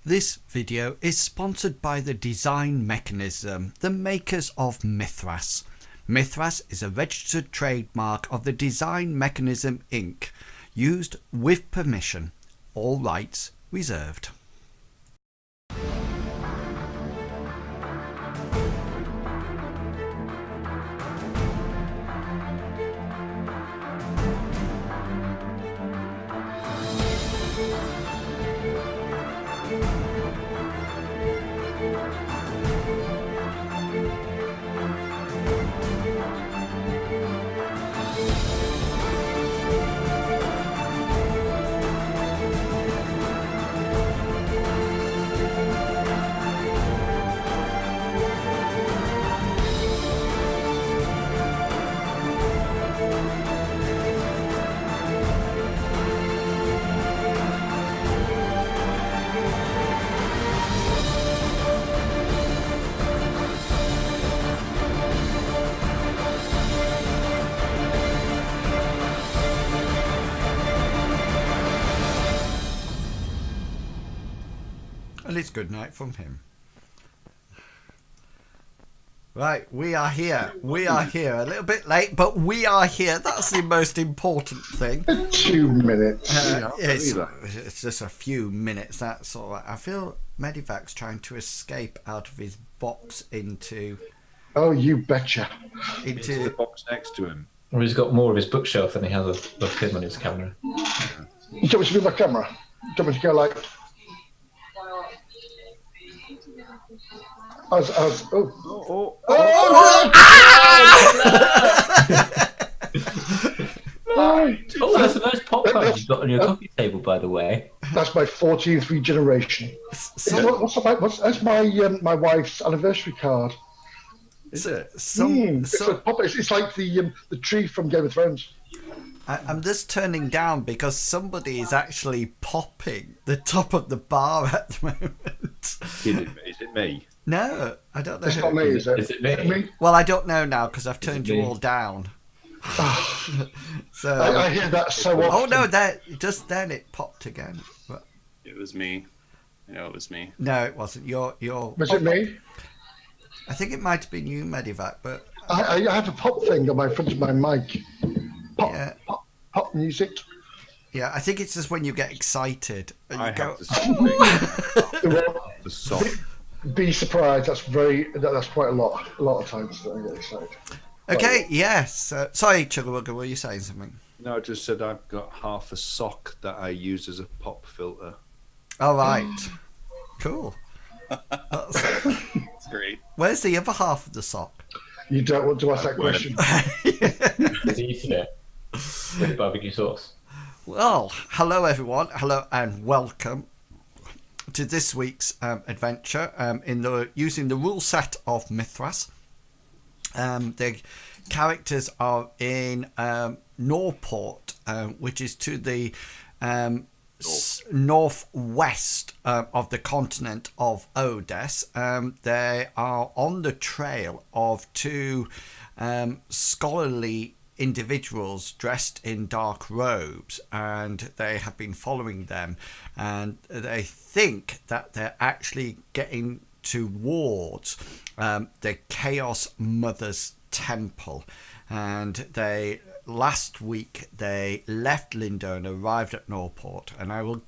This video is sponsored by the Design Mechanism, the makers of Mithras. Mithras is a registered trademark of the Design Mechanism Inc., used with permission. All rights reserved. At least good night from him. Right, we are here. We are here. A little bit late, but we are here. That's the most important thing. 2 minutes. It's just a few minutes, that's all right. I feel Medivac's trying to escape out of his box into... Oh, you betcha. Into the box next to him. Or he's got more of his bookshelf than he has of him on his camera. You want me to move my camera? You want me to go like... Oh, that's a nice pop card you've got on your coffee table, by the way. That's my 14th regeneration. That's my wife's anniversary card. Is it? It's like the tree from Game of Thrones. I'm just turning down because somebody is actually popping the top of the bar at the moment. Is it me? No, I don't know. It's not me, is it? Is it me? Well, I don't know now because I've turned you all down. So I hear that so often. Oh no, just then it popped again. But, It was me. No, it was me. no, it wasn't. You're. Was it me? I think it might have been you, Medivac, but I have a pop thing on my front of my mic. Pop, yeah, pop music. yeah. I think it's just when you get excited. And you I go, have the sock. Be surprised. That's quite a lot of times that I get excited. okay, yes. Sorry, Chuggerwugger, were you saying something? No, I just said I've got half a sock that I use as a pop filter. All right, cool. That's- It's great. Where's the other half of the sock? You don't want to ask that question. He's eating it with barbecue sauce. Well, hello everyone. Hello and welcome to this week's adventure using the rule set of Mithras. The characters are in Norport, which is to the northwest of the continent of Odes. They are on the trail of two scholarly individuals dressed in dark robes, and they have been following them, and they think that they're actually getting towards the Chaos Mother's temple. And last week they left Lindo and arrived at Norport, and I will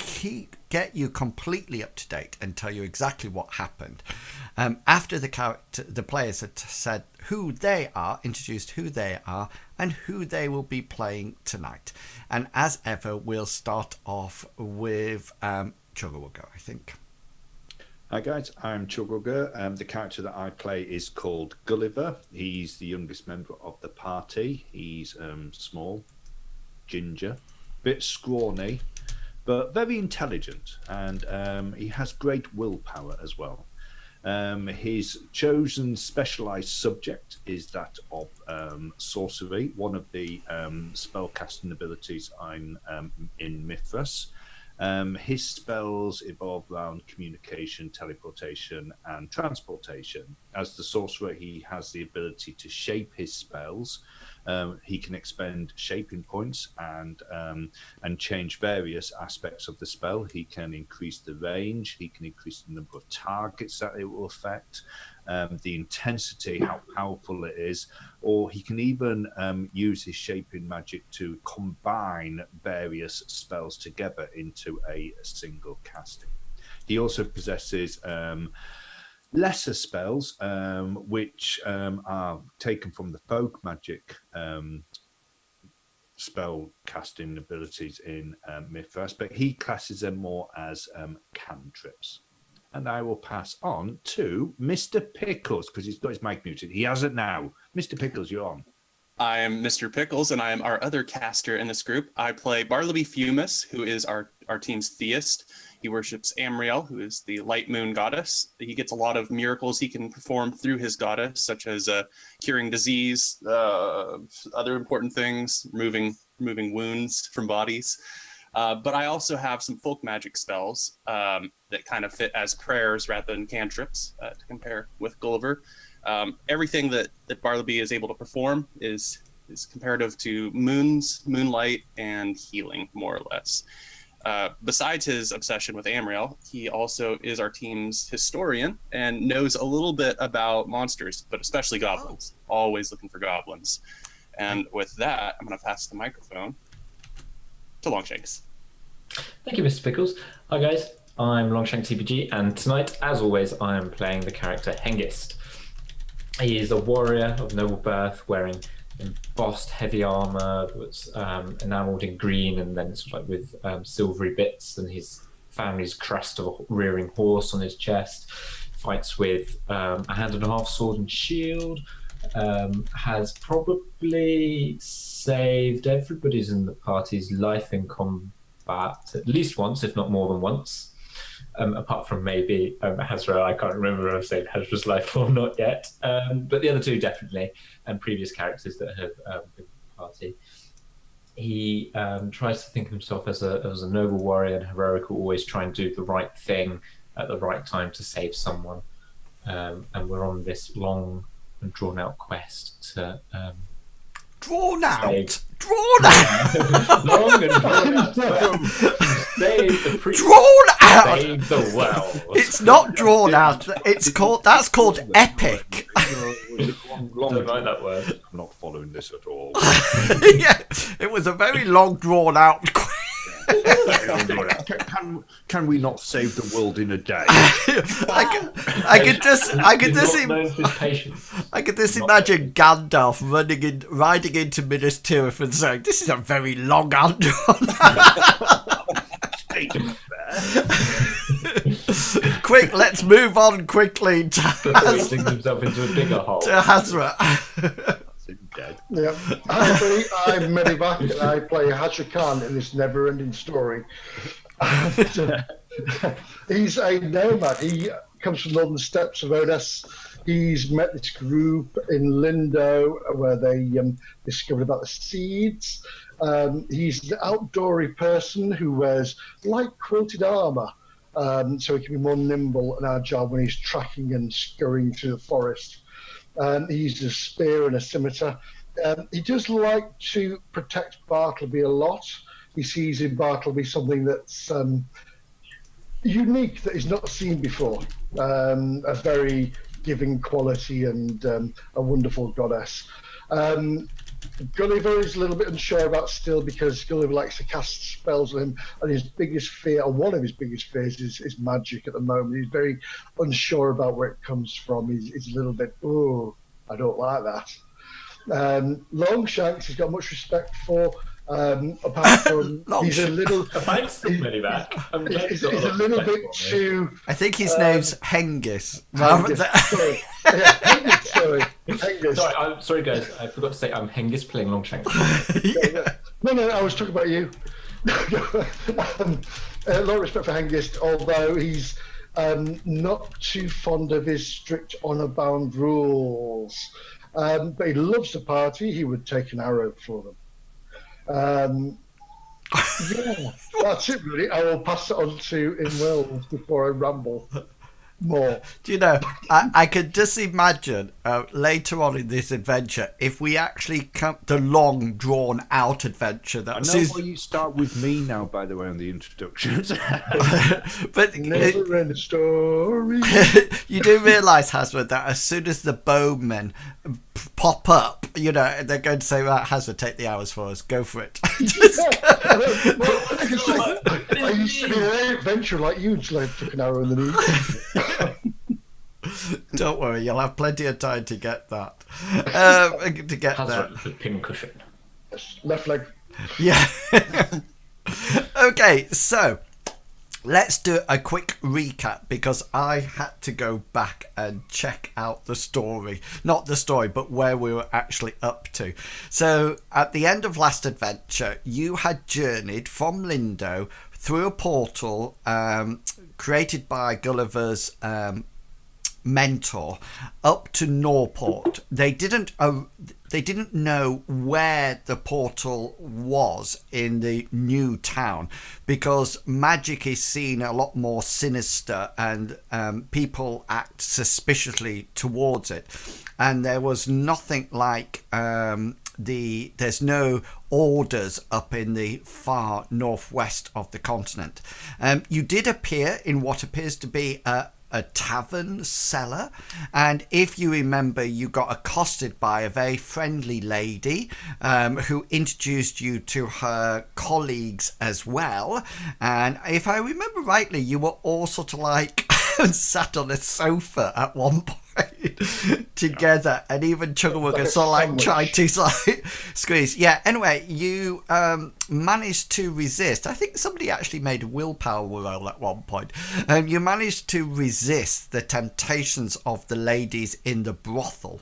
get you completely up to date and tell you exactly what happened after the players had said who they are, introduced who they are and who they will be playing tonight. And as ever, we'll start off with Chuggerwugger, I think. Hi guys, I'm Chuggerwugger. The character that I play is called Gulliver. He's the youngest member of the party. He's small, ginger, bit scrawny, but very intelligent, and he has great willpower as well. His chosen specialized subject is that of sorcery, one of the spellcasting abilities I'm in Mithras. His spells evolve around communication, teleportation, and transportation. As the sorcerer, he has the ability to shape his spells. He can expend shaping points and change various aspects of the spell. He can increase the range. He can increase the number of targets that it will affect, the intensity, how powerful it is, or he can even use his shaping magic to combine various spells together into a single casting. He also possesses lesser spells, which are taken from the folk magic spell casting abilities in Mythras, but he classes them more as cantrips. And I will pass on to Mr. Pickles, because he's got his mic muted. He has it now. Mr. Pickles, you're on. I am Mr. Pickles, and I am our other caster in this group. I play Bartleby Fumus, who is our team's theist. He worships Amriel, who is the light moon goddess. He gets a lot of miracles he can perform through his goddess, such as curing disease, other important things, removing wounds from bodies. But I also have some folk magic spells that kind of fit as prayers rather than cantrips, to compare with Gulliver. Everything that Bartleby is able to perform is comparative to moons, moonlight, and healing, more or less. Besides his obsession with Amriel, he also is our team's historian and knows a little bit about monsters, but especially goblins. Always looking for goblins. And with that, I'm going to pass the microphone to Longshanks. Thank you, Mr. Pickles. Hi, guys. I'm Longshanks TPG, and tonight, as always, I am playing the character Hengist. He is a warrior of noble birth, wearing embossed heavy armor that's enameled in green and then sort of like with silvery bits, and his family's crest of a rearing horse on his chest. Fights with a hand-and-a-half sword and shield. Has probably saved everybody's in the party's life in combat at least once, if not more than once. Apart from maybe Hazra, I can't remember if I've saved Hazra's life or not yet. But the other two definitely, and previous characters that have been in the party. He tries to think of himself as a noble warrior and heroic, who always try and do the right thing at the right time to save someone. And we're on this long and drawn out quest to Drawn out. long and drawn out. Save the priest. Drawn out. Save the well. It's not drawn out. That's called epic. Don't like that word. I'm not following this at all. Yeah, it was a very long, drawn out. Can we not save the world in a day? I could just imagine Gandalf riding into Minas Tirith and saying, "This is a very long and drawn Quick, let's move on quickly to himself into a bigger hole. To Hazra. Yeah, I'm Medivac, and I play Hazra Khan in this never-ending story. He's a nomad. He comes from northern steppes of Odes. He's met this group in Lindo where they discovered about the seeds. He's an outdoory person who wears light quilted armour, so he can be more nimble and agile when he's tracking and scurrying through the forest. He uses a spear and a scimitar. He does like to protect Bartleby a lot. He sees in Bartleby something that's unique that he's not seen before. A very giving quality and a wonderful goddess. Gulliver is a little bit unsure about still because Gulliver likes to cast spells on him, and his biggest fear, or one of his biggest fears, is magic at the moment. He's very unsure about where it comes from. He's a little bit, oh, I don't like that. Longshanks he's got much respect for. Apart from he's a little Thanks, Medivac. He's a little bit too. I think his name's Hengist. Hengist. Sorry, guys. I forgot to say I'm Hengist playing Longshanks. No, I was talking about you. A lot of respect for Hengist, although he's not too fond of his strict honour-bound rules. But he loves the party. He would take an arrow for them. Yeah, that's it, really. I will pass it on to In Wales before I ramble more. Do you know, I could just imagine later on in this adventure, if we actually come the long, drawn out adventure I that know why you start with me now, by the way, on the introductions. but Never end story. you do realise, Hasbro, that as soon as the bowmen pop up, you know, they're going to say, right, Hasbro, take the hours for us, go for it. I used to be an adventurer like you, so I took an hour in the knee. Don't worry, you'll have plenty of time to get that. To get Has that. the pincushion. Left leg. Yeah. Okay, so let's do a quick recap because I had to go back and check out the story. Not the story, but where we were actually up to. So at the end of last adventure, you had journeyed from Lindo through a portal created by Gulliver's mentor up to Norport. They didn't know where the portal was in the new town because magic is seen a lot more sinister and people act suspiciously towards it, and there was nothing like there's no orders up in the far northwest of the continent. You did appear in what appears to be a tavern cellar, and if you remember, you got accosted by a very friendly lady who introduced you to her colleagues as well. And if I remember rightly, you were all sort of like sat on a sofa at one point together, and even Chuggerwugger sort of like tried to like squeeze. Yeah, anyway, you managed to resist. I think somebody actually made a willpower roll at one point, and you managed to resist the temptations of the ladies in the brothel,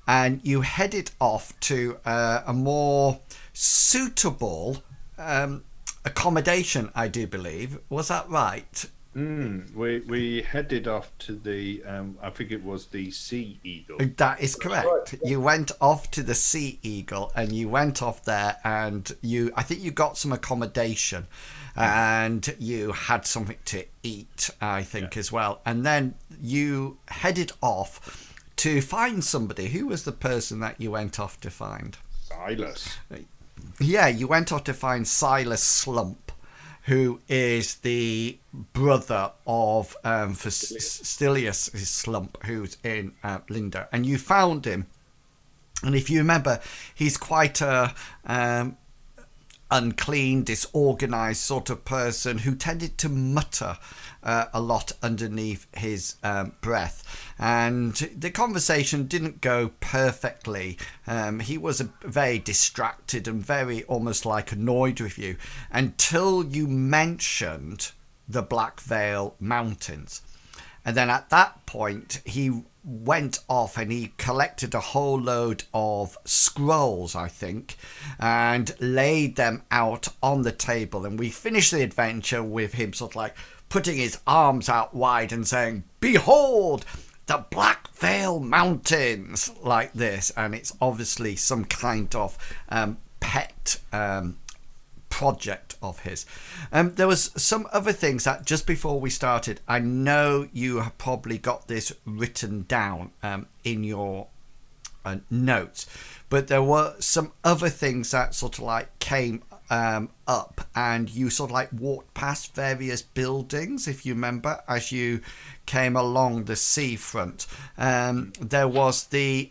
and you headed off to a more suitable accommodation, I do believe. Was that right? We headed off to the I think it was the Sea Eagle. That is correct. Right. You went off to the Sea Eagle, and you went off there, and I think you got some accommodation, and you had something to eat, I think, as well. And then you headed off to find somebody. Who was the person that you went off to find? Silas. Yeah, you went off to find Silas Slump, who is the brother of Stilius Slump, who's in Lindo. And you found him. And if you remember, he's quite a unclean, disorganized sort of person who tended to mutter a lot underneath his breath. And the conversation didn't go perfectly. He was very distracted and very almost like annoyed with you until you mentioned the Black Veil Mountains. And then at that point, he went off and he collected a whole load of scrolls, I think, and laid them out on the table. And we finished the adventure with him sort of like putting his arms out wide and saying, "Behold, the Black Veil Mountains," like this. And it's obviously some kind of pet project of his. There was some other things that just before we started, I know you have probably got this written down in your notes, but there were some other things that sort of like came up, and you sort of like walked past various buildings, if you remember, as you came along the seafront. There was the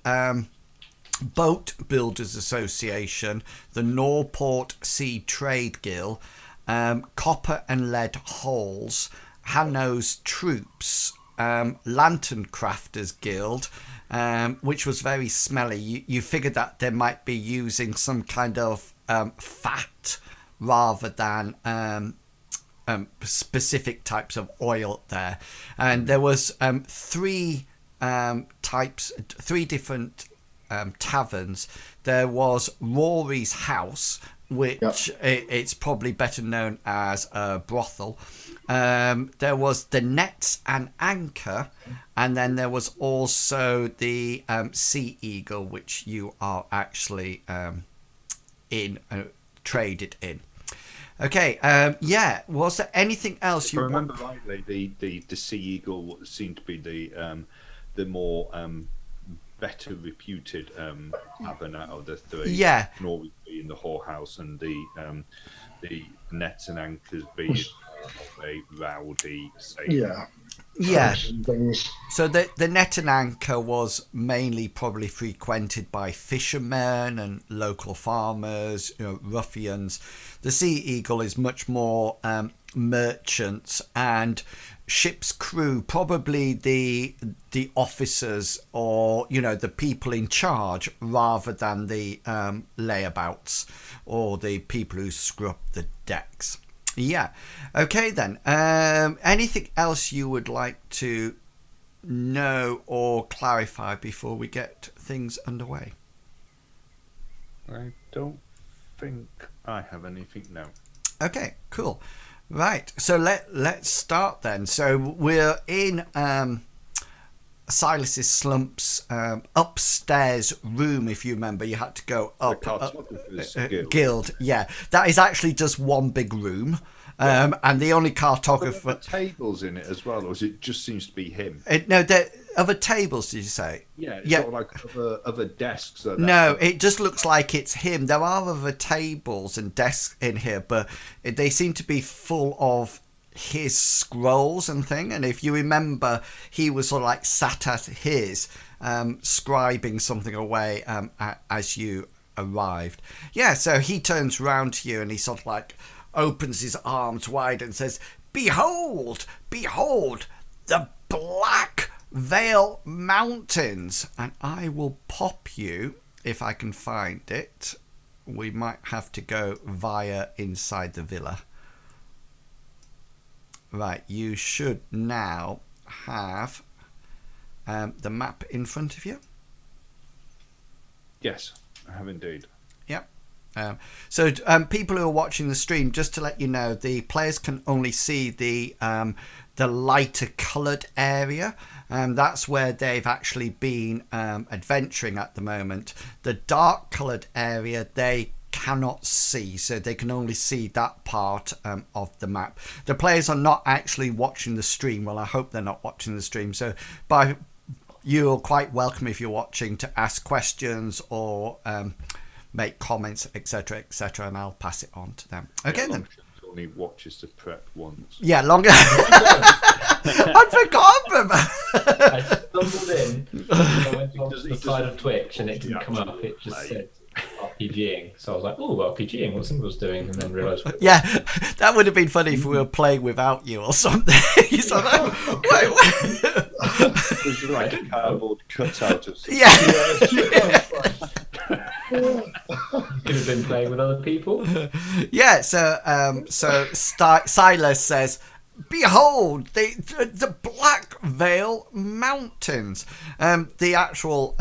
Boat Builders Association, the Norport Sea Trade Guild, Copper and Lead Halls, Hanno's Troops, Lantern Crafters Guild, which was very smelly. You figured that they might be using some kind of fat rather than specific types of oil there. And there was three different taverns. There was Rory's House, which it's probably better known as a brothel. There was the Nets and Anchor, and then there was also the Sea Eagle, which you are actually traded in. Okay. Yeah. Was there anything else If you I want? remember rightly, the sea eagle seemed to be the more better reputed tavern out of the three. Yeah. Norway being the whorehouse and the nets and anchors being a rowdy sailing. Yeah. Yeah. Pubs and things. So the net and anchor was mainly probably frequented by fishermen and local farmers, ruffians. The Sea Eagle is much more merchants and ship's crew, probably the officers or the people in charge, rather than the layabouts or the people who scrub the decks. Yeah. Okay then. Anything else you would like to know or clarify before we get things underway? I don't think I have anything now. Okay, cool. Right. So let's start then. So we're in Silas's Slump's upstairs room. If you remember, you had to go up. Cartographer's Guild. Yeah, that is actually just one big room. And the only Are there cartographer. tables in it as well, or is it just seems to be him? No, there other tables. Did you say? Yeah, it's Yeah. sort of like other desks. No, it just looks like it's him. There are other tables and desks in here, but they seem to be full of his scrolls and thing. And if you remember, he was sort of like sat at his, scribing something away as you arrived. Yeah, so he turns round to you and he sort of like opens his arms wide and says, "Behold, behold, the Black Vale Mountains." And I will pop you, if I can find it. We might have to go via inside the villa. Right, you should now have the map in front of you. Yes, I have indeed. Yep. So people who are watching the stream, just to let you know, the players can only see the lighter coloured area. That's where they've actually been adventuring at the moment. The dark coloured area they cannot see, so they can only see that part of the map. The players are not actually watching the stream. Well, I hope they're not watching the stream. So you're quite welcome, if you're watching, to ask questions or make comments, etc., etc., and I'll pass it on to them. Okay, then. Only watches the prep once. Yeah, longer. I'd forgotten. I stumbled in. I went on the side of Twitch and it didn't come up. It just said RPGing. So I was like, "Oh, RPGing. What Symbol's doing?" And then realised. Yeah, that would have been funny if we were playing without you or something. He's like, "Oh, wait." There's like a cardboard cutout of something. Yeah. Could have been playing with other people. Yeah. So Silas says, "Behold, the Black Vale Mountains." The actual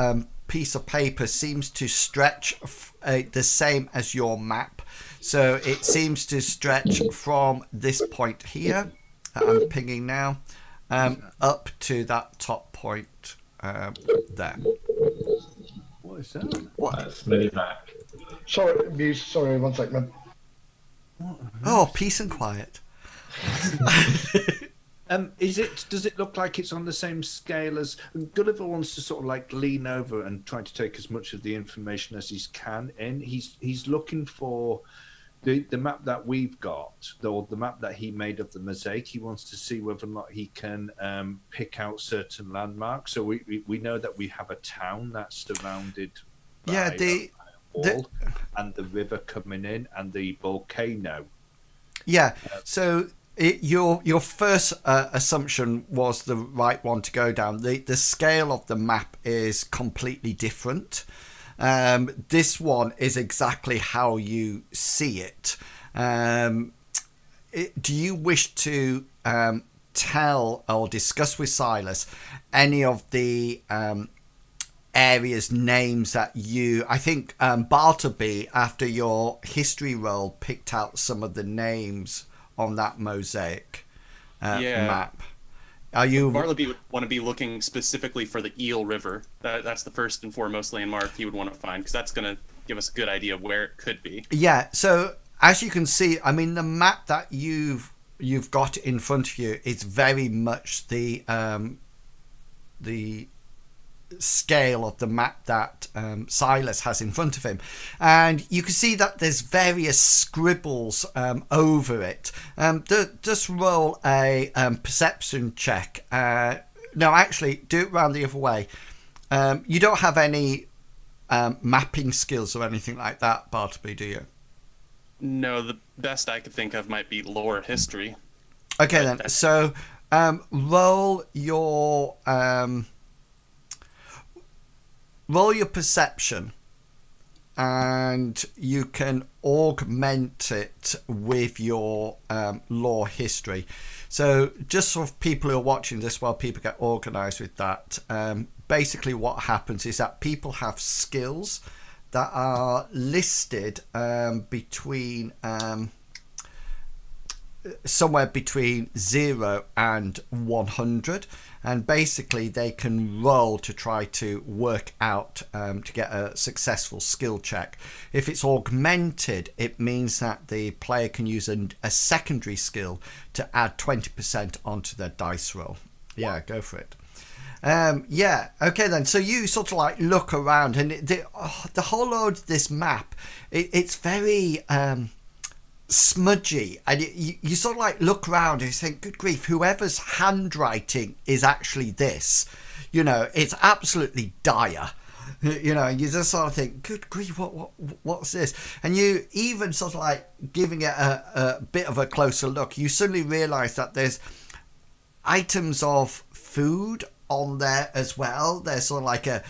piece of paper seems to stretch the same as your map. So it seems to stretch from this point here that I'm pinging now up to that top point there. What is that? That's really back. Sorry, Muse. Sorry, one second. Oh, peace and quiet. Does it look like it's on the same scale as Gulliver wants to sort of like lean over and try to take as much of the information as he can in? He's looking for the map that we've got, or the map that he made of the mosaic. He wants to see whether or not he can pick out certain landmarks. So we know that we have a town that's surrounded by a wall, and the river coming in, and the volcano. Yeah. So your first assumption was the right one to go down. The scale of the map is completely different. This one is exactly how you see it. Do you wish to tell or discuss with Silas any of the areas names that I think Bartleby, after your history roll, picked out some of the names on that mosaic map. Are you? Bartleby would want to be looking specifically for the Eel River. That's the first and foremost landmark he would want to find, because that's going to give us a good idea of where it could be. Yeah. So as you can see, I mean, the map that you've got in front of you is very much the scale of the map that Silas has in front of him, and you can see that there's various scribbles over it. Just roll a perception check. No, actually, do it round the other way. You don't have any mapping skills or anything like that, Bartleby, do you? No, the best I could think of might be lore history. Okay, But then. So roll your perception, and you can augment it with your lore history. So just for people who are watching this while people get organised with that, basically what happens is that people have skills that are listed between somewhere between 0 and 100, and basically they can roll to try to work out to get a successful skill check. If it's augmented, it means that the player can use a secondary skill to add 20% onto their dice roll. Yeah, go for it. Yeah, okay then. So you sort of like look around, and the whole load of this map, it's very smudgy, and you sort of like look around and you think, good grief, whoever's handwriting is actually this. You know, it's absolutely dire. You know, you just sort of think, good grief, what's this? And you even sort of like giving it a bit of a closer look, you suddenly realise that there's items of food on there as well. There's sort of like a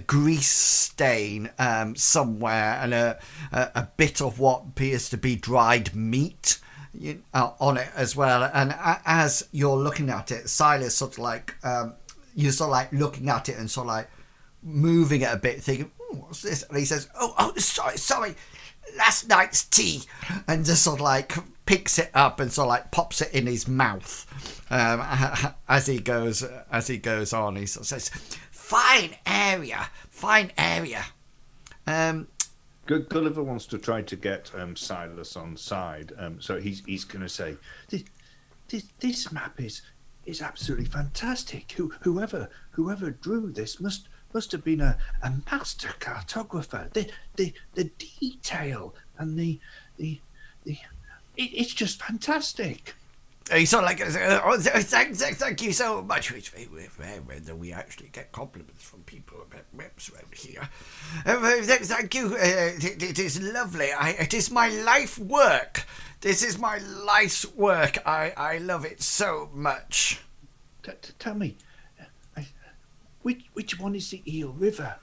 grease stain somewhere, and a bit of what appears to be dried meat on it as well. And as you're looking at it, Silas sort of like you're sort of like looking at it and sort of like moving it a bit, thinking, what's this? And he says, oh, sorry, last night's tea, and just sort of like picks it up and sort of like pops it in his mouth as he goes on. He sort of says, fine area. Gulliver wants to try to get Silas on side, so he's going to say, this map is absolutely fantastic. Whoever drew this must have been a master cartographer. The detail and the it's just fantastic. He's sort of like, thank you so much. It's very rare that we actually get compliments from people about maps around here. Thank you. It is lovely. It is my life work. This is my life's work. I love it so much. Tell me, which one is the Eel River?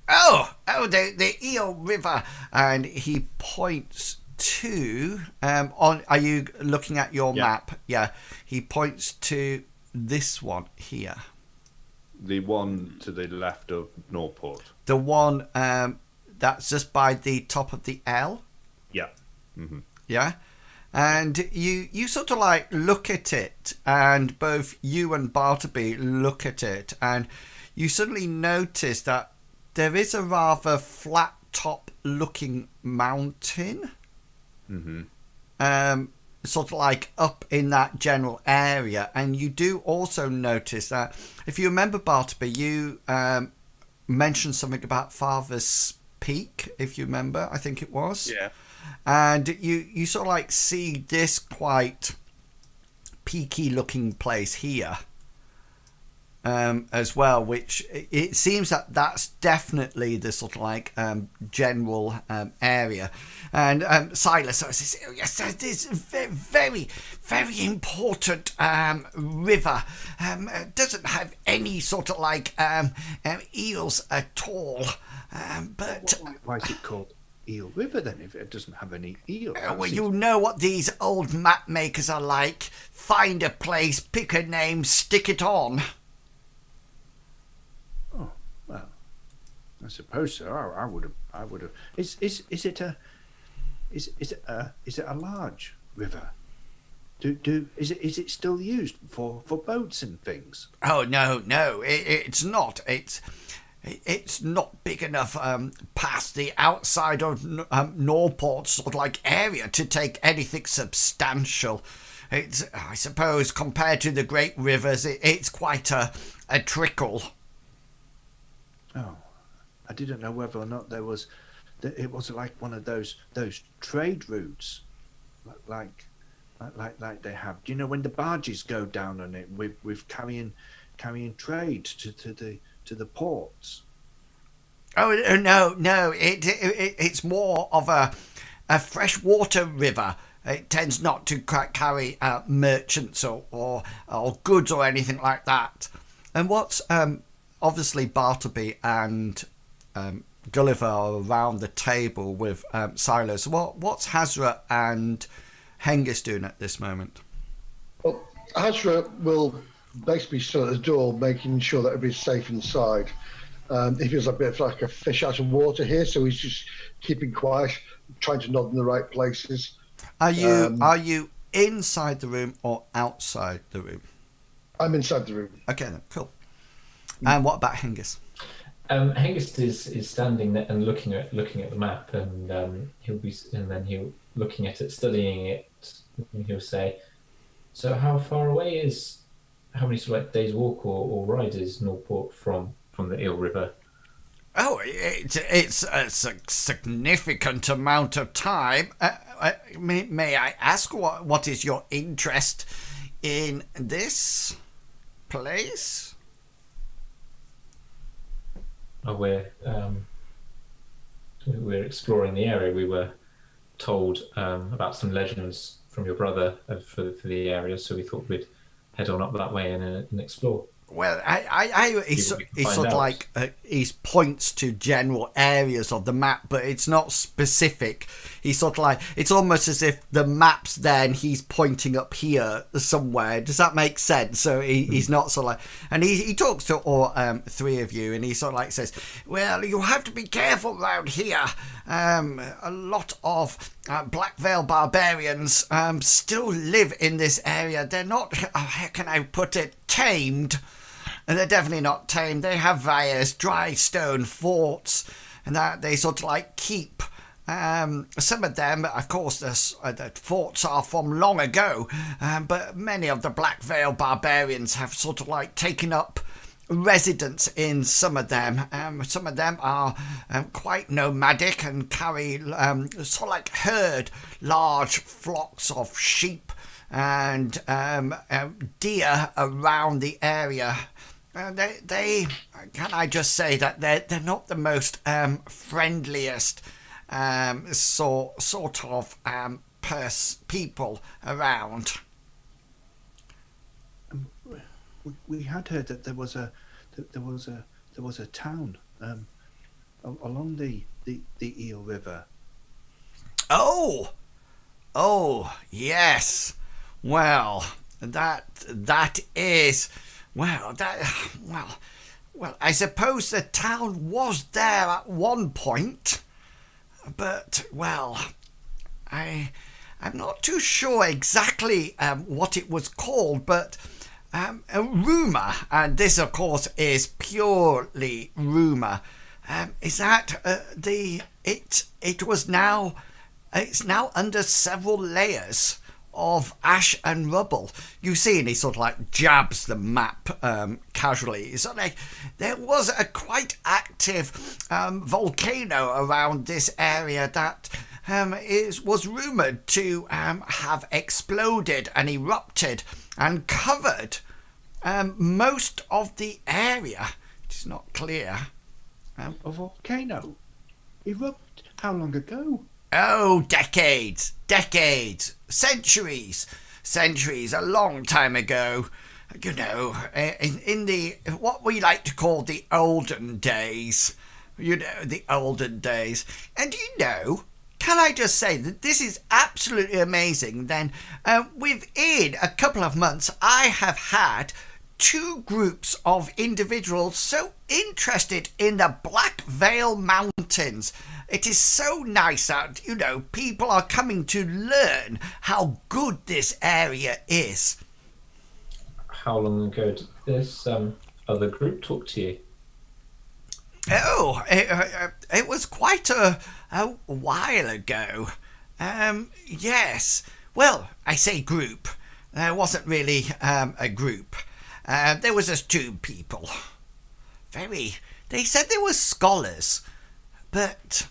Oh, the Eel River. And he points to are you looking at your map? Yeah, he points to this one here, the one to the left of Norport, the one that's just by the top of the L. Yeah. And you sort of like look at it, and both you and Bartleby look at it, and you suddenly notice that there is a rather flat top looking mountain. Sort of like up in that general area. And you do also notice that, if you remember, Bartleby, you mentioned something about Father's Peak, if you remember, I think it was. Yeah. And you sort of like see this quite peaky looking place here as well, which it seems that that's definitely the sort of like general area. And Silas says, oh, yes, this very, very important river. Doesn't have any sort of like eels at all. But why is it called Eel River then, if it doesn't have any eels? Well, you know what these old map makers are like. Find a place, pick a name, stick it on. Oh, well, I suppose so. I would have. Is it a large river? Is it still used for boats and things? Oh no, it's not. It's not big enough past the outside of Norport sort of like area to take anything substantial. It's, I suppose, compared to the great rivers, it's quite a trickle. Oh, I didn't know whether or not it was like one of those trade routes, like they have. Do you know when the barges go down on it with carrying trade to the ports? Oh no! It's more of a freshwater river. It tends not to carry merchants or goods or anything like that. And what's obviously Bartleby and Gulliver are around the table with Silas. What's Hazra and Hengist doing at this moment? Well, Hazra will basically still at the door, making sure that everybody's safe inside. He feels a bit like a fish out of water here, so he's just keeping quiet, trying to nod in the right places. Are you inside the room or outside the room? I'm inside the room. Okay, then, cool. And what about Hengist? Hengist is standing there and looking at the map, and he'll looking at it, studying it, and he'll say, "So how far away is how many sort of like days walk or ride is Norport from the Eel River?" Oh, it's a significant amount of time. May I ask what is your interest in this place? Oh, we're exploring the area. We were told about some legends from your brother for the area, so we thought we'd head on up that way and explore. Well, he's sort of like he points to general areas of the map, but it's not specific. He's sort of like, it's almost as if the map's there and he's pointing up here somewhere. Does that make sense? So he's not sort of like, and he talks to all three of you, and he sort of like says, "Well, you have to be careful around here. A lot of Black Veil barbarians still live in this area. They're not, how can I put it, tamed." And they're definitely not tamed. They have various dry stone forts, and that they sort of like keep. Some of them, of course, the forts are from long ago, but many of the Black Veil barbarians have sort of like taken up residence in some of them. Some of them are quite nomadic and carry sort of like herd large flocks of sheep and deer around the area. They can I just say that they're not the most friendliest sort of people around. We had heard that there was a town along the Eel River. Oh yes. Well, that is. Well, I suppose the town was there at one point, but, well, I'm not too sure exactly what it was called, but a rumour, and this, of course, is purely rumour, is that it's now under several layers of ash and rubble. You see, and he sort of like jabs the map casually. So like, there was a quite active volcano around this area that was rumoured to have exploded and erupted and covered most of the area. It's not clear. A volcano? Erupt? How long ago? Oh, decades, centuries, a long time ago. You know, in the, what we like to call the olden days. You know, the olden days. And you know, can I just say that this is absolutely amazing. Then, within a couple of months, I have had 2 groups of individuals so interested in the Black Veil Mountains. It is so nice that, you know, people are coming to learn how good this area is. How long ago did this other group talk to you? Oh, it was quite a while ago. Yes. Well, I say group. There wasn't really a group. There was just two people. They said they were scholars, but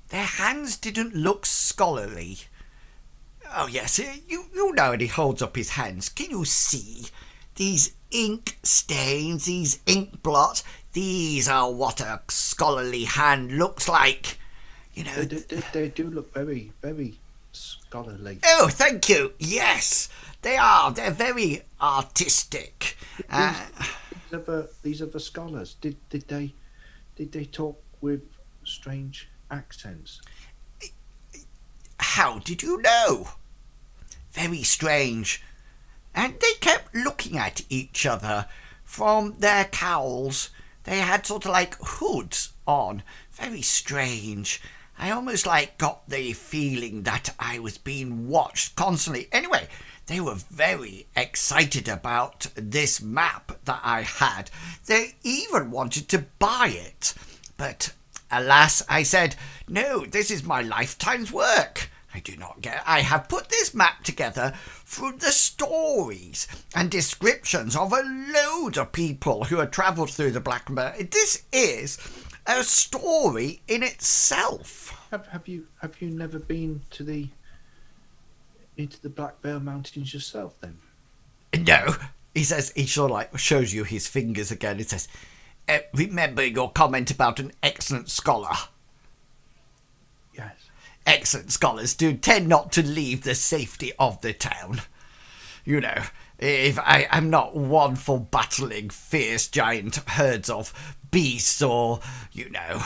their hands didn't look scholarly. Oh, yes, you know, and he holds up his hands. Can you see? These ink stains, these ink blots, these are what a scholarly hand looks like. You know. They do look very, very scholarly. Oh, thank you. Yes, they are. They're very artistic. These other scholars, did they talk with strange accents? How did you know? Very strange. And they kept looking at each other from their cowls. They had sort of like hoods on. Very strange. I almost like got the feeling that I was being watched constantly. Anyway, they were very excited about this map that I had. They even wanted to buy it. But alas, I said, no, this is my lifetime's work. I do not get it. I have put this map together through the stories and descriptions of a load of people who have travelled through the Black Bear. This is a story in itself. Have you never been into the Black Bear Mountains yourself then? No, he says. He sort of like shows you his fingers again. It says, remember your comment about an excellent scholar. Yes. Excellent scholars do tend not to leave the safety of the town. You know, if I'm not one for battling fierce giant herds of beasts or, you know,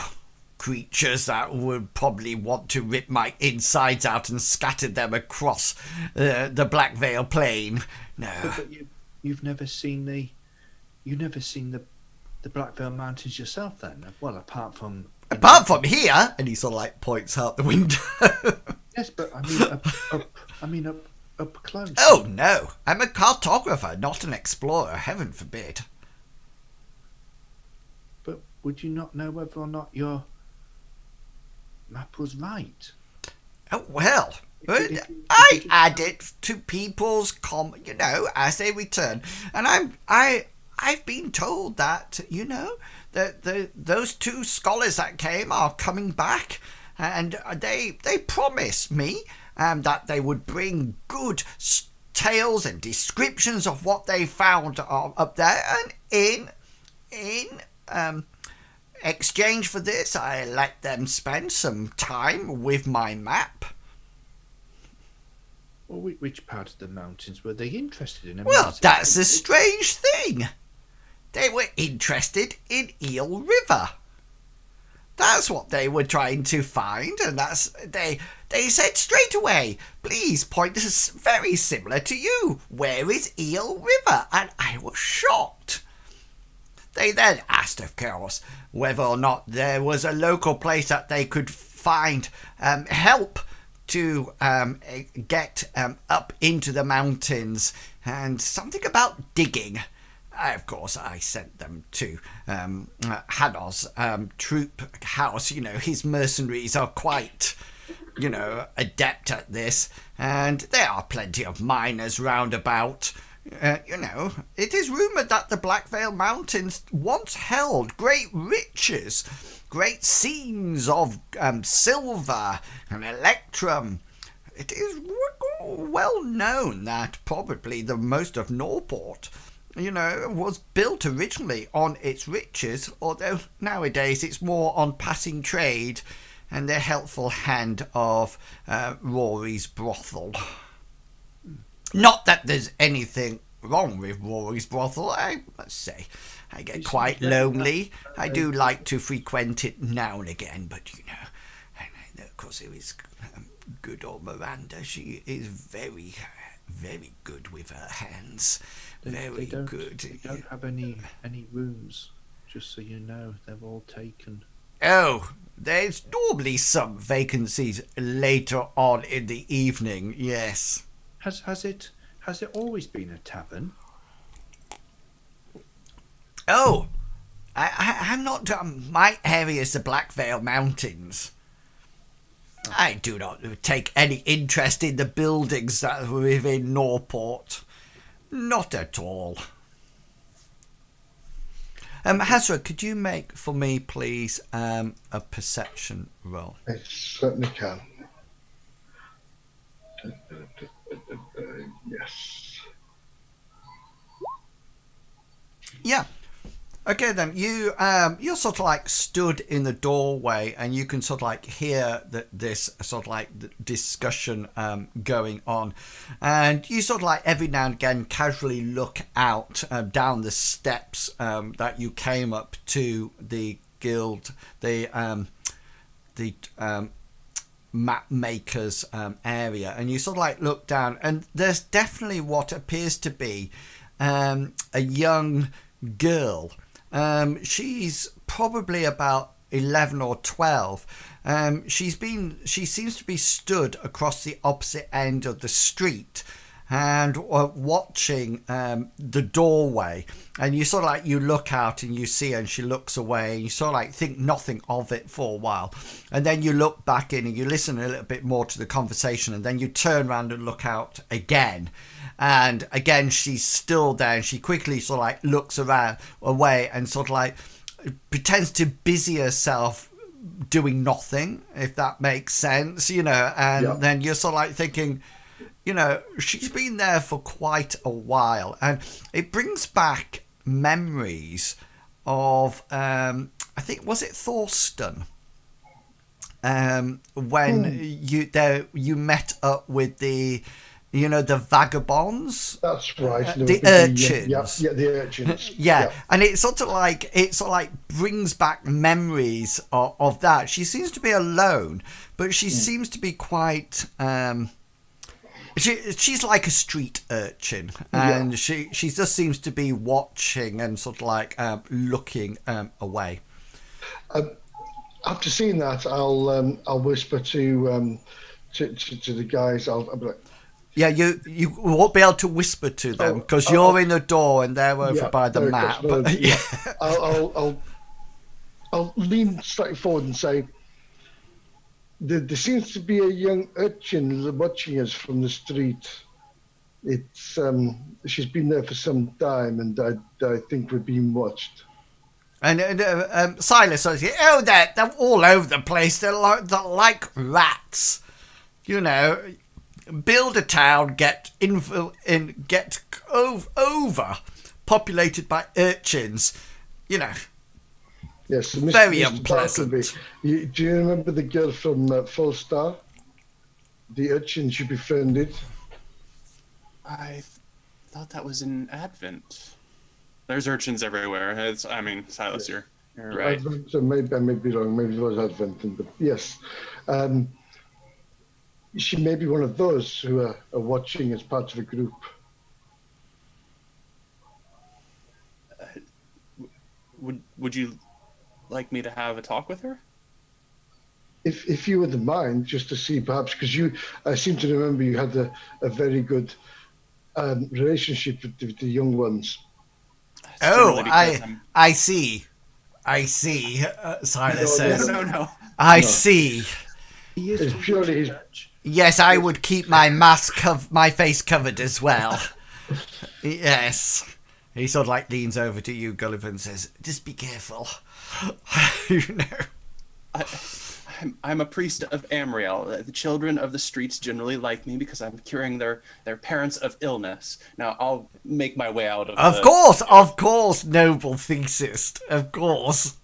creatures that would probably want to rip my insides out and scatter them across the Black Veil Plain. No. But you've never seen the Black Veil Mountains yourself then? Well, apart from here, and he sort of like points out the window. Yes, but I mean up close. Oh no, I'm a cartographer, not an explorer. Heaven forbid. But would you not know whether or not your map was right? Oh well, If I add it to people's you know, as they return, and I've been told that, you know, that those two scholars that came are coming back, and they promised me that they would bring good tales and descriptions of what they found up there, and in exchange for this, I let them spend some time with my map. Well, which part of the mountains were they interested in? Well, that's a strange thing. They were interested in Eel River. That's what they were trying to find, and they said straight away, please point us very similar to you. Where is Eel River? And I was shocked. They then asked, of course, whether or not there was a local place that they could find help to get up into the mountains, and something about digging. Of course, I sent them to Hanor's troop house. You know, his mercenaries are quite, you know, adept at this, and there are plenty of miners round about. You know, it is rumoured that the Black Veil Mountains once held great riches, great seams of silver and electrum. It is well known that probably the most of Norport, you know, was built originally on its riches, although nowadays it's more on passing trade and the helpful hand of Rory's brothel. Not that there's anything wrong with Rory's brothel, I must say. I get quite lonely. I do like to frequent it now and again, but you know, and of course there is good old Miranda. She is very, very good with her hands. Very good. They don't have any rooms, just so you know. They're all taken. Oh, there's normally some vacancies later on in the evening, yes. Has it always been a tavern? Oh, I'm not. My area is the Black Vale Mountains. I do not take any interest in the buildings that are within Norport. Not at all. Hazra, could you make for me, please, a perception roll? I certainly can. Yes. Yeah. Okay, then you're sort of like stood in the doorway, and you can sort of like hear this sort of like discussion going on, and you sort of like every now and again casually look out down the steps that you came up to the guild, the map makers area, and you sort of like look down, and there's definitely what appears to be a young girl. She's probably about 11 or 12. She seems to be stood across the opposite end of the street and watching the doorway, and you sort of like, you look out and you see her, and she looks away, and you sort of like think nothing of it for a while, and then you look back in and you listen a little bit more to the conversation, and then you turn around and look out again. And again, she's still there, and she quickly sort of like looks around away and sort of like pretends to busy herself doing nothing, if that makes sense, and Yeah. then you're sort of like thinking, she's been there for quite a while, and it brings back memories of, I think, was it Thorsten? When you met up with the vagabonds. That's right. The urchins. Yeah, the urchins. Yeah, and it sort of like brings back memories of that. She seems to be alone, but she seems to be quite. She's like a street urchin, and she just seems to be watching and sort of like looking away. After seeing that, I'll whisper to the guys. I'll be like, yeah, you won't be able to whisper to them because you're in the door and they're over by the map. Yeah. I'll lean slightly forward and say, there seems to be a young urchin watching us from the street. It's she's been there for some time, and I think we're being watched. And Silas says, "Oh, they're all over the place. They're like rats, Build a town, get over populated by urchins, Yes, very Mr. unpleasant." Bartleby, do you remember the girl from Full Star? The urchin she befriended? I thought that was in Advent. There's urchins everywhere. Silas, you're right. Advent, so maybe I may be wrong. Maybe it was Advent. But yes. She may be one of those who are watching as part of a group. Would you like me to have a talk with her? If you wouldn't mind, just to see, perhaps, because I seem to remember you had a very good relationship with the young ones. I see. Silas says. No. I see. It's purely his. Yes, I would keep my my face covered as well. Yes. He sort of like leans over to you, Gulliver, and says, "Just be careful." I'm a priest of Amriel. The children of the streets generally like me because I'm curing their parents of illness. Now I'll make my way out of. Of course, noble thesis. Of course.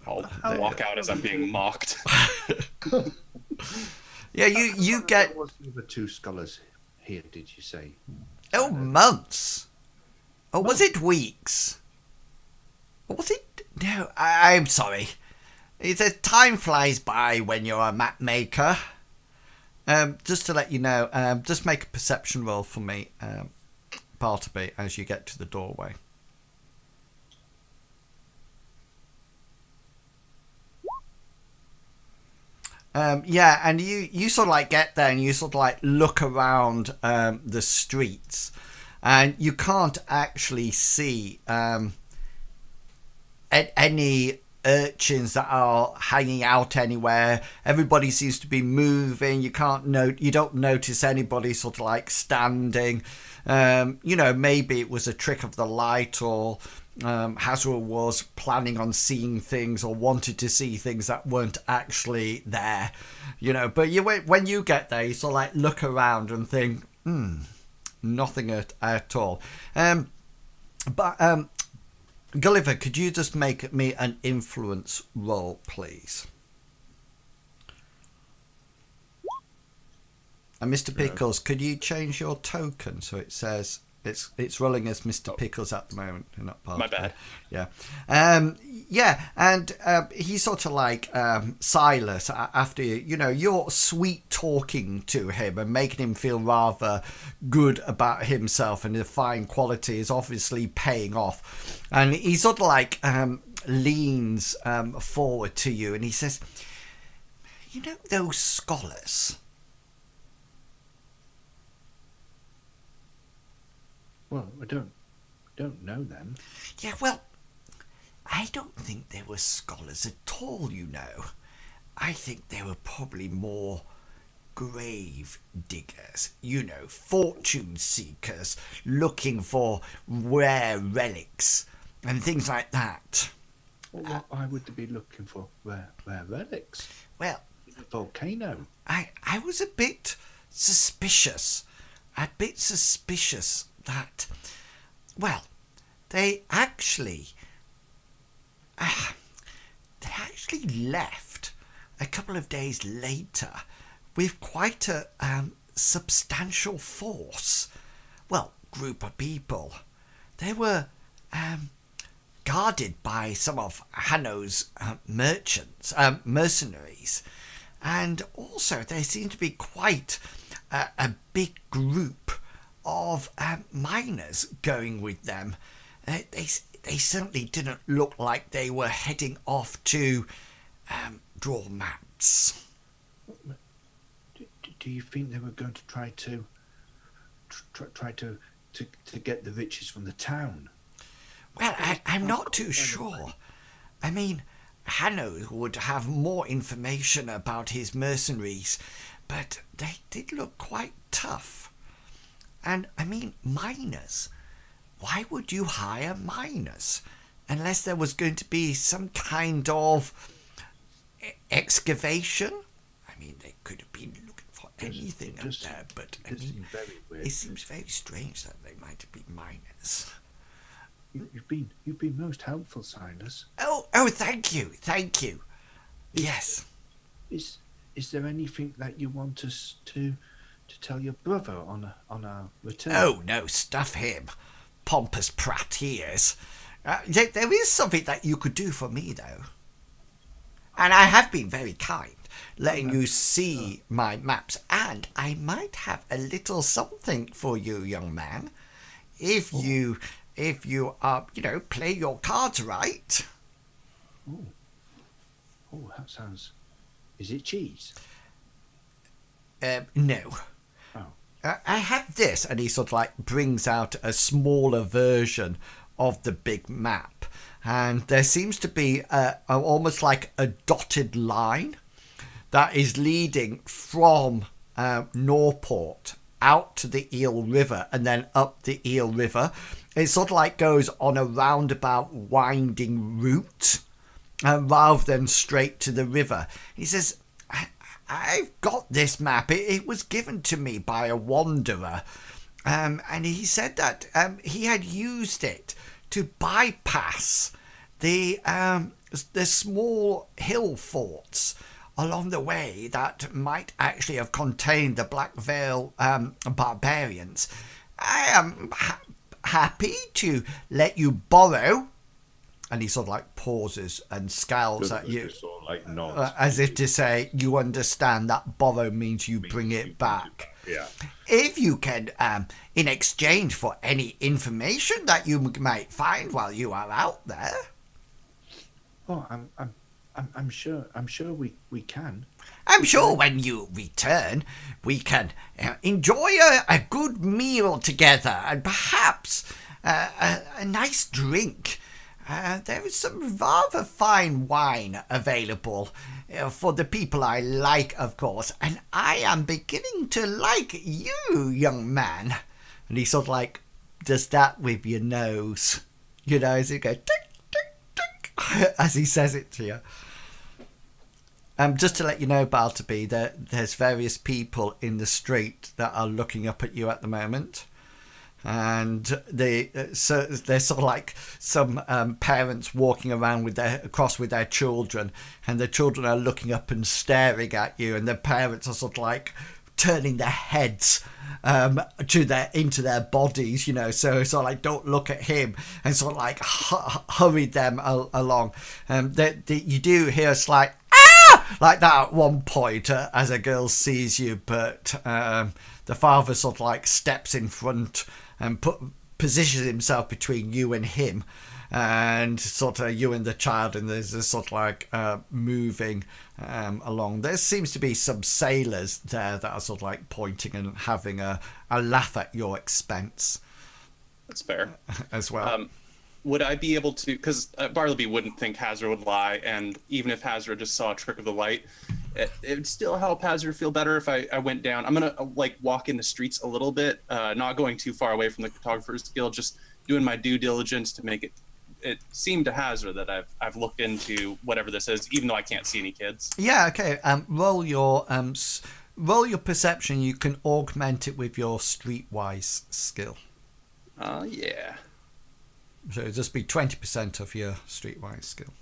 I'll walk out as I'm being mocked. Yeah, you get. What was the 2 scholars here? Did you say? Oh, months. Or was it weeks? Or was it? No, I'm sorry. Time flies by when you're a map maker. Just to let you know, just make a perception roll for me, Bartleby, as you get to the doorway. Yeah, and you sort of like get there and you sort of like look around the streets, and you can't actually see any urchins that are hanging out anywhere. Everybody seems to be moving. You don't notice anybody sort of like standing. Maybe it was a trick of the light, or Hazra was planning on seeing things or wanted to see things that weren't actually there. But when you get there, you sort of like look around and think, nothing at all. But Gulliver, could you just make me an influence roll, please? And Mr. Pickles, could you change your token so it says it's rolling as Mr. Pickles at the moment, not part. My bad. Yeah. And he's sort of like Silas after you're sweet talking to him and making him feel rather good about himself, and the fine quality is obviously paying off. And he sort of like leans forward to you and he says, those scholars. Well, I don't know them. Yeah, well, I don't think they were scholars at all, I think they were probably more grave diggers, fortune seekers looking for rare relics and things like that. Well, why would they be looking for rare relics? Well, a volcano. I was a bit suspicious that, well, they actually left a couple of days later with quite a substantial force. Well, group of people. They were guarded by some of Hanno's mercenaries, and also there seemed to be quite a big group of miners going with them. They certainly didn't look like they were heading off to draw maps. Do you think they were going to try to get the riches from the town? Well, I'm not too sure. I mean, Hanno would have more information about his mercenaries, but they did look quite tough. And, I mean, miners. Why would you hire miners? Unless there was going to be some kind of excavation? I mean, they could have been looking for anything up there, but I mean, it seems very strange that they might have been miners. You've been most helpful, Silas. Oh, thank you. Yes. Is there anything that you want us to tell your brother on our return? Oh, no, stuff him. Pompous prat he is. There is something that you could do for me, though. And I have been very kind, letting you see my maps, and I might have a little something for you, young man, if you play your cards right. Oh, that sounds... Is it cheese? No. I have this, and he sort of like brings out a smaller version of the big map, and there seems to be almost like a dotted line that is leading from Norport out to the Eel River and then up the Eel River. It sort of like goes on a roundabout winding route rather than straight to the river. He says, I've got this map. It was given to me by a wanderer. And he said that he had used it to bypass the small hill forts along the way that might actually have contained the Black Veil barbarians. I am happy to let you borrow. And he sort of like pauses and scowls at you, sort of like nods, as if to say, you understand that borrow means you bring it back. Yeah. If you can, in exchange for any information that you might find while you are out there. Oh, I'm sure we can. I'm sure when you return, we can enjoy a good meal together and perhaps a nice drink. There is some rather fine wine available for the people I like, of course, and I am beginning to like you, young man. And he sort of like does that with your nose, as he goes tick, tick, tick, as he says it to you. Just to let you know, Bartleby, there's various people in the street that are looking up at you at the moment. And there's sort of like some parents walking around across with their children, and the children are looking up and staring at you, and the parents are sort of like turning their heads into their bodies, so sort of like don't look at him, and sort of like hurry them along. You do hear a slight like that at one point as a girl sees you, but the father sort of like steps in front and positions himself between you and him, and sort of you and the child, and there's this sort of like moving along. There seems to be some sailors there that are sort of like pointing and having a laugh at your expense. That's fair. As well. Would I be able to, because Bartleby wouldn't think Hazra would lie, and even if Hazra just saw a trick of the light, it would still help Hazra feel better if I went down. I'm going to like walk in the streets a little bit, not going too far away from the Cartographer's Guild, just doing my due diligence to make it seem to Hazra that I've looked into whatever this is, even though I can't see any kids. Yeah, okay. Roll your perception. You can augment it with your streetwise skill. Yeah. So it'll just be 20% of your streetwise skill.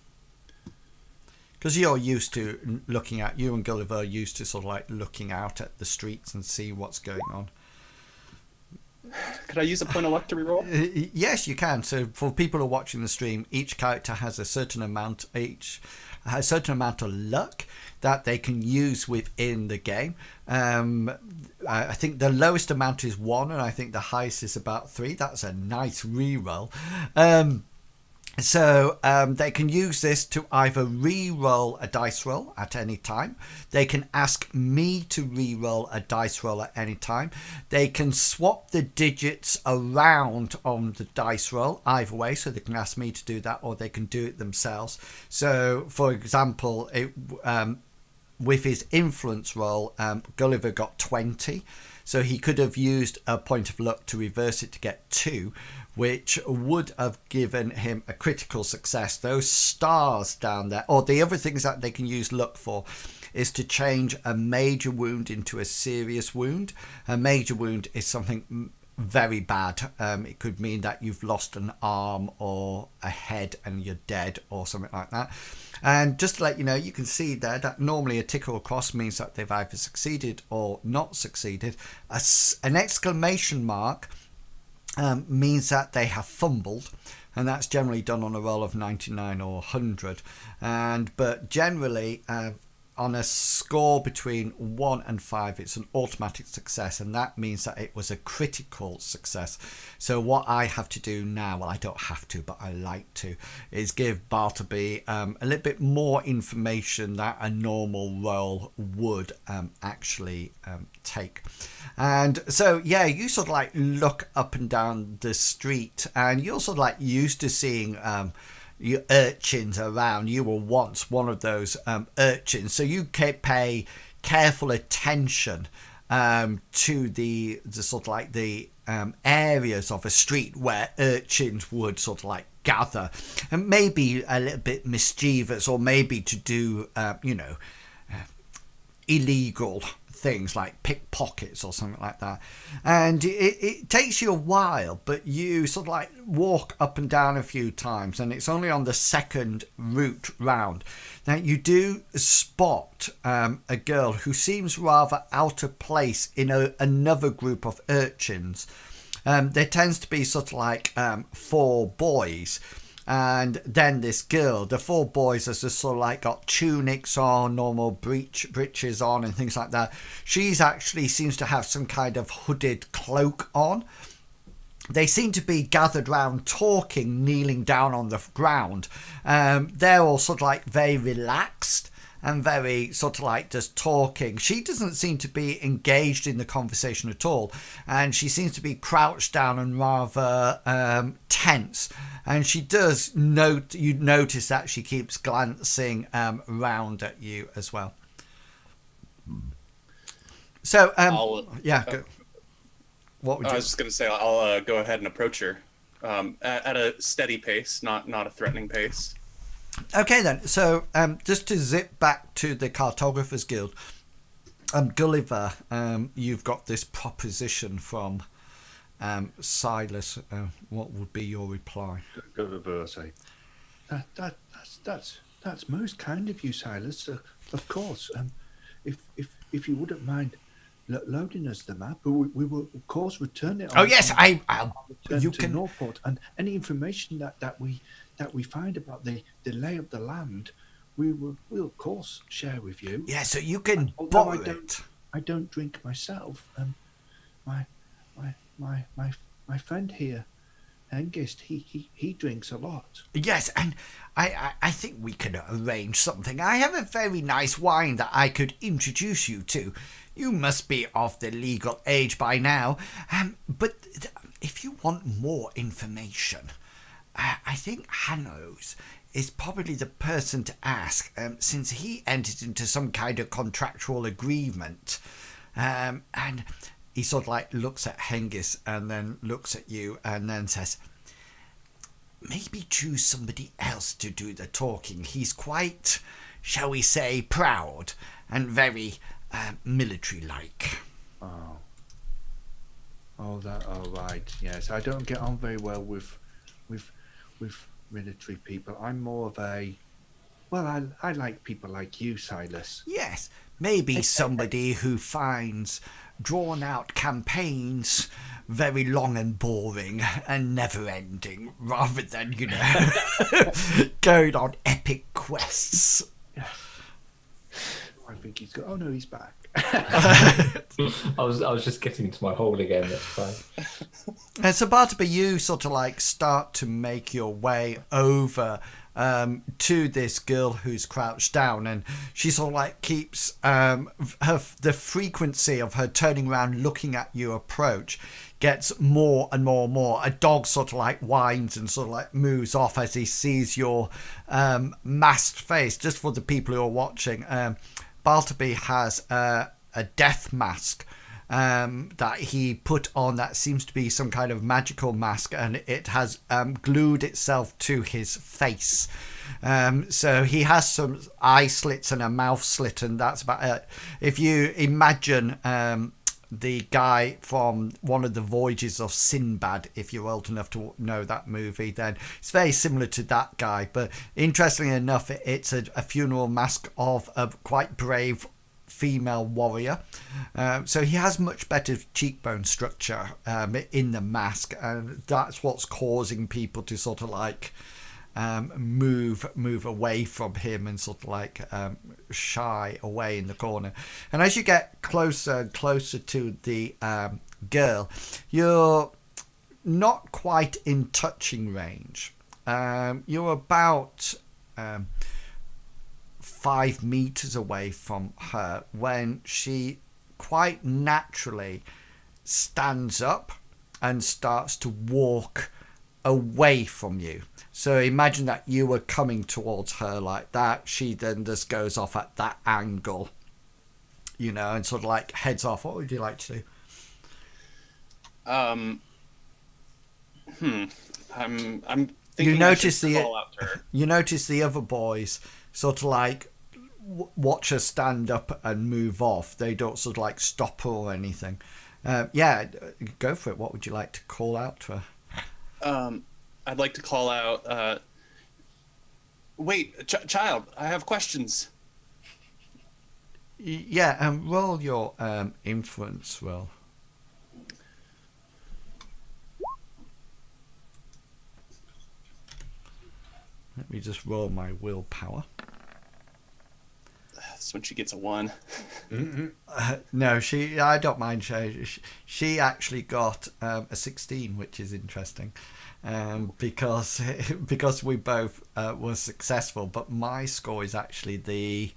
Because you're used to looking at, you and Gulliver are used to sort of like looking out at the streets and see what's going on. Could I use a point of luck to reroll? Yes, you can. So for people who are watching the stream, each character has a certain amount of luck that they can use within the game. I think the lowest amount is 1, and I think the highest is about 3. That's a nice reroll. So they can use this to either re-roll a dice roll at any time. They can ask me to re-roll a dice roll at any time. They can swap the digits around on the dice roll either way. So they can ask me to do that, or they can do it themselves. So, for example, with his influence roll, Gulliver got 20. So he could have used a point of luck to reverse it to get 2, which would have given him a critical success. Those stars down there, or the other things that they can use luck for, is to change a major wound into a serious wound. A major wound is something very bad. It could mean that you've lost an arm or a head and you're dead or something like that. And just to let you know, you can see there that normally a tick or a cross means that they've either succeeded or not succeeded. An exclamation mark means that they have fumbled, and that's generally done on a roll of 99 or 100. But generally, on a score between 1 and 5, it's an automatic success, and that means that it was a critical success. So what I have to do now, well, I don't have to, but I like to, is give Bartleby a little bit more information that a normal roll would actually take. And so, yeah, you sort of like look up and down the street, and you're sort of like used to seeing your urchins around. You were once one of those urchins, so you pay careful attention to the sort of like the areas of a street where urchins would sort of like gather, and maybe a little bit mischievous, or maybe to do illegal things like pickpockets or something like that. And it takes you a while, but you sort of like walk up and down a few times, and it's only on the second route round that you do spot a girl who seems rather out of place in another group of urchins. There tends to be sort of like 4 boys, and then this girl. The 4 boys has just sort of like got tunics on, normal breeches on, and things like that. She's actually seems to have some kind of hooded cloak on, they seem to be gathered round talking, kneeling down on the ground. They're all sort of like very relaxed and very sort of like just talking. She doesn't seem to be engaged in the conversation at all, and she seems to be crouched down and rather tense. And she does you notice that she keeps glancing round at you as well. So go. What would you? I was just going to say I'll go ahead and approach her at a steady pace, not a threatening pace. Okay then. So just to zip back to the Cartographers Guild, Gulliver, you've got this proposition from Silas. What would be your reply? Gulliver will say, that's most kind of you, Silas. Of course. If you wouldn't mind loading us the map, we will of course return it. Oh yes, you can Northport, and any information that we find about the lay of the land, we'll of course share with you. Yeah, so you can Although borrow it. I don't drink myself. My friend here, Hengist, he drinks a lot. Yes, and I think we can arrange something. I have a very nice wine that I could introduce you to. You must be of the legal age by now. But if you want more information, I think Hanos is probably the person to ask, since he entered into some kind of contractual agreement. And he sort of like looks at Hengist and then looks at you and then says, maybe choose somebody else to do the talking. He's quite, shall we say, proud and very military-like. Oh, that. Oh, right. Yes, I don't get on very well with military people. I'm more of a. Well, I like people like you, Silas. Yes, maybe somebody who finds drawn-out campaigns very long and boring and never-ending, rather than, going on epic quests. I think he's got. Oh no, he's back. I was just getting to my hole again. That's fine. And so Bartleby, you sort of like start to make your way over to this girl who's crouched down, and she sort of like keeps the frequency of her turning around, looking at you approach, gets more and more and more. A dog sort of like whines and sort of like moves off as he sees your masked face. Just for the people who are watching, Bartleby has a death mask that he put on that seems to be some kind of magical mask, and it has glued itself to his face. So he has some eye slits and a mouth slit, and that's about it. If you imagine the guy from one of the voyages of Sinbad, if you're old enough to know that movie, then it's very similar to that guy. But interestingly enough, it's a funeral mask of a quite brave female warrior. So he has much better cheekbone structure in the mask, and that's what's causing people to sort of like move away from him and sort of like shy away in the corner. And as you get closer and closer to the girl, you're not quite in touching range. You're about 5 meters away from her when she quite naturally stands up and starts to walk away from you. So imagine that you were coming towards her like that. She then just goes off at that angle, and sort of like heads off. What would you like to do? I'm thinking You notice I should call out to her. You notice the other boys sort of like watch her stand up and move off. They don't sort of like stop her or anything. Go for it. What would you like to call out to her? I'd like to call out, wait, child, I have questions. Roll your influence roll. Let me just roll my willpower. That's when she gets a 1. No, I don't mind. She actually got a 16, which is interesting, because we both were successful. But my score is actually the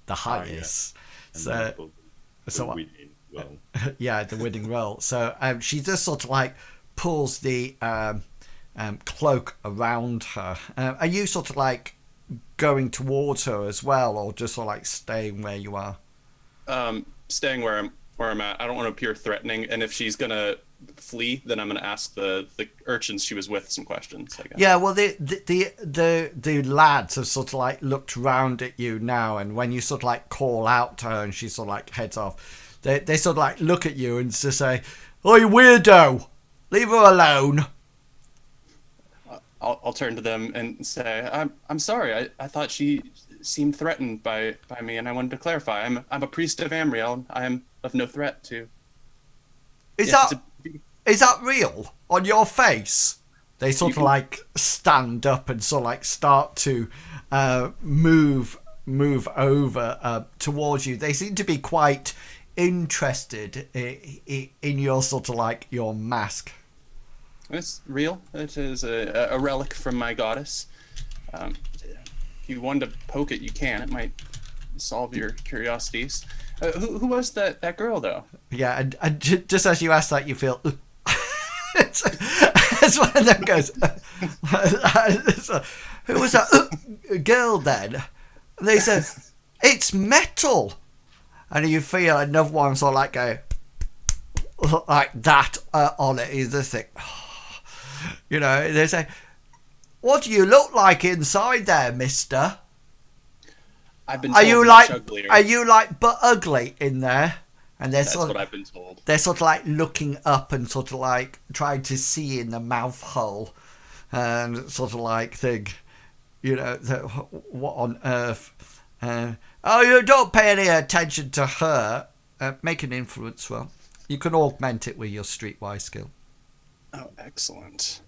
highest. And So therefore so the winning, well, yeah, the winning roll. So she just sort of like pulls the cloak around her. Are you sort of like going towards her as well, or just sort of like staying where you are? Staying where I'm at. I don't want to appear threatening, and if she's gonna flee, then I'm gonna ask the urchins she was with some questions, I guess. Yeah, well, the lads have sort of like looked round at you now, and when you sort of like call out to her and she sort of like heads off, they sort of like look at you and just say, "Oh, you weirdo! Leave her alone." I'll turn to them and say, I'm sorry. I thought she seemed threatened by me, and I wanted to clarify. I'm a priest of Amriel. I am of no threat to. Is Yes, that real on your face? They sort of like stand up and sort of like start to move over towards you. They seem to be quite interested in your sort of like your mask. It's real. It is a relic from my goddess. If you wanted to poke it, you can. It might solve your curiosities. Who was that girl, though? Yeah, and just as you ask that, you feel... it's one of them goes... Who was that girl then? And they said, it's metal. And you feel another one sort of like go... like that on it. You just think... You know, they say, what do you look like inside there, mister? I've been told much uglier. Are you like but ugly in there? And That's what I've been told. They're sort of like looking up and sort of like trying to see in the mouth hole, and sort of like think, you know, what on earth? Oh, you don't pay any attention to her. Make an influence roll. You can augment it with your streetwise skill. Oh, excellent.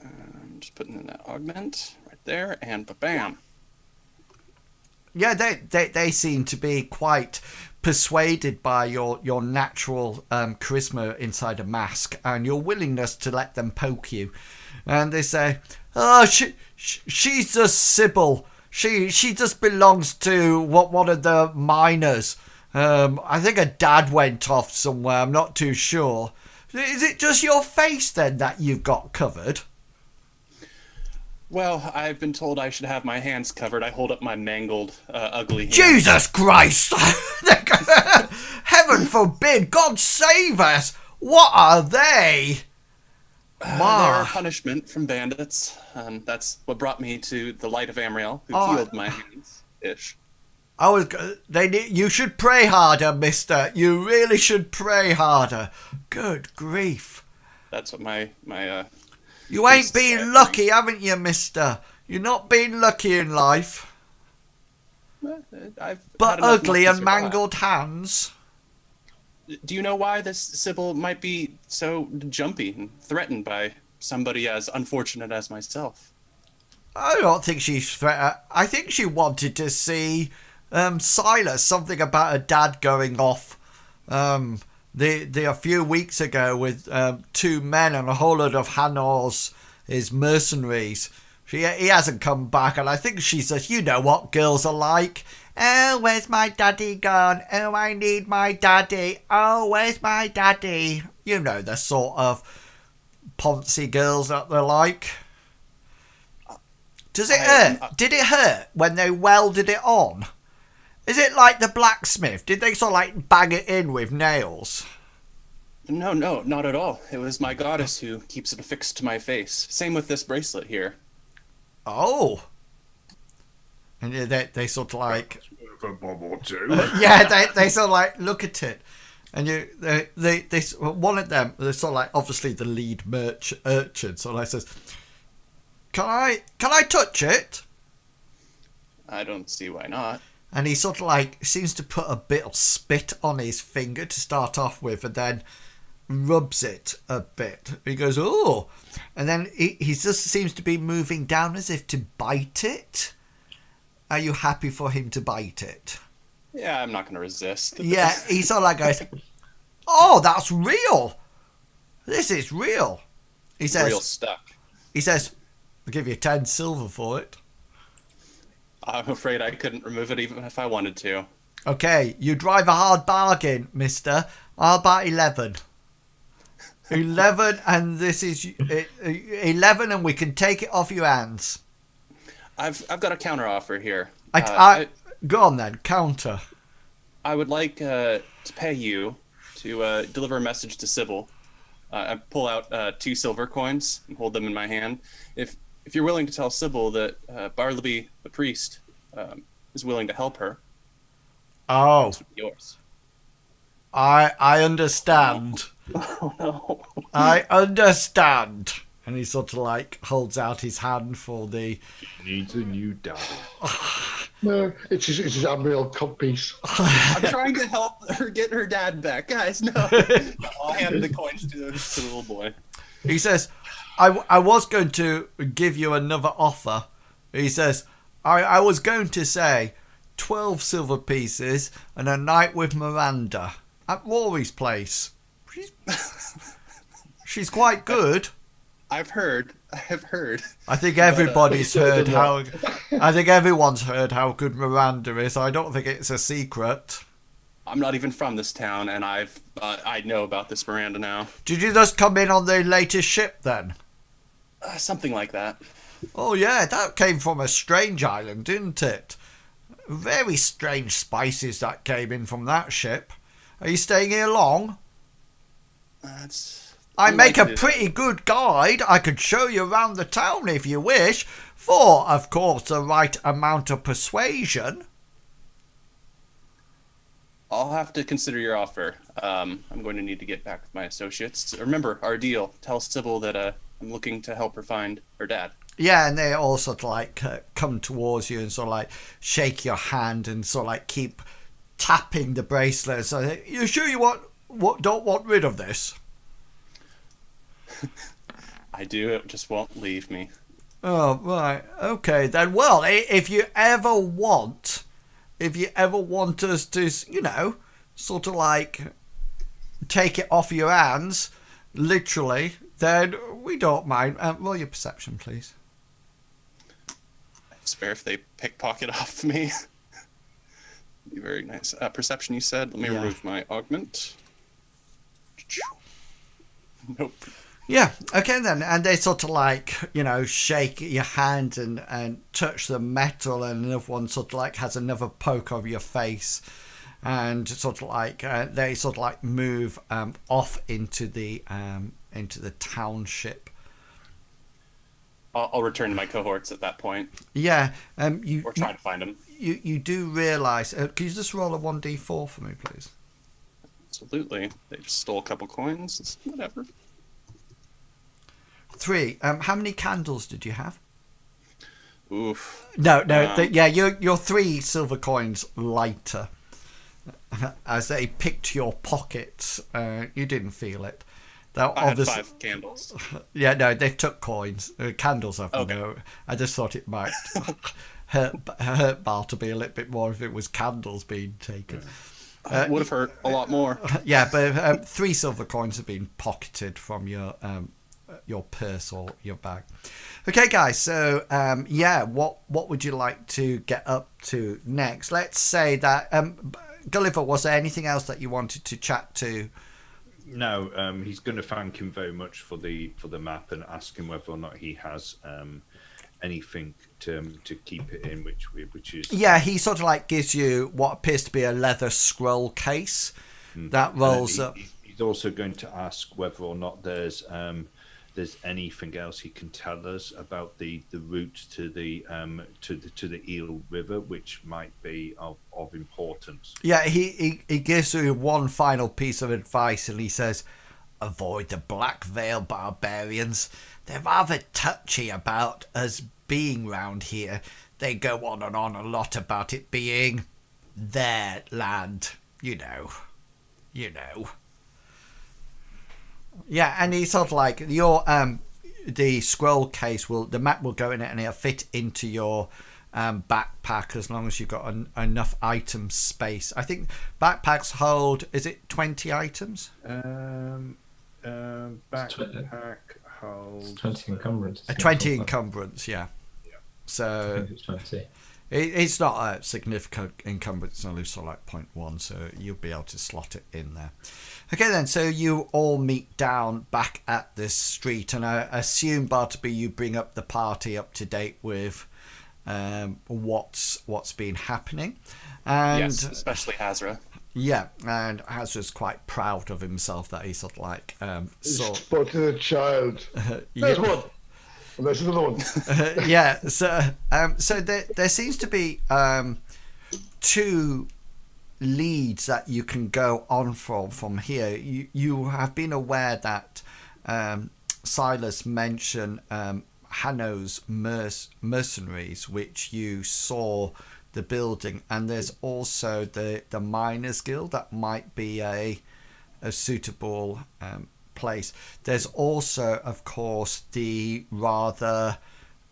I'm just putting in that augment right there, and ba-bam. Yeah, they seem to be quite persuaded by your natural charisma inside a mask and your willingness to let them poke you. And they say, oh, she's just Sybil. She just belongs to one of the miners. I think her dad went off somewhere. I'm not too sure. Is it just your face then that you've got covered? Well, I've been told I should have my hands covered. I hold up my mangled, ugly hands. Jesus Christ! Heaven forbid! God save us! What are they? They're a punishment from bandits, and that's what brought me to the light of Amriel, who healed my hands. Ish. You should pray harder, mister. You really should pray harder. Good grief. That's what my You ain't been lucky, haven't you, mister? You're not been lucky in life. But ugly and mangled hands. Do you know why this Sybil might be so jumpy and threatened by somebody as unfortunate as myself? I don't think she's threatened. I think she wanted to see Silas, something about her dad going off a few weeks ago with 2 men and a whole lot of Hanor's his mercenaries. He hasn't come back, and I think she says, you know what girls are like. Oh, where's my daddy gone? Oh, I need my daddy. Oh, where's my daddy? You know the sort of poncy girls that they're like. Does it hurt? Did it hurt when they welded it on? Is it like the blacksmith? Did they sort of like bang it in with nails? No, not at all. It was my goddess who keeps it affixed to my face. Same with this bracelet here. Oh. And they sort of like... For a bob or two. Yeah, they sort of like look at it. And they one of them, they're sort of like obviously the lead urchin, so like says, Can I touch it? I don't see why not. And he sort of like seems to put a bit of spit on his finger to start off with, and then rubs it a bit. He goes, oh, and then he just seems to be moving down as if to bite it. Are you happy for him to bite it? Yeah, I'm not going to resist. Yeah, he sort of like goes, "Oh, that's real. This is real." He says, Real stuck. "I'll give you 10 silver for it." I'm afraid I couldn't remove it even if I wanted to. Okay, you drive a hard bargain, mister. I'll buy 11. 11, and this is 11, and we can take it off your hands. I've got a counter offer here. Go on then, counter. I would like to pay you to deliver a message to Sybil. I pull out 2 silver coins and hold them in my hand. If you're willing to tell Sybil that Bartleby, the priest, is willing to help her, Oh, this would be yours. I understand. Oh no. I understand. And he sort of like holds out his hand for the. Needs a new dad. No, it's his Amriel codpiece. I'm trying to help her get her dad back, guys. No, I'll hand the coins to the little boy. He says, I was going to give you another offer. He says, I was going to say 12 silver pieces and a night with Miranda at Rory's place. She's quite good. I have heard. I think everybody's heard how. I think everyone's heard how good Miranda is. I don't think it's a secret. I'm not even from this town, and I know about this Miranda now. Did you just come in on the latest ship then? Something like that. Oh yeah, that came from a strange island, didn't it? Very strange spices that came in from that ship. Are you staying here long? I make a pretty good guide. I could show you around the town if you wish, for, of course, the right amount of persuasion. I'll have to consider your offer. I'm going to need to get back with my associates. Remember our deal. Tell Sybil that I'm looking to help her find her dad. Yeah, and they all sort of like come towards you and sort of like shake your hand and sort of like keep tapping the bracelet. So, you sure you don't want rid of this? I do. It just won't leave me. Oh, right. Okay, then. Well, if you ever want us to, sort of like take it off your hands, literally, then we don't mind. Roll your perception, please. I swear if they pickpocket off me. Be very nice. Perception, you said? Let me remove my augment. Nope. Yeah, okay then. And they sort of like, shake your hand and touch the metal, and another one sort of like has another poke of your face, and sort of like they sort of like move off into the township. I'll return to my cohorts at that point. Yeah, or try to find them. You do realise. Can you just roll a 1d4 for me, please? Absolutely. They just stole a couple coins. It's whatever. 3. How many candles did you have? Oof. No. Your 3 silver coins lighter as they picked your pockets. You didn't feel it. I had 5 candles. Yeah, no, they took coins. Candles, I've Okay. no. I just thought it might hurt Bartleby a little bit more if it was candles being taken. Would have hurt a lot more. Yeah, but 3 silver coins have been pocketed from your purse or your bag. Okay, guys. So what would you like to get up to next? Let's say that Gulliver, was there anything else that you wanted to chat to? No, he's going to thank him very much for the map and ask him whether or not he has anything to keep it in, which is he sort of like gives you what appears to be a leather scroll case that rolls up. He's also going to ask whether or not there's anything else he can tell us about the route to the Eel River, which might be of importance. Yeah, he gives you one final piece of advice, and he says, avoid the Black Veil barbarians. They're rather touchy about us being round here. They go on and on a lot about it being their land, you know. Yeah, and he's sort of like the scroll case the map will go in it and it'll fit into your backpack as long as you've got enough item space. I think backpacks hold, is it 20 items? Backpack holds 20 encumbrance. A 20 encumbrance, yeah. So It's 20. it's not a significant encumbrance, it's only sort of like 0.1, so you'll be able to slot it in there. Okay then, so you all meet down back at this street, and I assume, Bartleby, you bring up the party up to date with what's been happening. And yes, especially Hazra. yeah, and Hazra's quite proud of himself that he's sort of like Spotted a child. There's one. And there's another one. yeah, so there seems to be two leads that you can go on from here. You have been aware that Silas mentioned Hanno's mercenaries, which you saw the building, and there's also the Miners Guild that might be a suitable place. There's also, of course, the rather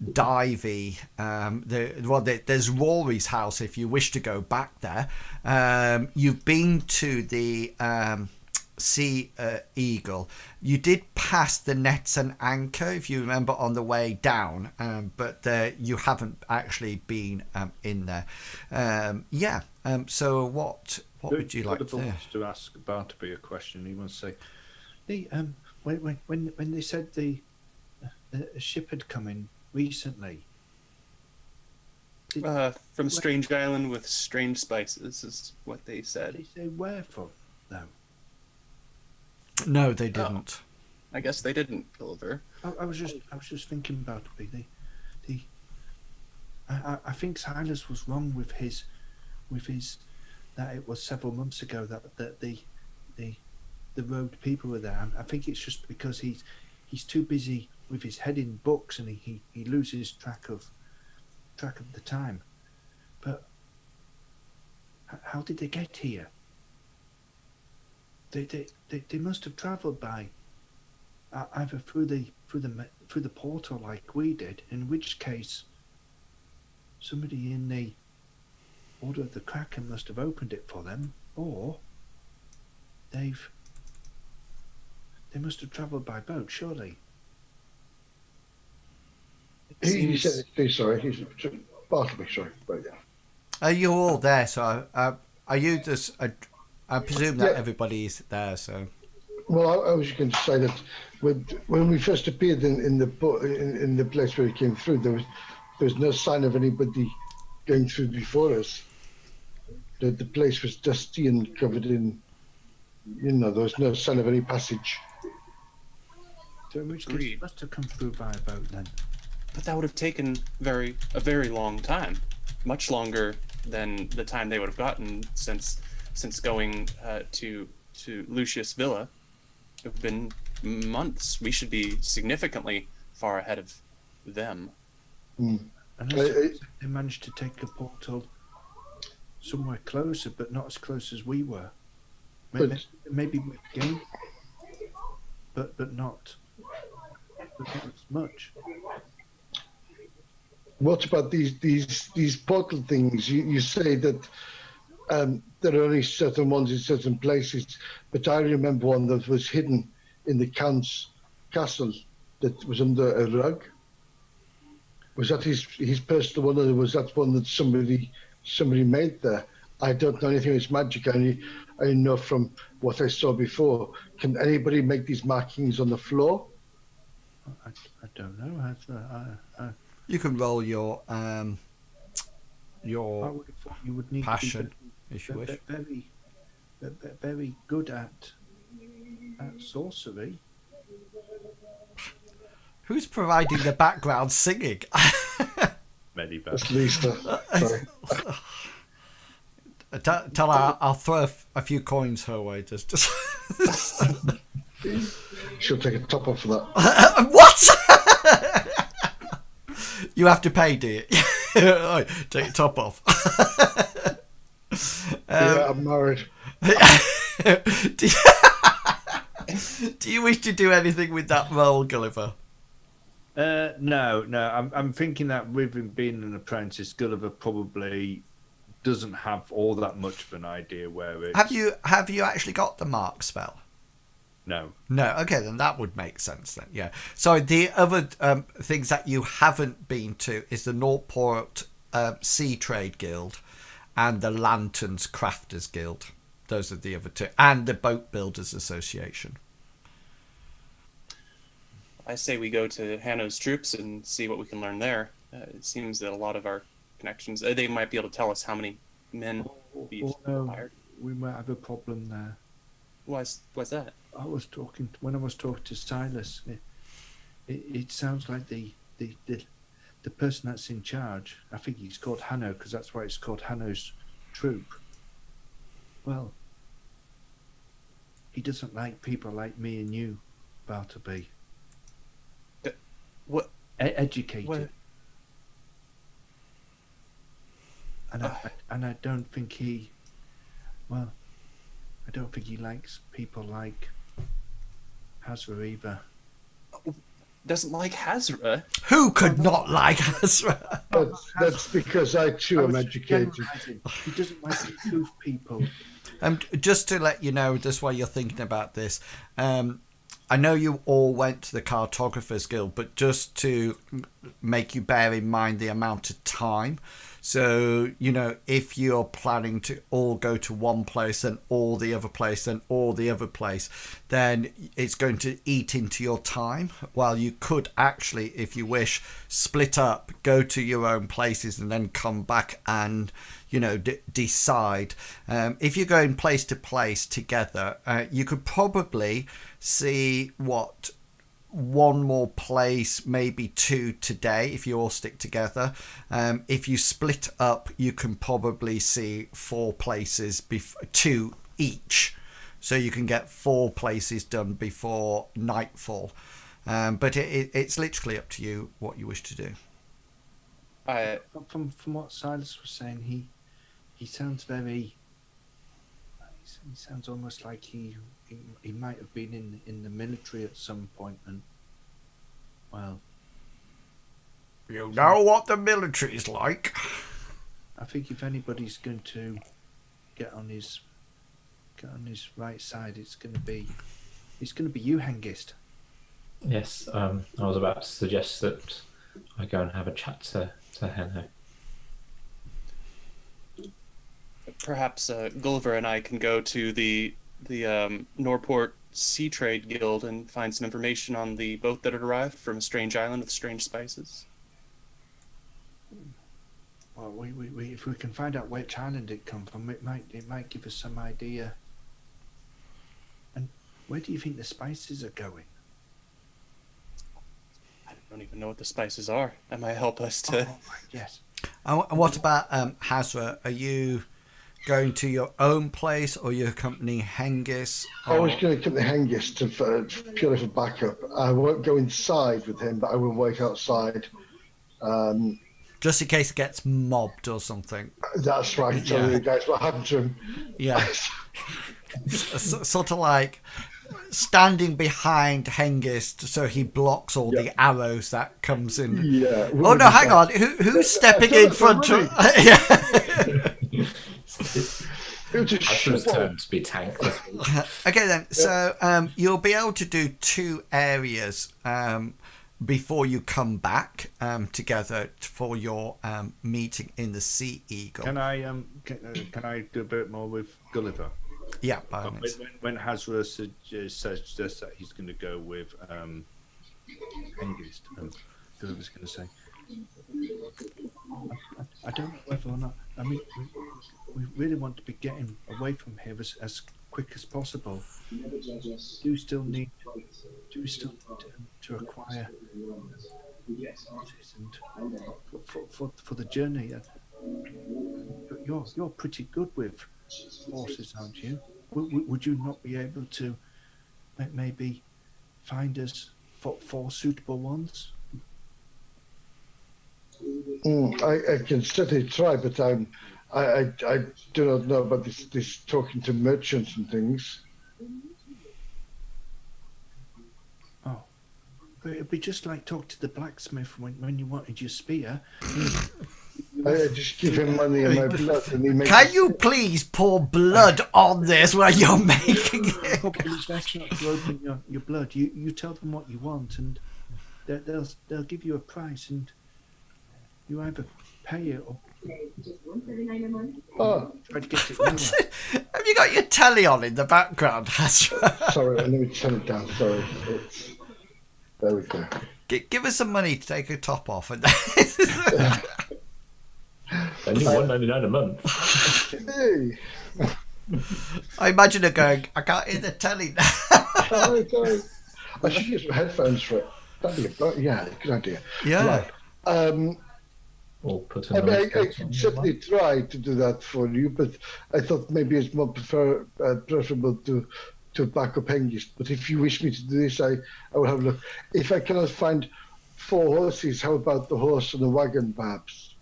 divey there's Rory's house if you wish to go back there. You've been to the Sea Eagle. You did pass the Nets and Anchor, if you remember, on the way down, but you haven't actually been in there. So what would you like to ask Bartleby a question? He wants to say, when they said the ship had come in recently, from Strange Island with strange spices is what they did said. they say where from though? No, they didn't. I guess they didn't, Gulliver. I was just thinking about it. I think Silas was wrong with his that it was several months ago that the road people were there. I think it's just because he's too busy with his head in books and he loses track of the time. But how did they get here? They must have travelled by either through the portal like we did, in which case somebody in the Order of the Kraken must have opened it for them, or they must have travelled by boat, surely. He said it, sorry, Bartleby, sorry, but yeah. Are you all there? So are you just? I presume that everybody's there. So. Well, I was going to say that when we first appeared in the place where we came through, there was no sign of anybody going through before us. The place was dusty and covered in, there was no sign of any passage. So in which case it must have come through by a boat then. But that would have taken a very long time, much longer than the time they would have gotten since going to Lucius Villa. It would have been months. We should be significantly far ahead of them. Unless they managed to take a portal somewhere closer, but not as close as we were. Maybe we gained, but not as much. What about these portal things? You say that there are only certain ones in certain places, but I remember one that was hidden in the Count's castle that was under a rug. Was that his personal one, or was that one that somebody made there? I don't know anything. It's magic. I know from what I saw before. Can anybody make these markings on the floor? I don't know. You can roll your you would need passion, to be if you wish. Very good at sorcery. Who's providing the background singing? Medibel. That's Lisa. Sorry. Tell her I'll throw a few coins her way. Just... She'll take a top off for that. What? You have to pay, do you? Take your top off. Yeah, I'm married. Do you wish to do anything with that roll, Gulliver? No. I'm thinking that with him being an apprentice, Gulliver probably doesn't have all that much of an idea where it's... Have you actually got the mark spell? No. No. Okay, then that would make sense then. Yeah. So the other things that you haven't been to is the Northport Sea Trade Guild and the Lanterns Crafters Guild. Those are the other two, and the Boat Builders Association. I say we go to Hanno's troops and see what we can learn there. It seems that a lot of our connections, they might be able to tell us how many men will be hired. We might have a problem there. Why's that? When I was talking to Silas, it sounds like the person that's in charge, I think he's called Hanno, because that's why it's called Hanno's troop. Well, he doesn't like people like me and you, Bartleby. What? Educated. What? And I don't think he likes people like Hazra either. Doesn't like Hazra? Who could not like Hazra? That's because I too am educated. He doesn't like goof people. Just to let you know, this way you're thinking about this. I know you all went to the Cartographers Guild, but just to make you bear in mind the amount of time. So, if you're planning to all go to one place and all the other place and all the other place, then it's going to eat into your time. While you could actually, if you wish, split up, go to your own places and then come back and, decide. If you're going place to place together, you could probably see one more place, maybe two today if you all stick together. If you split up, you can probably see 4 places, 2 each, so you can get 4 places done before nightfall. But it's literally up to you what you wish to do. From what Silas was saying, he sounds very... He sounds almost like he might have been in the military at some point, and well, you know what the military's like. I think if anybody's going to get on his right side, it's going to be you, Hengist. Yes, I was about to suggest that I go and have a chat to Hanno. Perhaps Gulliver and I can go to the Norport Sea Trade Guild and find some information on the boat that had arrived from a strange island with strange spices. Well, we if we can find out which island it come from, it might give us some idea. And where do you think the spices are going? I don't even know what the spices are. That might help us to... Oh, yes. And what about Hazra? Are you going to your own place or your company Hengist? I was going to come to Hengist purely for backup. I won't go inside with him, but I will wait outside. Just in case it gets mobbed or something. That's right. Tell you guys what happened to him. Yeah. Sort of like standing behind Hengist so he blocks all the arrows that comes in. Yeah. Oh no, hang on. Who's stepping in front of... That's his turn to be tank. Okay then, so you'll be able to do 2 areas before you come back together for your meeting in the Sea Eagle. Can I do a bit more with Gulliver? Yeah, by all means. When Hazra suggests that he's going to go with Hengist, Gulliver's going to say, I don't know whether or not. I mean, we really want to be getting away from here as quick as possible. Do you still need to acquire horses and for the journey? You're pretty good with horses, aren't you? Would you not be able to maybe find us 4 suitable ones? I can certainly try, but I do not know about this talking to merchants and things. Oh, it'd be just like talk to the blacksmith when you wanted your spear. I just give him money and my blood, and he makes. Can you please pour blood on this while you're making it? Oh, please, that's not to open your blood. You tell them what you want, and they'll give you a price, and you either pay it or Oh, try to get it lower. Have you got your telly on in the background, Hasra? sorry, let me turn it down. Sorry, there we go. Give us some money to take a top off. And Only $1.99 a month. Hey, I imagine her going, I can't hear the telly now. sorry. I should get some headphones for it. That'd be yeah, good idea. Yeah. Right. Or put I a mean, I noise could on certainly try to do that for you, but I thought maybe it's more preferable to back up Hengist. But if you wish me to do this, I will have a look. If I cannot find 4 horses, how about the horse and the wagon, perhaps?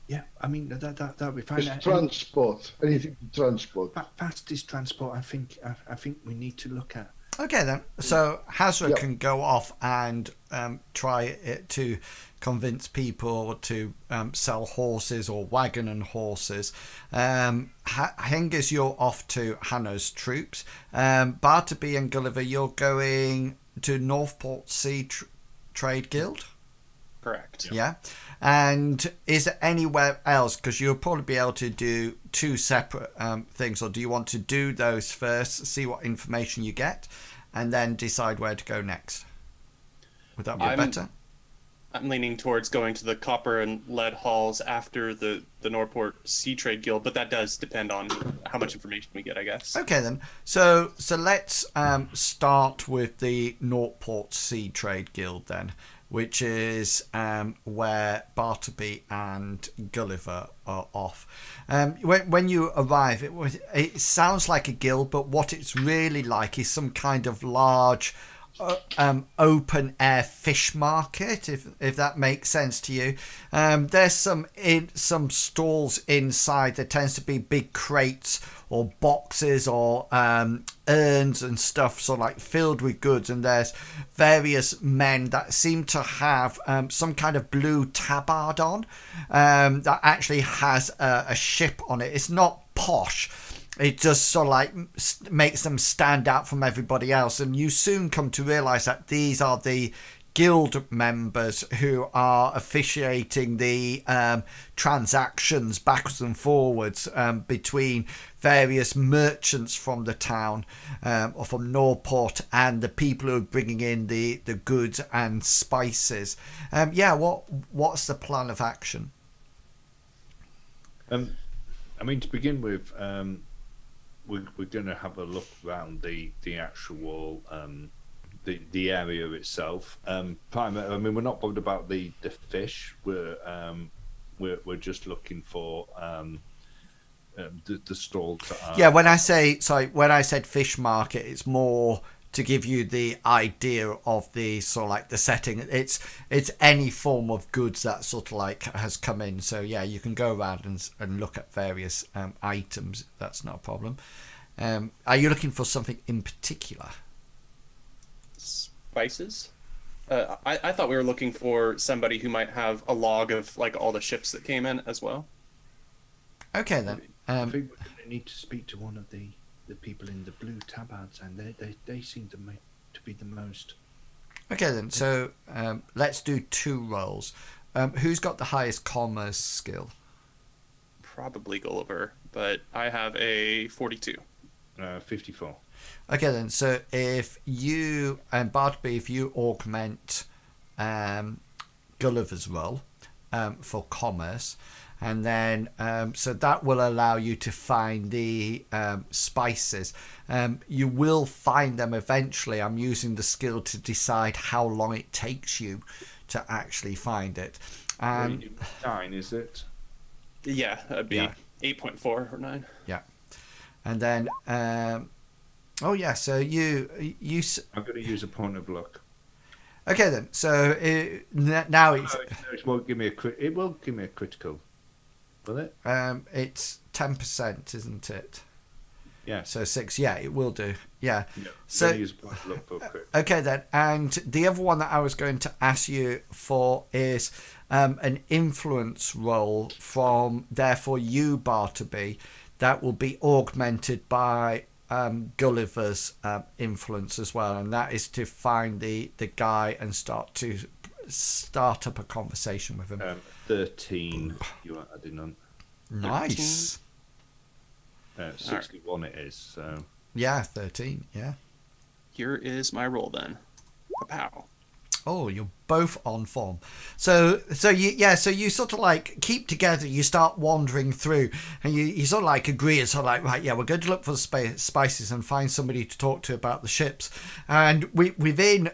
Yeah, I mean that'll be fine. Just transport, anything to transport. Fastest transport. I think we need to look at. Okay then. So Hasra Yep. can go off and try it to convince people to sell horses or wagon and horses. Hengist, you're off to Hanno's troops. Bartleby and Gulliver, you're going to Northport Sea Trade Guild. Correct. Yeah. And is there anywhere else? Because you'll probably be able to do 2 separate things, or do you want to do those first, see what information you get, and then decide where to go next? Would that be better? I'm leaning towards going to the copper and lead halls after the Northport Sea Trade Guild, but that does depend on how much information we get, I guess. Okay then. So let's start with the Northport Sea Trade Guild then, which is where Bartleby and Gulliver are off. When you arrive, it sounds like a guild, but what it's really like is some kind of large open air fish market, if that makes sense to you. There's some stalls inside. There tends to be big crates or boxes or urns and stuff, so like filled with goods, and there's various men that seem to have some kind of blue tabard on that actually has a ship on it. It's not posh. It just sort of like makes them stand out from everybody else, and you soon come to realise that these are the guild members who are officiating the transactions backwards and forwards between various merchants from the town or from Northport and the people who are bringing in the goods and spices. What's the plan of action? I mean, to begin with, we're going to have a look around the actual the area itself. I mean, we're not bothered about the fish. We're just looking for the stalls. That are... When I said fish market, it's more to give you the idea of the sort of like the setting. It's any form of goods that sort of like has come in. So yeah, you can go around and look at various items. That's not a problem. Are you looking for something in particular? Spices? I thought we were looking for somebody who might have a log of like all the ships that came in as well. Okay then. I think we're going to need to speak to one of the people in the blue tabards, and they seem to be the most. Okay then. So let's do 2 rolls. Who's got the highest commerce skill? Probably Gulliver, but I have a 42. 54. Okay then. So if you and Bartleby, if you augment Gulliver's roll for commerce, and then so that will allow you to find the spices. You will find them eventually. I'm using the skill to decide how long it takes you to actually find it. 9, is it? Yeah, that'd be 8.4 or 9. Yeah, and then so you. I'm going to use a point of luck. Okay then. So now it's. It won't give me a it will give me a critical. Will it? It's 10%, isn't it? Yeah. So 6, yeah, it will do. Yeah. Yeah. So Use point to look for quick. okay then, and the other one that I was going to ask you for is an influence roll from therefore you, Bartleby, that will be augmented by Gulliver's influence as well, and that is to find the guy and start up a conversation with him. 13. You are adding on. Nice. 61 it is. So Yeah, 13. Yeah. Here is my roll then. Pow. Oh, you're both on form. So you sort of like keep together. You start wandering through, and you sort of like agree. It's sort of like, right, yeah, we're going to look for spices and find somebody to talk to about the ships. And within,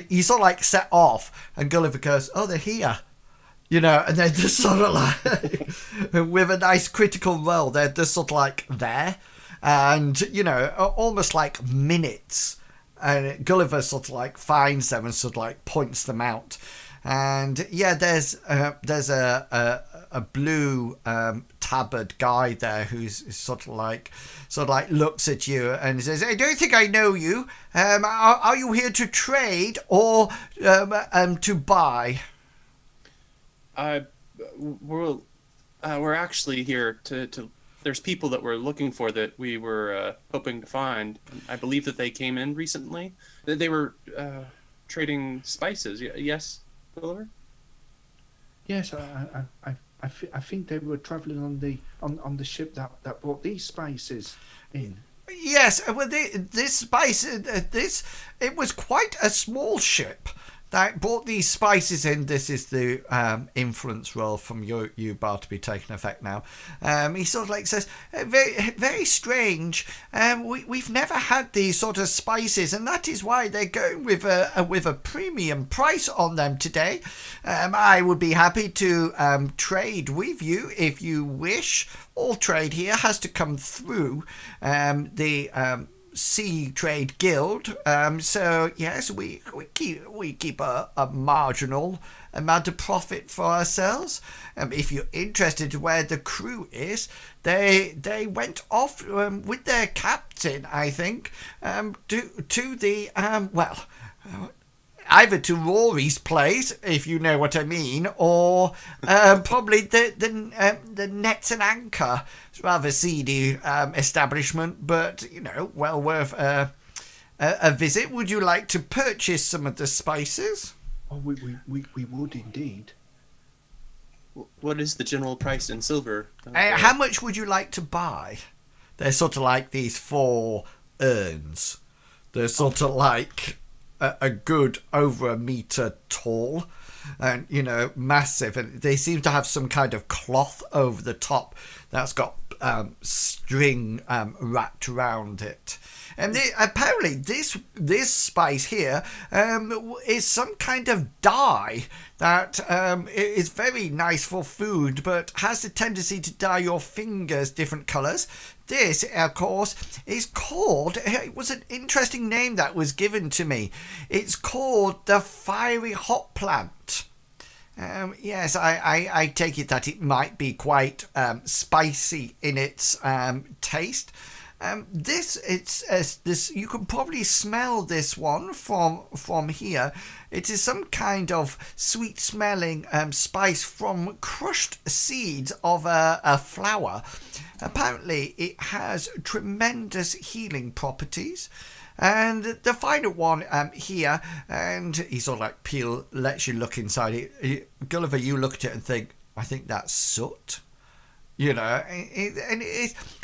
you sort of like set off, and Gulliver goes, "Oh, they're here." You know, and they're just sort of like, with a nice critical roll, they're just sort of like there, and you know, almost like minutes. And Gulliver sort of like finds them and sort of like points them out, and yeah, there's a blue tabard guy there who's sort of like looks at you and says, "I don't think I know you. Are you here to trade or to buy?" We're actually here to. There's people that we're looking for that we were hoping to find. I believe that they came in recently. They were trading spices. Yes, Gulliver? yes, I think they were travelling on the ship that brought these spices in. Yes, well, this spice, it was quite a small ship that brought these spices in. This is the influence roll from you bar to be taking effect now. He sort of like says, very, very strange. We've never had these sort of spices, and that is why they're going with a premium price on them today. I would be happy to trade with you if you wish. All trade here has to come through the Sea Trade Guild. So yes, we keep a marginal amount of profit for ourselves. If you're interested to where the crew is, they went off with their captain, I think, to the either to Rory's place, if you know what I mean, or probably the Nets and Anchor. It's a rather seedy establishment, but you know, well worth a visit. Would you like to purchase some of the spices? Oh, we would indeed. What is the general price in silver? How much would you like to buy? They're sort of like these 4 urns. They're sort of like a good over a meter tall, and you know, massive, and they seem to have some kind of cloth over the top that's got string wrapped around it. And apparently this spice here is some kind of dye that is very nice for food, but has the tendency to dye your fingers different colours. This, of course, is called, it was an interesting name that was given to me. It's called the Fiery Hot Plant. Yes, I take it that it might be quite spicy in its taste. This you can probably smell this one from here. It is some kind of sweet smelling spice from crushed seeds of a flower. Apparently it has tremendous healing properties. And the final one here, and he sort of like lets you look inside it. Gulliver, you look at it and think, I think that's soot. You know, and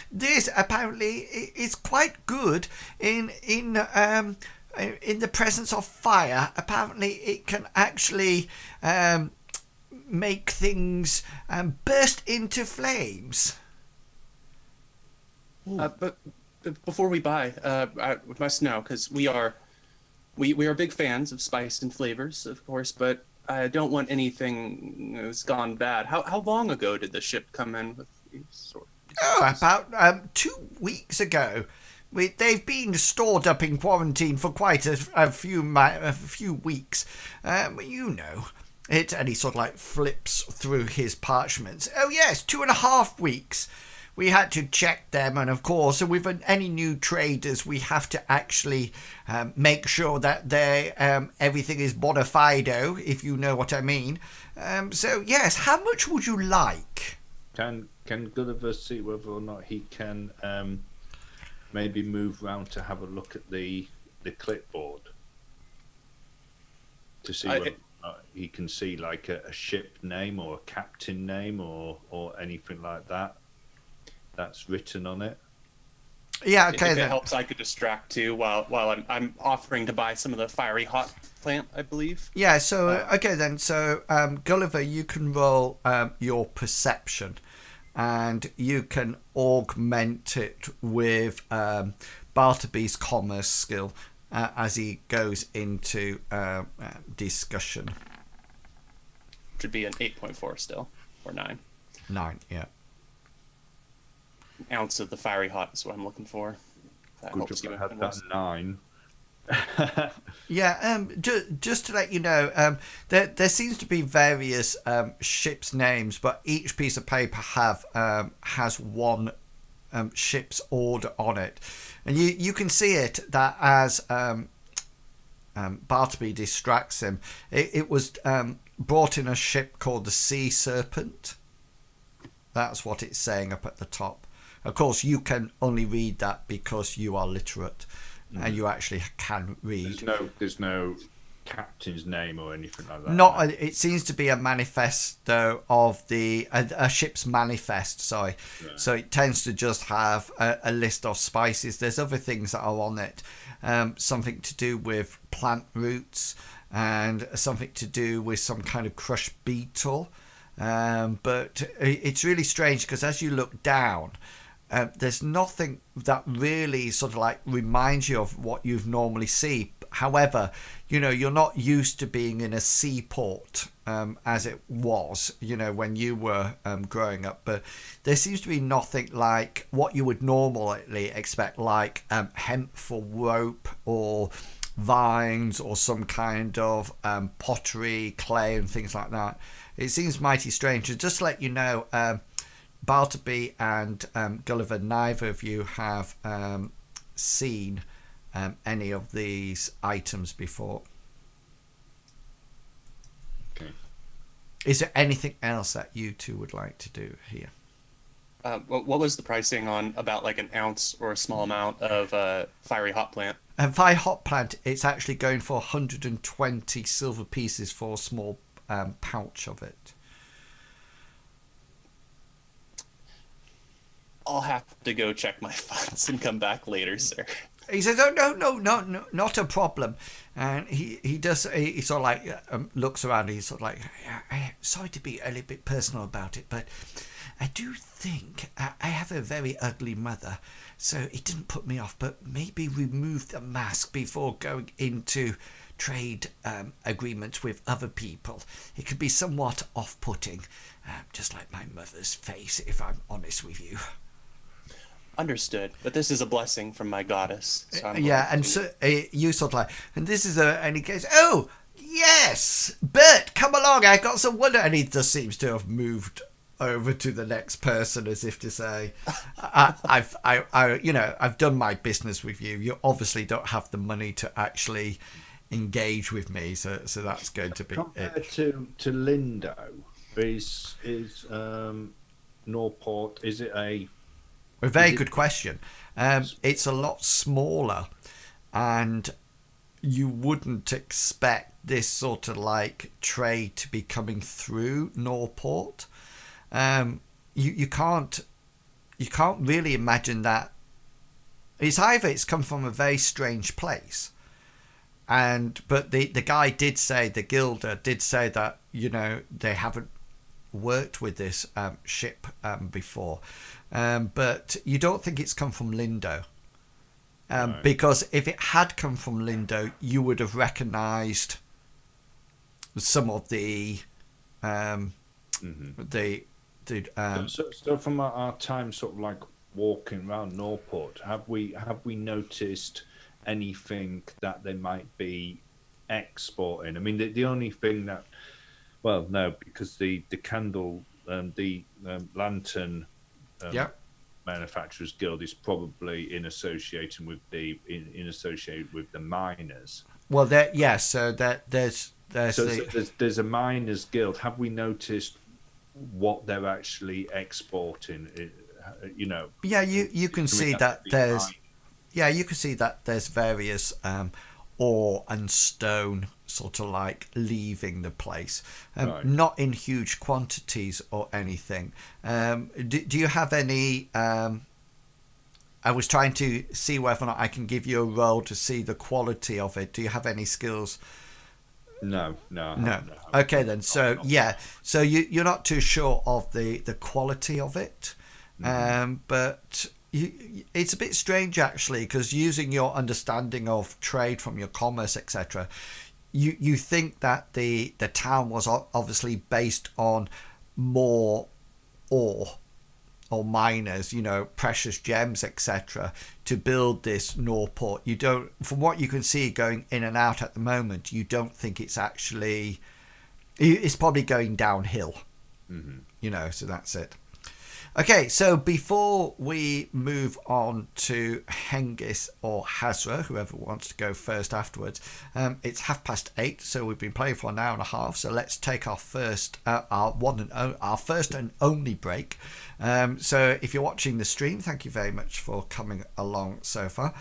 this apparently is quite good in the presence of fire. Apparently, it can actually make things burst into flames. But before we buy, I must know, because we are big fans of spice and flavors, of course, but I don't want anything that's gone bad. How long ago did the ship come in with these sorts? Oh, about 2 weeks ago. They've been stored up in quarantine for quite a few weeks. You know it, and he sort of like flips through his parchments. Oh yes, 2.5 weeks. we had to check them, and of course, with any new traders, we have to actually make sure that they everything is bona fido, if you know what I mean. So yes, how much would you like? Can Gulliver see whether or not he can maybe move round to have a look at the clipboard to see whether he can see like a ship name or a captain name or anything like that that's written on it? Yeah, okay if then. it helps, I could distract too while I'm offering to buy some of the fiery hot plant, I believe. Yeah, so okay then. So Gulliver, you can roll your perception, and you can augment it with Bartleby's commerce skill as he goes into discussion. Should be an 8.4 still, or 9. 9, yeah. An ounce of the fiery hot is what I'm looking for. That Good helps job you. I had that 9. Yeah, just to let you know, there seems to be various ships' names, but each piece of paper has one ship's order on it, and you can see it that as Bartleby distracts him, it was brought in a ship called the Sea Serpent. That's what it's saying up at the top. Of course, you can only read that because you are literate. And you actually can read. There's no captain's name or anything like that. Not. It seems to be a manifesto of a ship's manifest. Sorry, right. So it tends to just have a list of spices. There's other things that are on it. Something to do with plant roots and something to do with some kind of crushed beetle. But it's really strange because as you look down, there's nothing that really sort of like reminds you of what you've normally see. However, you're not used to being in a seaport as it was, when you were growing up. But there seems to be nothing like what you would normally expect, like hemp for rope or vines or some kind of pottery, clay and things like that. It seems mighty strange. And just to let you know, Bartleby and Gulliver, neither of you have seen any of these items before. Okay. Is there anything else that you two would like to do here? What was the pricing on about like an ounce or a small amount of fiery hot plant? And fiery hot plant, it's actually going for 120 silver pieces for a small pouch of it. I'll have to go check my funds and come back later, sir. He says, "Oh no, not a problem." And he does. He sort of like looks around. He's sort of like, "Sorry to be a little bit personal about it, but I do think I have a very ugly mother, so it didn't put me off. But maybe remove the mask before going into trade agreements with other people. It could be somewhat off-putting, just like my mother's face, if I'm honest with you." Understood, but this is a blessing from my goddess. So I'm and so you sort of like, and this is and he goes, "Oh yes, Bert, come along. I got some wonder," and he just seems to have moved over to the next person, as if to say, I've done my business with you. You obviously don't have the money to actually engage with me, so that's going to be compared it. to Lindo. Is Norport? Is it a very good question. It's a lot smaller, and you wouldn't expect this sort of like trade to be coming through Norport. You can't really imagine that. It's either it's come from a very strange place, but the guy did say, the Gilder did say that they haven't worked with this ship before, but you don't think it's come from Lindo, Right. because if it had come from Lindo, you would have recognised some of the So from our time, sort of like walking around Norport, have we noticed anything that they might be exporting? I mean, the only thing that, well, no, because the candle, the lantern Manufacturers Guild is probably in association with in associated with the miners. Well, there, yes. So that there's So the there's a miners guild. Have we noticed what they're actually exporting? You know, yeah. You can considering see that that they've been there's mined. yeah, you can see that there's various ore and stone sort of like leaving the place, Right. not in huge quantities or anything. Do you have any? I was trying to see whether or not I can give you a roll to see the quality of it. Do you have any skills? No, I No. haven't. Okay then. So Not- yeah. So you're not too sure of the quality of it, but it's a bit strange actually because using your understanding of trade from your commerce etc. You think that the town was obviously based on more ore or miners, precious gems, etc., to build this Norport. You don't, from what you can see going in and out at the moment, you don't think it's actually, it's probably going downhill, so that's it. Okay, so before we move on to Hengist or Hazra, whoever wants to go first afterwards, it's 8:30, so we've been playing for an hour and a half. So let's take our first, our first and only break. So if you're watching the stream, thank you very much for coming along so far.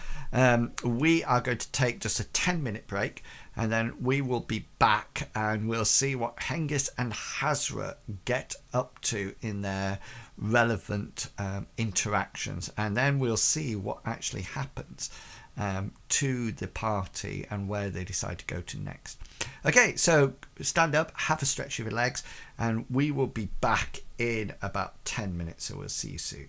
We are going to take just a 10-minute break, and then we will be back and we'll see what Hengist and Hazra get up to in their relevant interactions, and then we'll see what actually happens to the party and where they decide to go to next. Okay, so stand up, have a stretch of your legs, and we will be back in about 10 minutes, so we'll see you soon.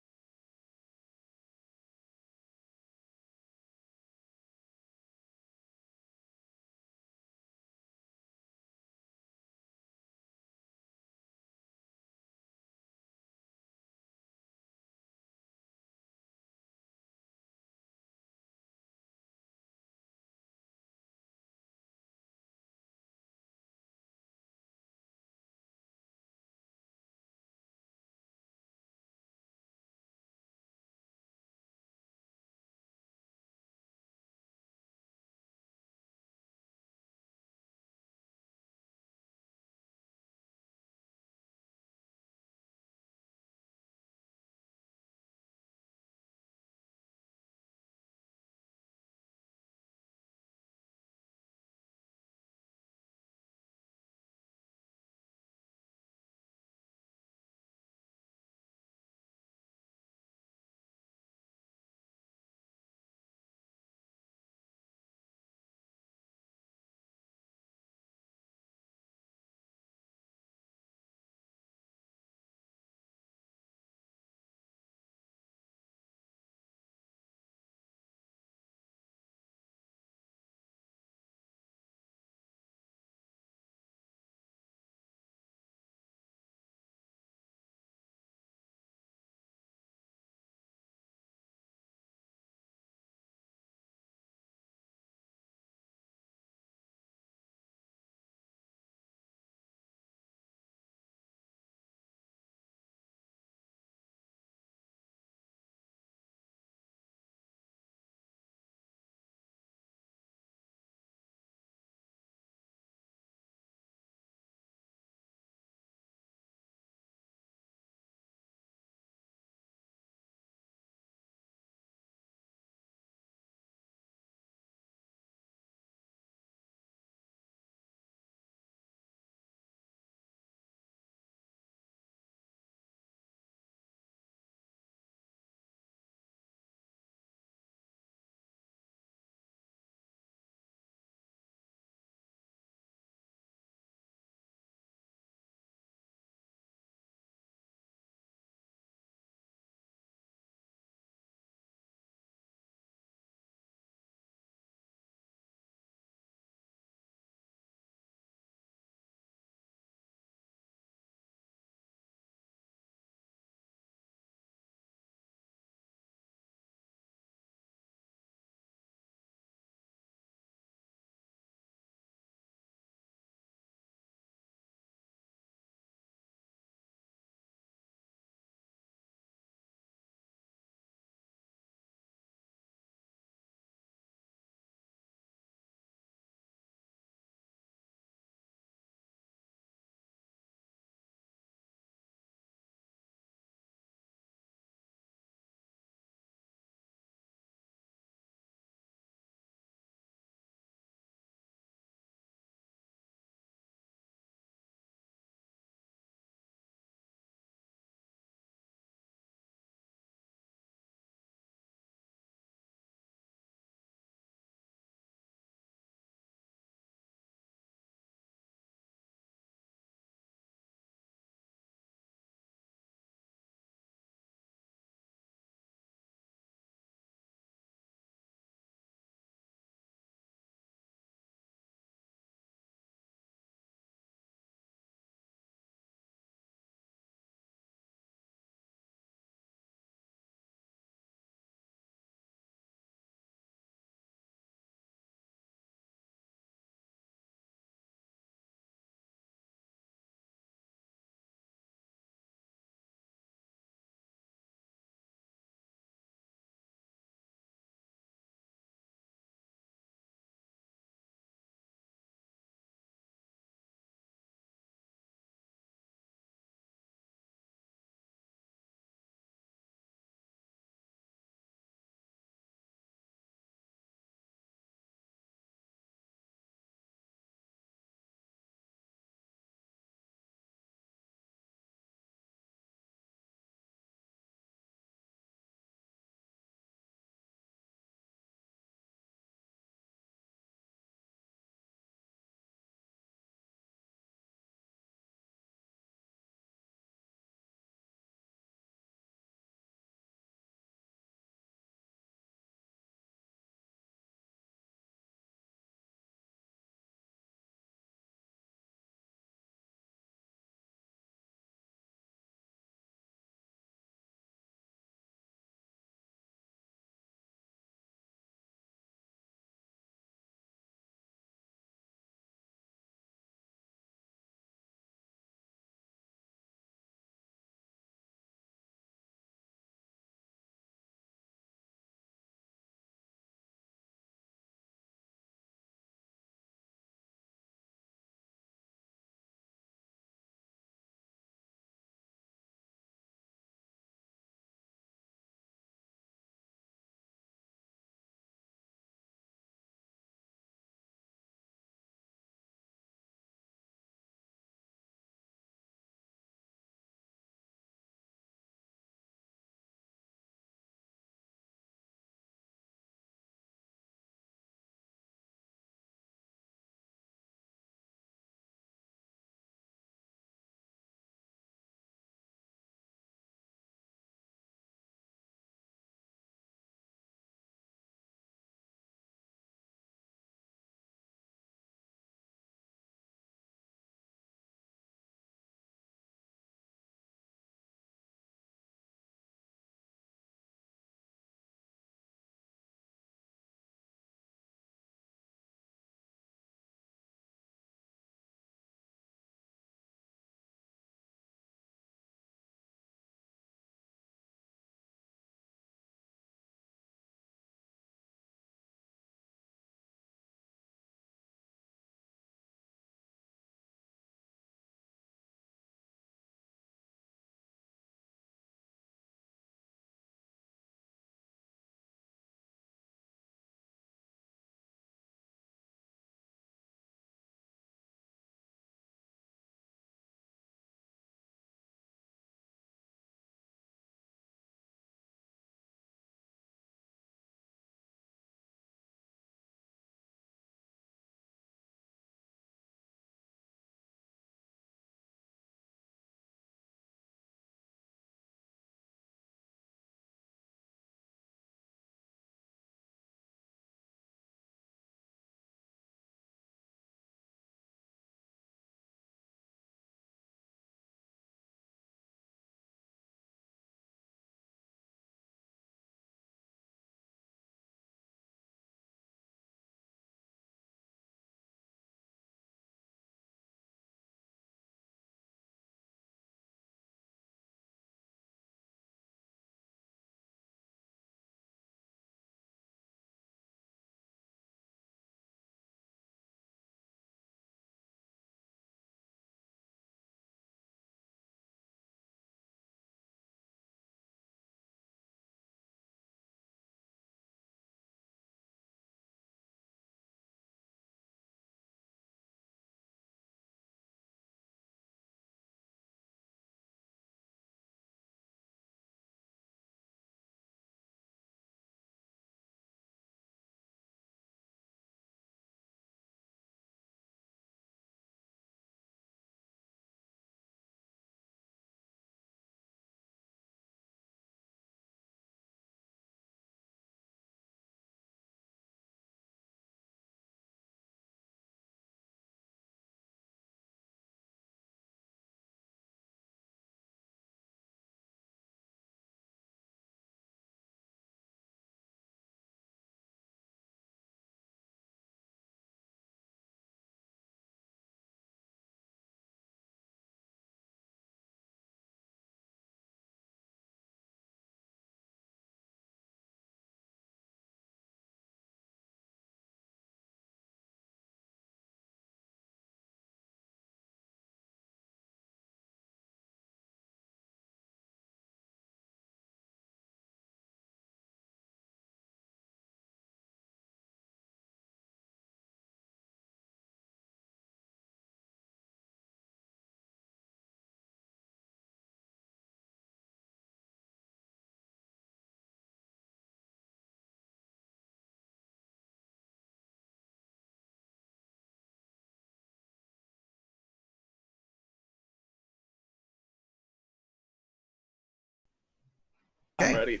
I'm Okay. ready.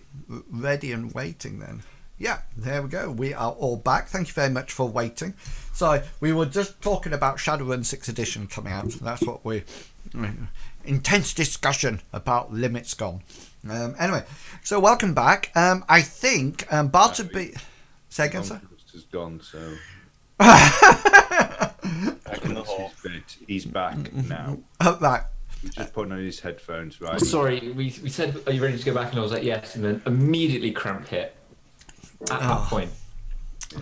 Ready and waiting then. Yeah, there we go. We are all back. Thank you very much for waiting. So we were just talking about Shadowrun 6th edition coming out. So that's what we intense discussion about Limits Gone. Anyway, so welcome back. I think Bartleby. Say again, sir. Has gone, so Back in the hole. he's back now. Oh, right. He's just putting on his headphones, right? Sorry, we said, are you ready to go back? And I was like, yes. And then immediately cramp hit at that point.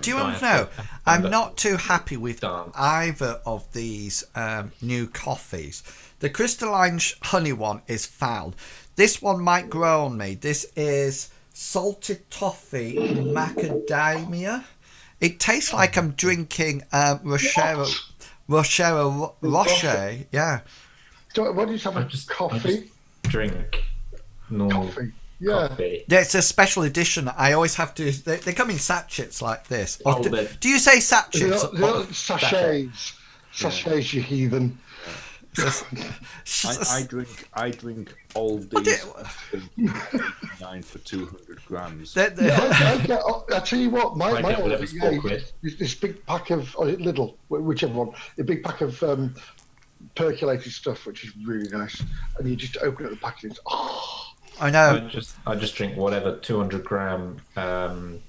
Do you So I want to have know? to- I'm not too happy with Dance. either of these new coffees. The crystalline honey one is foul. This one might grow on me. This is salted toffee macadamia. It tastes like I'm drinking Rochero Rocher. Yeah. What do you have? I A just coffee? drink normal Coffee. Yeah. coffee. Yeah, it's a special edition. I always have to. They come in sachets like this. Or Oh, do you say sachets? They're not sachets. Sachets, you heathen. I drink Aldi's 9 for 200 grams. I tell you what, I my get whatever's £4. this big pack of, or Lidl, whichever one, a big pack of percolated stuff, which is really nice. And you just open up the package. Oh, I know. I just drink whatever 200-gram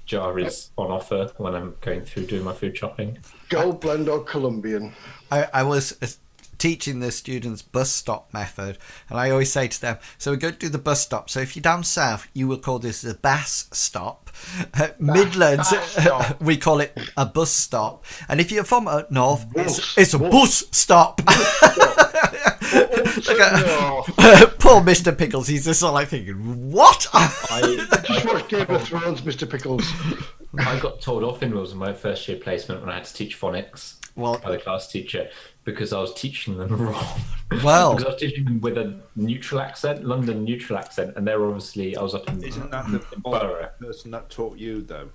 jar is on offer when I'm going through doing my food shopping. Gold blend or Colombian. I was teaching the students bus stop method, and I always say to them, so we go to do the bus stop. So if you're down south, you will call this the bass stop. Midlands, stop. we call it a bus stop. And if you're from up north, it's a bus stop. Look at, poor Mr. Pickles. He's just sort of like thinking, what? Just watch Game of Thrones, Mr. Pickles. I got told off in rules in my first year placement when I had to teach phonics Well- by the class teacher because I was teaching them wrong. Well- because I was teaching them with a neutral accent, London neutral accent, and they were obviously, I was up in Isn't that the Borough. person that taught you, though?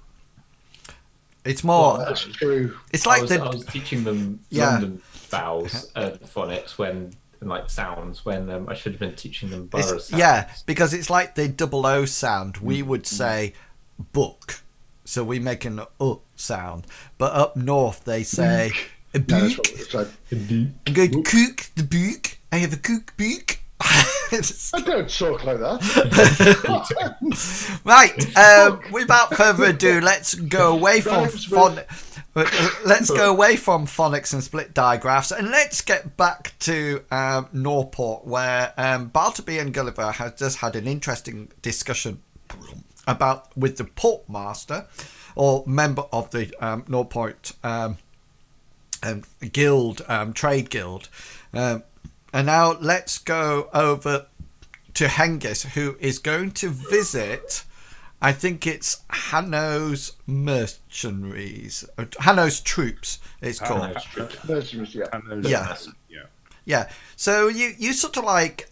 It's more. That's true. It's I like was, I was teaching them Yeah. London vowels, phonics, when and like sounds when I should have been teaching them borough sounds. Yeah, because it's like the double O sound. We would say book, so we make an sound. But up north they say a No, that's book. what it said. I'm going to cook the book. I have a cook book. I don't talk like that. Right. Without further ado, let's go away from let's go away from phonics and split digraphs, and let's get back to Norport, where Bartleby and Gulliver have just had an interesting discussion about with the portmaster, or member of the Norport guild, trade guild. And now let's go over to Hengist, who is going to visit, I think it's Hanno's mercenaries, Hanno's troops, it's called. Mercenaries, yeah. Yeah. Yeah. Yeah. So you sort of like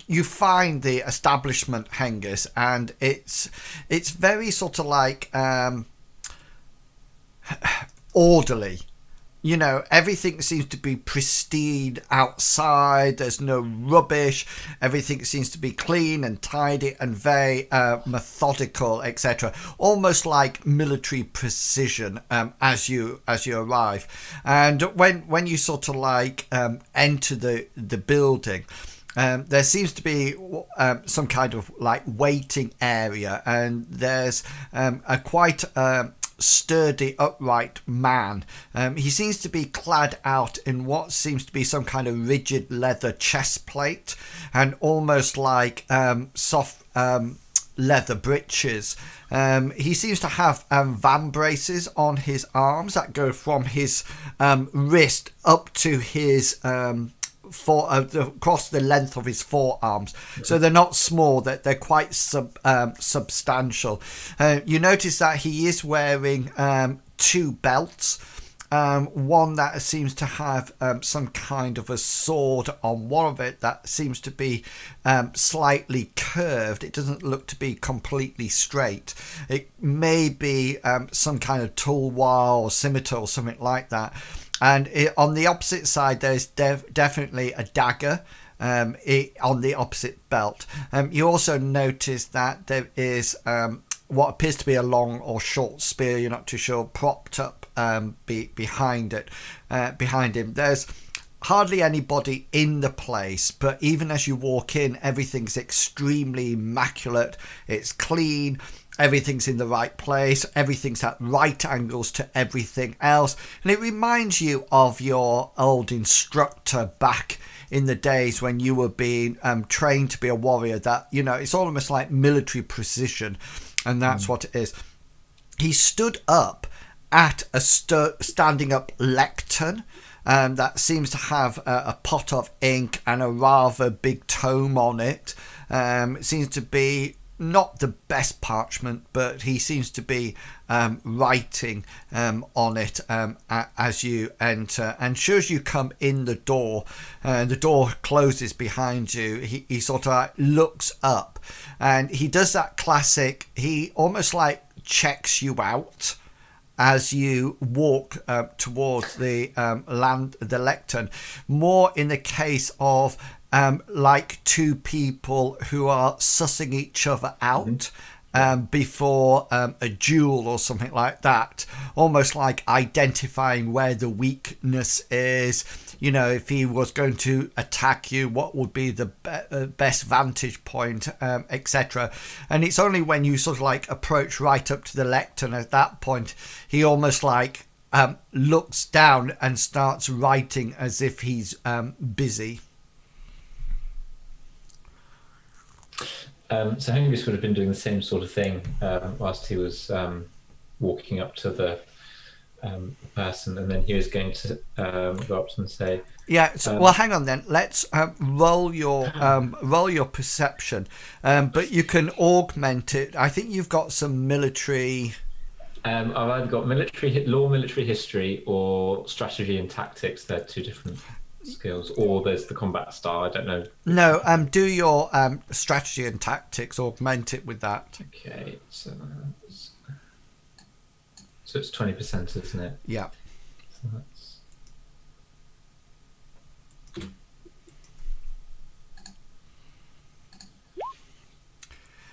you find the establishment Hengist, and it's very sort of like orderly. You know, everything seems to be pristine outside. There's no rubbish. Everything seems to be clean and tidy and very methodical, etc. Almost like military precision as you arrive. And when you sort of like enter the building, there seems to be some kind of like waiting area, and there's a quite sturdy, upright man. He seems to be clad out in what seems to be some kind of rigid leather chest plate, and almost like soft leather breeches. He seems to have van braces on his arms that go from his wrist up to his across the length of his forearms, so they're not small, they're quite substantial. You notice that he is wearing two belts, one that seems to have some kind of a sword on one of it that seems to be slightly curved. It doesn't look to be completely straight. It may be some kind of tulwar or scimitar or something like that. And on the opposite side, there's definitely a dagger on the opposite belt. You also notice that there is what appears to be a long or short spear, you're not too sure, propped up behind him. There's hardly anybody in the place, but even as you walk in, everything's extremely immaculate. It's clean. Everything's in the right place. Everything's at right angles to everything else. And it reminds you of your old instructor back in the days when you were being trained to be a warrior, that, it's almost like military precision. And that's what it is. He stood up at a standing up lectern that seems to have a pot of ink and a rather big tome on it. It seems to be not the best parchment, but he seems to be writing on it as you enter. And sure as you come in the door closes behind you, he sort of looks up, and he does that classic, he almost like checks you out as you walk towards the lectern, more in the case of like two people who are sussing each other out before a duel or something like that, almost like identifying where the weakness is. If he was going to attack you, what would be the best vantage point, etc. And it's only when you sort of like approach right up to the lectern at that point, he almost like looks down and starts writing as if he's busy. So Hengist would have been doing the same sort of thing whilst he was walking up to the person, and then he was going to go up to them and say, yeah. So, well, hang on then. Let's roll your perception, but you can augment it. I think you've got some military. I've either got military history, or strategy and tactics. They're two different skills, or there's the combat style. I don't know. No, do your strategy and tactics, augment it with that. Okay, so it's 20%, isn't it? Yeah. So that's...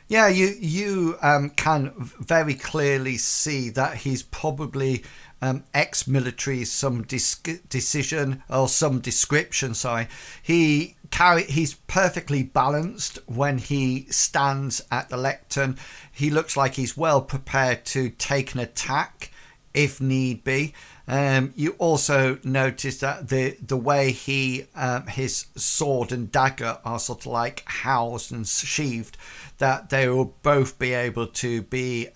Yeah, you can very clearly see that he's probably ex-military, some decision or some description. Sorry, he's perfectly balanced when he stands at the lectern. He looks like he's well prepared to take an attack if need be. You also notice that the way his sword and dagger are sort of like housed and sheathed, that they will both be able to be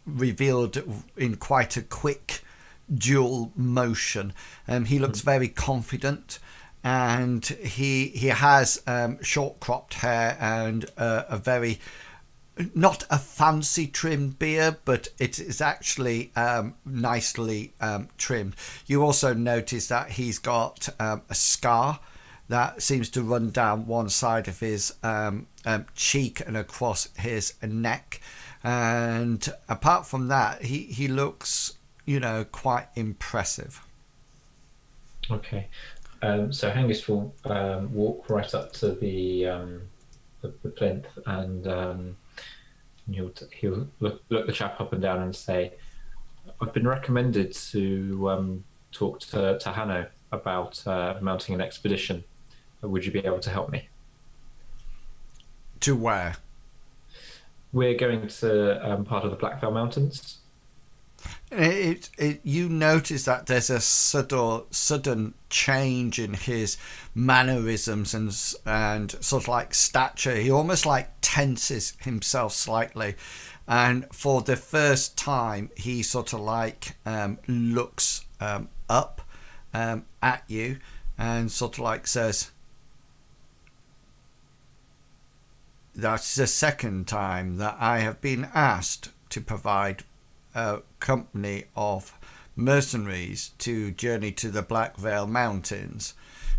revealed in quite a quick dual motion. He looks very confident, and he has short cropped hair and a very, not a fancy trimmed beard, but it is actually nicely trimmed. You also notice that he's got a scar that seems to run down one side of his cheek and across his neck. And apart from that, he looks, quite impressive. Okay. So Hengist will walk right up to the plinth, and he'll look the chap up and down and say, "I've been recommended to talk to Hanno about mounting an expedition. Would you be able to help me?" To where? We're going to part of the Blackvale Mountains. You notice that there's a sudden change in his mannerisms and sort of like stature. He almost like tenses himself slightly, and for the first time he sort of like looks up at you and sort of like says, "That's the second time that I have been asked to provide a company of mercenaries to journey to the Blackvale Mountains."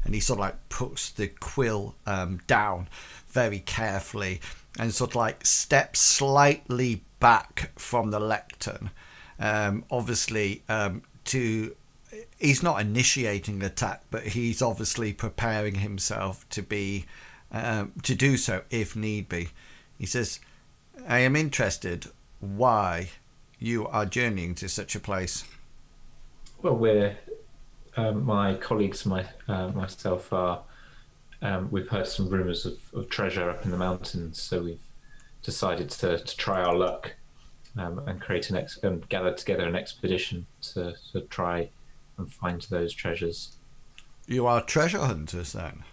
And he sort of like puts the quill down very carefully and sort of like steps slightly back from the lectern, obviously to he's not initiating the attack, but he's obviously preparing himself to do so if need be. He says, I am interested why you are journeying to such a place. Well, we're my colleagues and myself are. We've heard some rumours of treasure up in the mountains, so we've decided to try our luck and gather together an expedition to try and find those treasures. You are treasure hunters, then?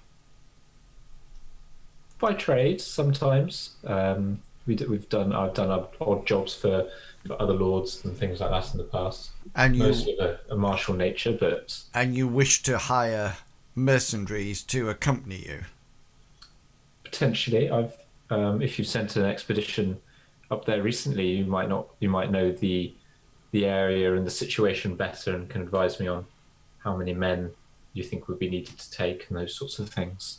By trade, sometimes. I've done odd jobs for other lords and things like that in the past. And mostly of a martial nature, but. And you wish to hire mercenaries to accompany you? Potentially, if you've sent an expedition up there recently, you might know the area and the situation better and can advise me on how many men you think would be needed to take and those sorts of things,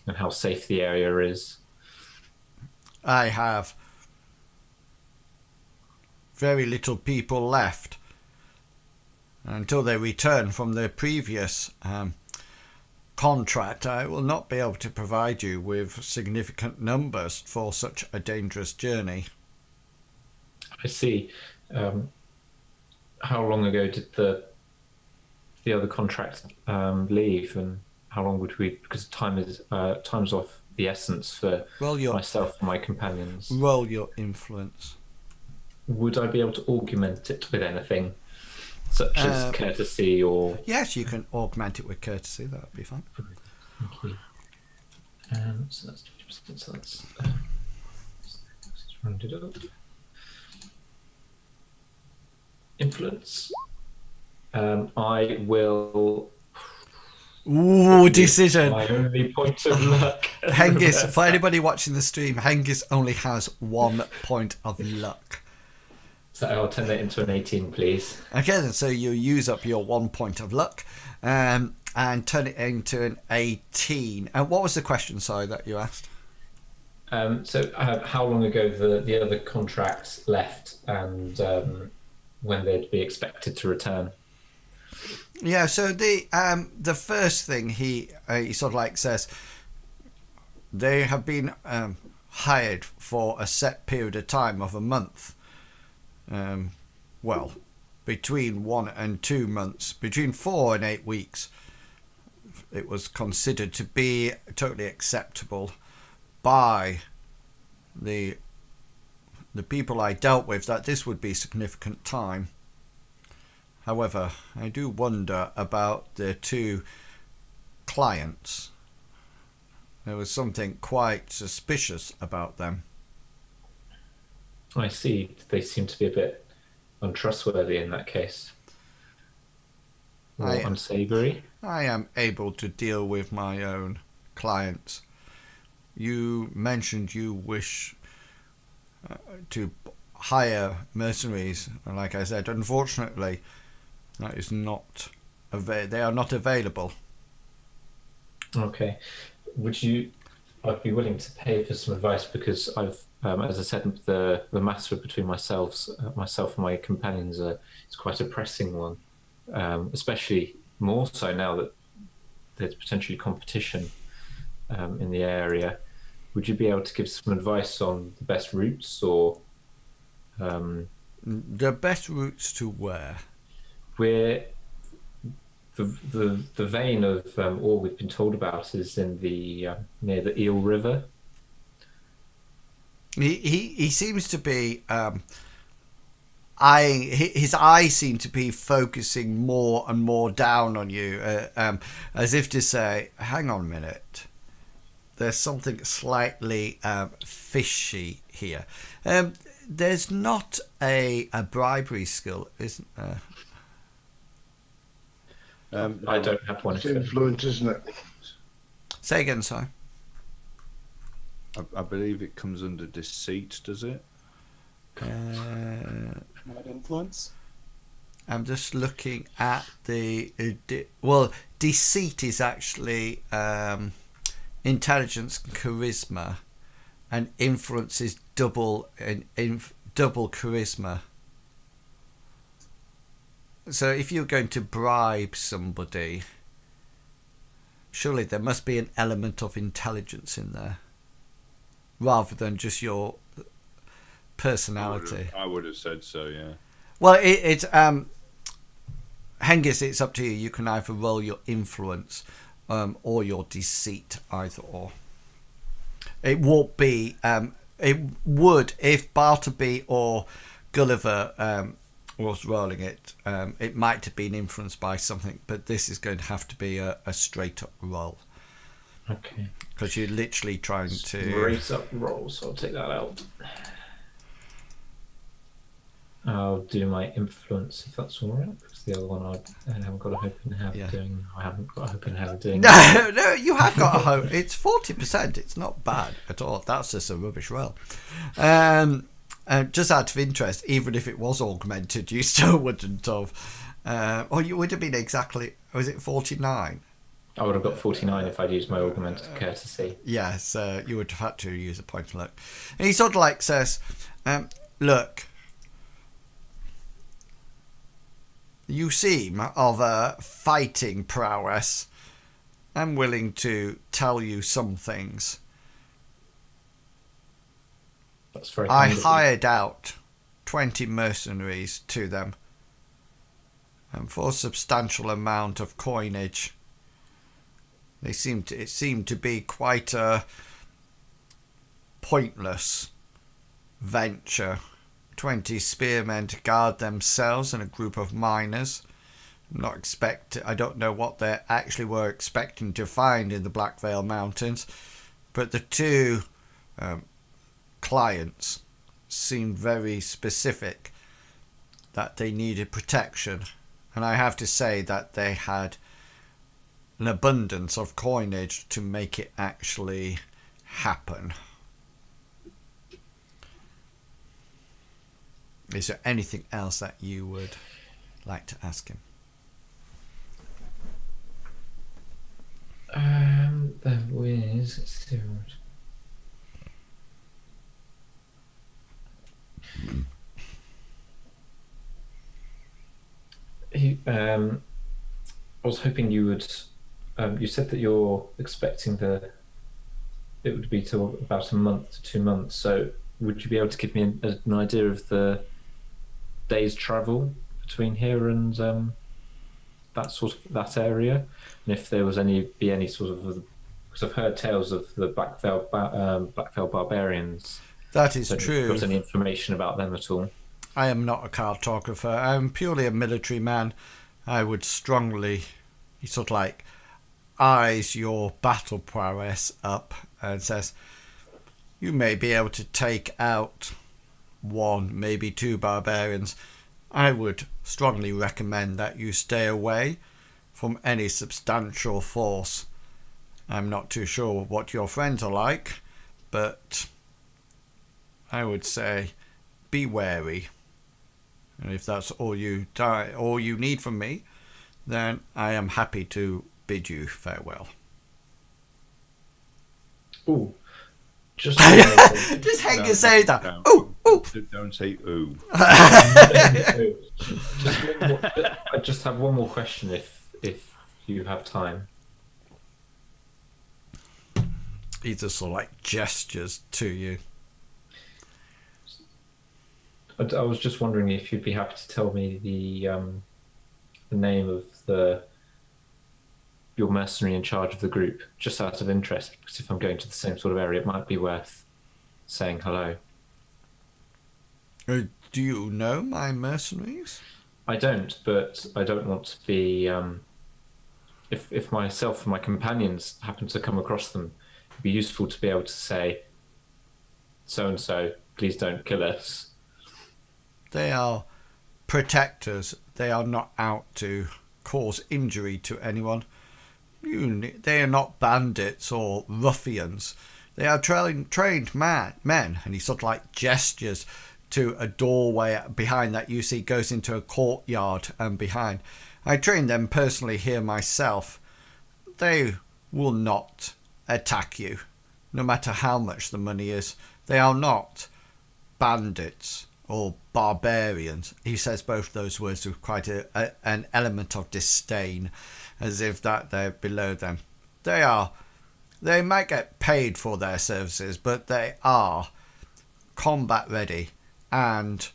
and how safe the area is. I have very little people left until they return from their previous contract. I will not be able to provide you with significant numbers for such a dangerous journey. I see. How long ago did the other contract leave, and how long would we? Because time's of the essence for myself and my companions. Roll your influence. Would I be able to augment it with anything, such as courtesy or? Yes, you can augment it with courtesy. That would be fine. Thank you. So that's 20%. So that's rounded up. Influence. I will. Ooh, decision. My only point of luck. Hengist, for anybody watching the stream, Hengist only has 1 point of luck. So I'll turn that into an 18, please. Okay, then, so you use up your 1 point of luck and turn it into an 18. And what was the question, sorry, that you asked? How long ago the other contracts left, and when they'd be expected to return? Yeah, so the first thing he sort of like says, they have been hired for a set period of time of a month. Well, between 1 and 2 months, between 4 and 8 weeks, it was considered to be totally acceptable by the people I dealt with that this would be significant time. However, I do wonder about the 2 clients. There was something quite suspicious about them. I see. They seem to be a bit untrustworthy in that case. Or unsavory. I am able to deal with my own clients. You mentioned you wish to hire mercenaries, and like I said, unfortunately, that is not they are not available. Okay. I'd be willing to pay for some advice, because I've, as I said, the matter between myself and my companions is quite a pressing one, especially more so now that there's potentially competition in the area. Would you be able to give some advice on the best routes, or the best routes to where? Where the vein of all we've been told about is in the near the Eel River. He seems to be eyeing. His eyes seem to be focusing more and more down on you, as if to say, "Hang on a minute. There's something slightly fishy here." There's not a bribery skill, isn't there? I don't have one. It's influence, isn't it? Say again, sorry. I believe it comes under deceit, does it? Not influence. I'm just looking at the deceit is actually intelligence and charisma, and influence is double charisma. So if you're going to bribe somebody, surely there must be an element of intelligence in there, rather than just your personality. I would have said so, yeah. Well, it's Hengist, it's up to you. You can either roll your influence or your deceit, either or. It won't be. It would if Bartleby or Gulliver was rolling it. It might have been influenced by something, but this is going to have to be a straight up roll. Okay. Because you're literally trying to. Straight up roll, so I'll take that out. I'll do my influence if that's all right. Because the other one I haven't got a hope in hell doing. I haven't got a hope in hell doing. No, you have got a hope. It's 40%. It's not bad at all. That's just a rubbish roll. Just out of interest, even if it was augmented, you still wouldn't have. Or you would have been exactly. Was it 49? I would have got 49 if I'd used my augmented courtesy. Yes, you would have had to use a point of luck. And he sort of like says, "Look, you seem of a fighting prowess. I'm willing to tell you some things. That's very I kind of you. hired out 20 mercenaries to them, and for a substantial amount of coinage. It seemed to be quite a pointless venture. 20 spearmen to guard themselves and a group of miners. I don't know what they actually were expecting to find in the Black Veil Mountains, but the two clients seemed very specific that they needed protection, and I have to say that they had an abundance of coinage to make it actually happen. Is there anything else that you would like to ask him? There was. Let's see what. I was hoping you would. You said that you're expecting it would be till about a month to 2 months. So would you be able to give me an idea of the day's travel between here and that area, and if there was any sort of, because I've heard tales of the Black Veil barbarians. That is so true. Got any information about them at all? I am not a cartographer. I'm purely a military man. I would strongly, he sort of like eyes your battle prowess up and says, you may be able to take out 1, maybe 2 barbarians. I would strongly recommend that you stay away from any substantial force. I'm not too sure what your friends are like, but I would say be wary. And if that's all you need from me, then I am happy to bid you farewell. Ooh. Just hang and say that. Ooh, ooh. Don't say ooh. I just have one more question if you have time. He just sort of like gestures to you. I was just wondering if you'd be happy to tell me the name of your mercenary in charge of the group, just out of interest, because if I'm going to the same sort of area, it might be worth saying hello. Do you know my mercenaries? I don't, but I don't want to be... if myself and my companions happen to come across them, it'd be useful to be able to say, so-and-so, please don't kill us. They are protectors. They are not out to cause injury to anyone. They are not bandits or ruffians. They are trained men. And he sort of like gestures to a doorway behind that you see goes into a courtyard and behind. I trained them personally here myself. They will not attack you, no matter how much the money is. They are not bandits or barbarians. He says both those words with quite an element of disdain, as if that they're below them. They might get paid for their services, but they are combat ready, and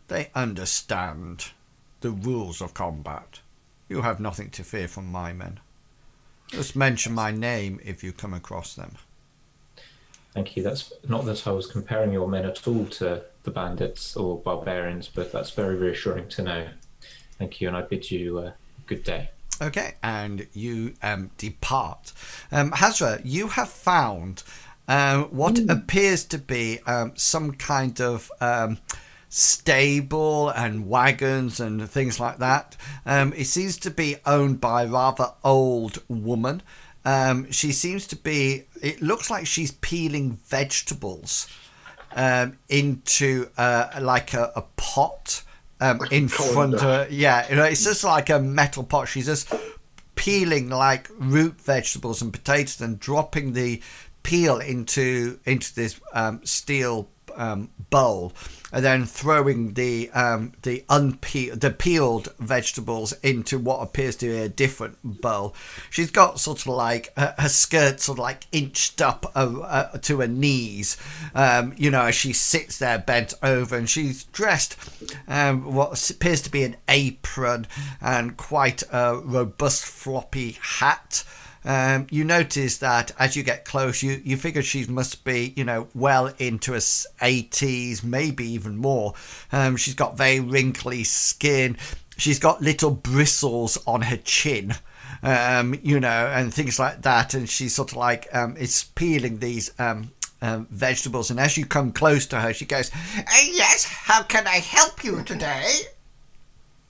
they understand the rules of combat. You have nothing to fear from my men. Just mention my name if you come across them. Thank you. That's not that I was comparing your men at all to the bandits or barbarians, but that's very reassuring to know. Thank you, and I bid you a good day. Okay, and you depart. Hazra, you have found what appears to be some kind of stable and wagons and things like that. It seems to be owned by a rather old woman. She seems to be, it looks like she's peeling vegetables into like a pot in front of her. Yeah, it's just like a metal pot. She's just peeling like root vegetables and potatoes and dropping the peel into this steel bowl, and then throwing the peeled vegetables into what appears to be a different bowl. She's got sort of like her skirt sort of like inched up to her knees, as she sits there bent over, and she's dressed what appears to be an apron and quite a robust floppy hat. You notice that as you get close, you figure she must be, well into her 80s, maybe even more. She's got very wrinkly skin. She's got little bristles on her chin, and things like that. And she's sort of like is peeling these vegetables. And as you come close to her, she goes, "Yes, how can I help you today?"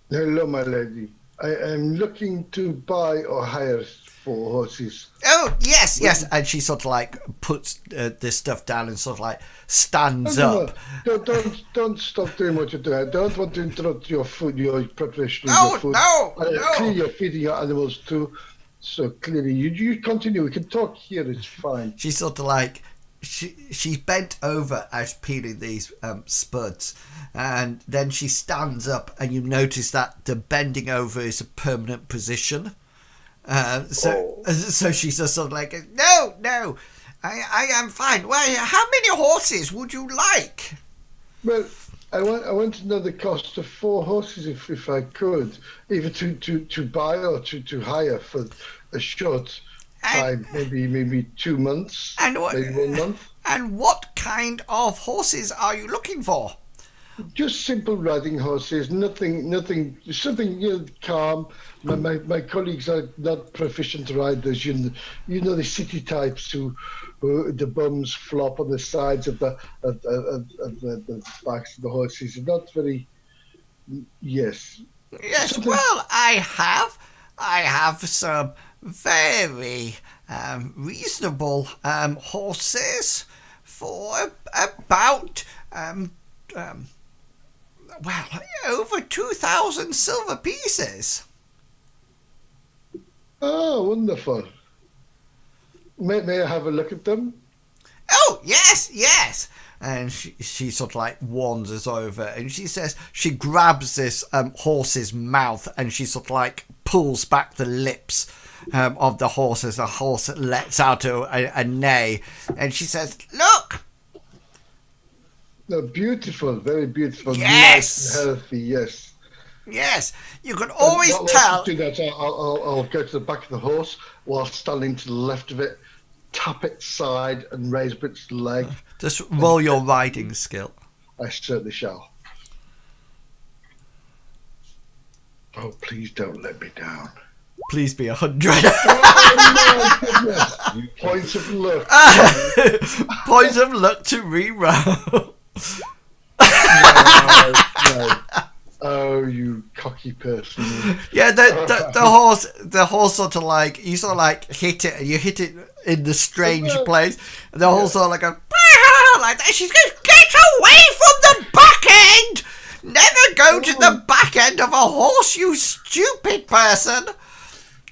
Hello, my lady. I am looking to buy or hire 4 horses. Oh, yes. And she sort of like puts this stuff down and sort of like stands up. No, don't stop doing what you're doing. I don't want to interrupt your food, your preparation of your food. No. Clearly, you're feeding your animals too. So clearly, you continue. We can talk here. It's fine. She's sort of like, she's bent over as peeling these spuds, and then she stands up, and you notice that the bending over is a permanent position. So she's just sort of like, no, I am fine. Well, how many horses would you like? Well, I want to know the cost of 4 horses if I could, either to buy or to hire for a short time, maybe 2 months, maybe 1 month. And what kind of horses are you looking for? Just simple riding horses, nothing, something calm. My colleagues are not proficient riders. You know the city types who the bums flop on the sides of the backs of the horses. Not very. Yes. Yes. Something... Well, I have some very reasonable horses for about over 2,000 silver pieces. Oh, wonderful. May I have a look at them? Oh, yes. And she sort of like wanders over, and she says, she grabs this horse's mouth, and she sort of like pulls back the lips of the horse as the horse lets out a neigh, and she says, "Look." No, beautiful, very beautiful. Yes. Nice and healthy, yes. Yes, you can always While tell. do that, I'll go to the back of the horse while standing to the left of it, tap its side and raise up its leg. Just roll your riding skill. I certainly shall. Oh, please don't let me down. Please be 100. Oh, my goodness. Points of luck. Points of luck to re-roll. No. Oh, you cocky person. Yeah, the horse sort of like, you sort of like hit it, and you hit it in the strange place, and the horse sort of like goes, like that. She goes, "Get away from the back end! Never go to the back end of a horse, you stupid person!"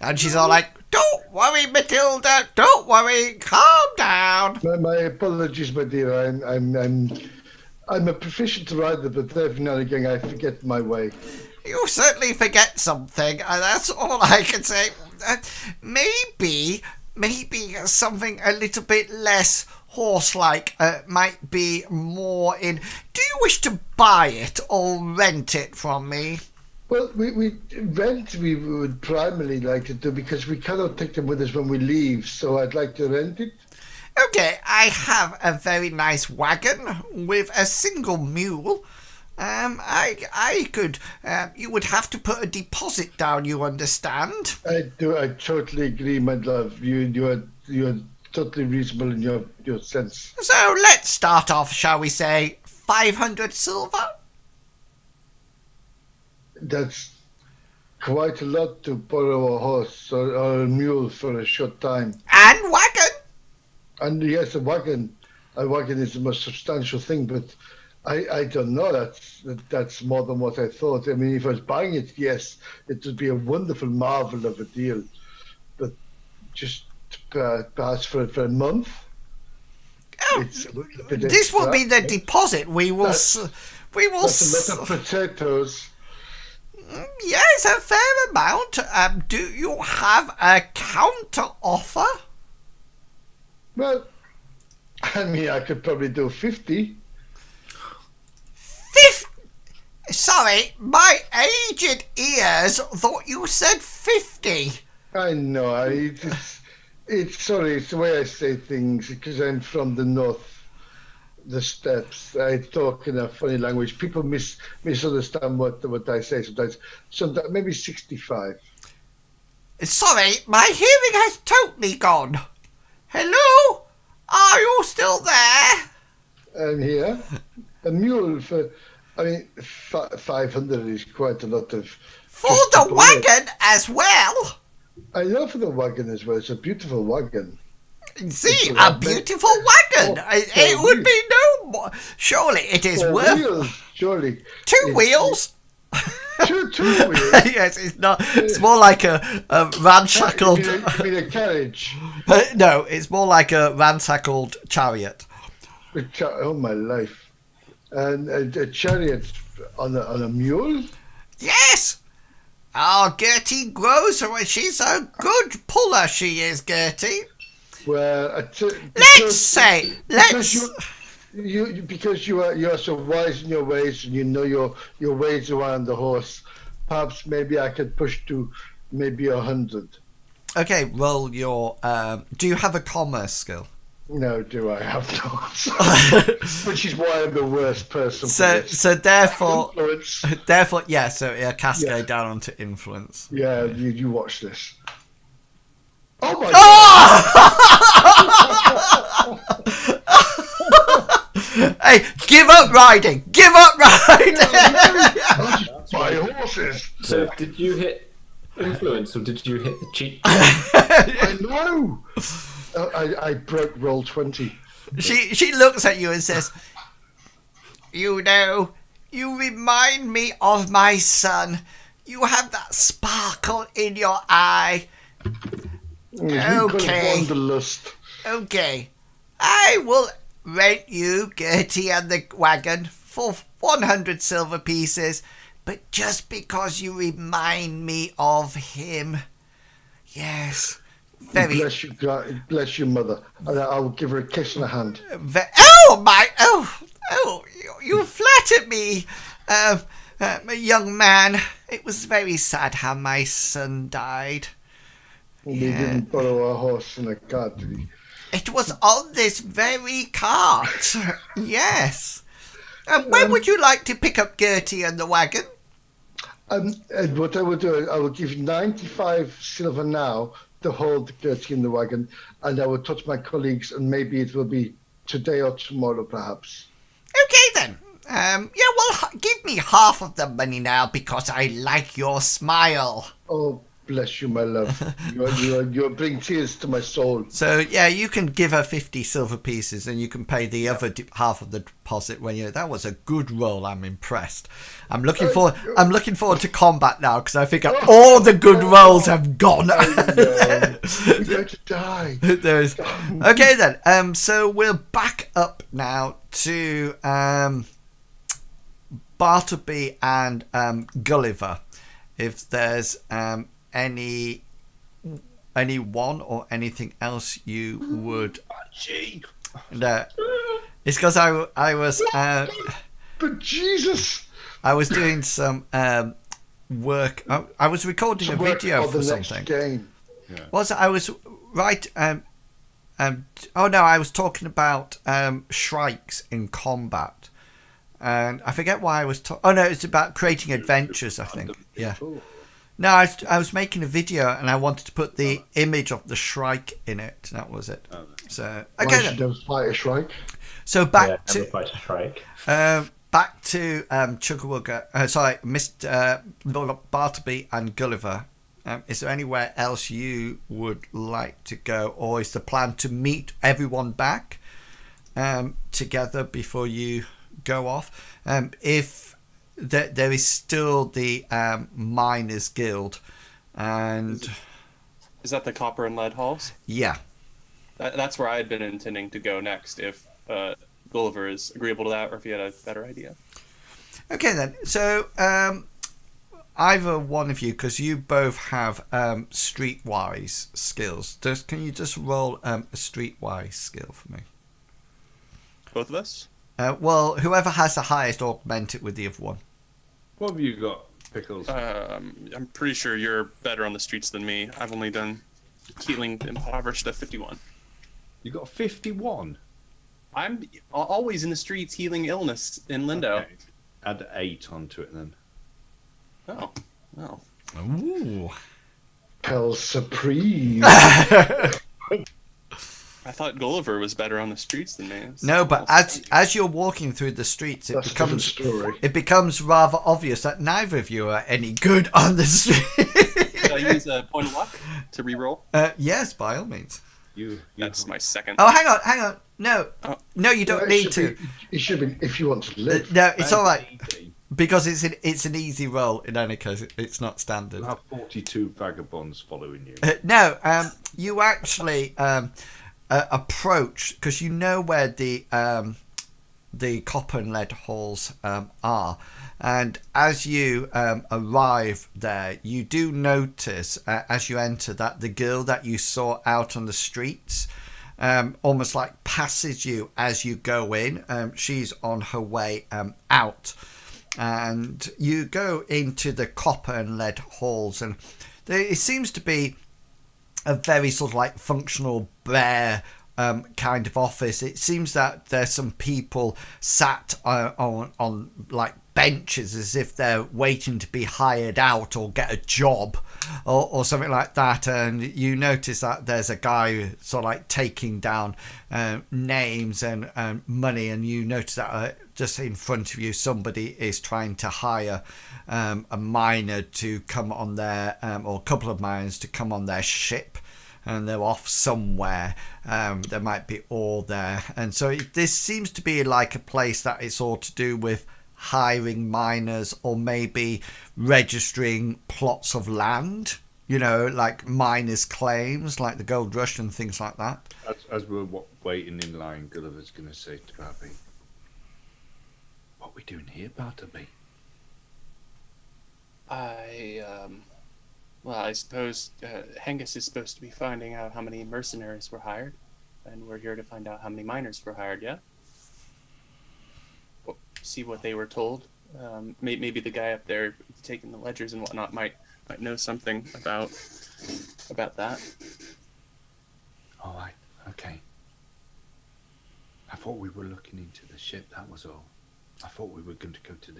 And she's all like, "Don't worry, Matilda, don't worry, calm down." My apologies, my dear. I'm a proficient rider, but every now and again I forget my way. You certainly forget something. That's all I can say. Maybe something a little bit less horse-like might be more in. Do you wish to buy it or rent it from me? Well, we rent we would primarily like to do because we cannot take them with us when we leave. So I'd like to rent it. Okay, I have a very nice wagon with a single mule. I could. You would have to put a deposit down. You understand? I do. I totally agree, my love. You're totally reasonable in your sense. So let's start off. Shall we say 500 silver? That's quite a lot to borrow a horse or a mule for a short time. And wagon. And yes, a wagon is the most substantial thing, but I don't know. That's more than what I thought. I mean, if I was buying it, yes, it would be a wonderful marvel of a deal. But just perhaps for a month. Oh, It's a little bit this will be extra. the deposit. We will. That's a lot of potatoes. Yes, a fair amount. Do you have a counter offer? Well, I mean, I could probably do 50. Sorry, my aged ears thought you said 50. I know. It's sorry. It's the way I say things because I'm from the north, the steppes. I talk in a funny language. People misunderstand what I say sometimes. Sometimes maybe 65. Sorry, my hearing has totally gone. Hello? Are you still there? I'm here. A mule for. I mean, 500 is quite a lot of. For the wagon as well? I know for the wagon as well. It's a beautiful wagon. See, a beautiful wagon. It would be no more. Surely it is Four worth. wheels, surely. Two wheels? Two wheels. Yes, it's not. It's more like a ramshackled. You mean a carriage? No, it's more like a ramshackled chariot. Oh my life! And a chariot on a mule. Yes. Oh, Gertie grows her. She's a good puller. She is, Gertie. Well, Let's. Because you are so wise in your ways and you know your ways around the horse. Perhaps maybe I could push to maybe 100. Okay, roll your. Do you have a commerce skill? No, do I have not? Which is why I'm the worst person. So therefore, Influence. yeah. So it'll cascade down onto influence. Yeah, you watch this. Oh my God! Hey, give up riding! Give up riding! Buy horses. So did you hit influence or did you hit the cheat? I know. I broke roll 20. She looks at you and says, "You know, you remind me of my son. You have that sparkle in your eye." Okay. Wanderlust. Okay. I will rent you Gertie and the wagon for 100 silver pieces, but just because you remind me of him. Yes. Very. Bless you, God. Bless your mother. And I will give her a kiss on the hand. You flattered me, young man. It was very sad how my son died. We didn't borrow a horse and a cart, did we? It was on this very cart. Yes. When would you like to pick up Gertie and the wagon? And what I will do, I will give you 95 silver now to hold Gertie in the wagon, and I will talk to my colleagues, and maybe it will be today or tomorrow, perhaps. Okay then. Give me half of the money now because I like your smile. Oh, bless you, my love. You bring tears to my soul. So yeah, you can give her 50 silver pieces, and you can pay the other half of the deposit when you. That was a good roll. I'm impressed. I'm looking forward to combat now because I think all the good rolls have gone. We're going to die. Okay then. So we're back up now to Bartleby and Gulliver, if there's any one or anything else you would. Gee. No, it's because I was But Jesus, I was doing some work. I was recording a to work video on for the next something. game. Was I was right? Oh no, I was talking about shrikes in combat, and I forget why I was talking. Oh no, it's about creating adventures. I think. Yeah. No, I was making a video and I wanted to put the image of the shrike in it. That was it. So Why okay. should those fight a shrike? So back Never to fight a shrike. Chugga sorry, Mr. Bartleby and Gulliver. Is there anywhere else you would like to go, or is the plan to meet everyone back together before you go off? If there is still the Miners Guild, and Is that the copper and lead halls? yeah, That's where I had been intending to go next, if Gulliver is agreeable to that, or if he had a better idea. okay then. So either one of you, because you both have streetwise skills. Can you just roll a streetwise skill for me? Both of us? Well, whoever has the highest, augment it with the other one. What have you got, Pickles? I'm pretty sure you're better on the streets than me. I've only done healing impoverished at 51. You got 51. I'm always in the streets healing illness in Lindo. Okay. Add 8 onto it then. Oh. Ooh. Hell surprise. I thought Gulliver was better on the streets than me. No, but as you're walking through the streets, That's a different story. it becomes rather obvious that neither of you are any good on the street. Should I use a point of luck to reroll? Yes, by all means. That's my second. Oh, hang on. No, Oh. no, you don't need to. It should be if you want to live. No, it's all right Easy. because it's an easy roll in any case. It's not standard. You have 42 vagabonds following you. No, you actually approach because you know where the copper and lead halls are, and as you arrive there, you do notice as you enter that the girl that you saw out on the streets almost like passes you as you go in. She's on her way out, and you go into the copper and lead halls, and it seems to be a very sort of like functional bare kind of office. It seems that there's some people sat on like benches as if they're waiting to be hired out or get a job or something like that, and you notice that there's a guy sort of like taking down names and money, and you notice that just in front of you somebody is trying to hire a miner to come on their or a couple of miners to come on their ship, and they're off somewhere. There might be ore there, and so this seems to be like a place that it's all to do with hiring miners or maybe registering plots of land, like miners' claims, like the gold rush and things like that. As we're waiting in line, Gulliver's going to say to Bartleby, "What are we doing here, Bartleby?" Well, I suppose Hengist is supposed to be finding out how many mercenaries were hired, and we're here to find out how many miners were hired, yeah? Well, see what they were told. Maybe the guy up there taking the ledgers and whatnot might know something about that. All right, okay. I thought we were looking into the ship, that was all. I thought we were going to go to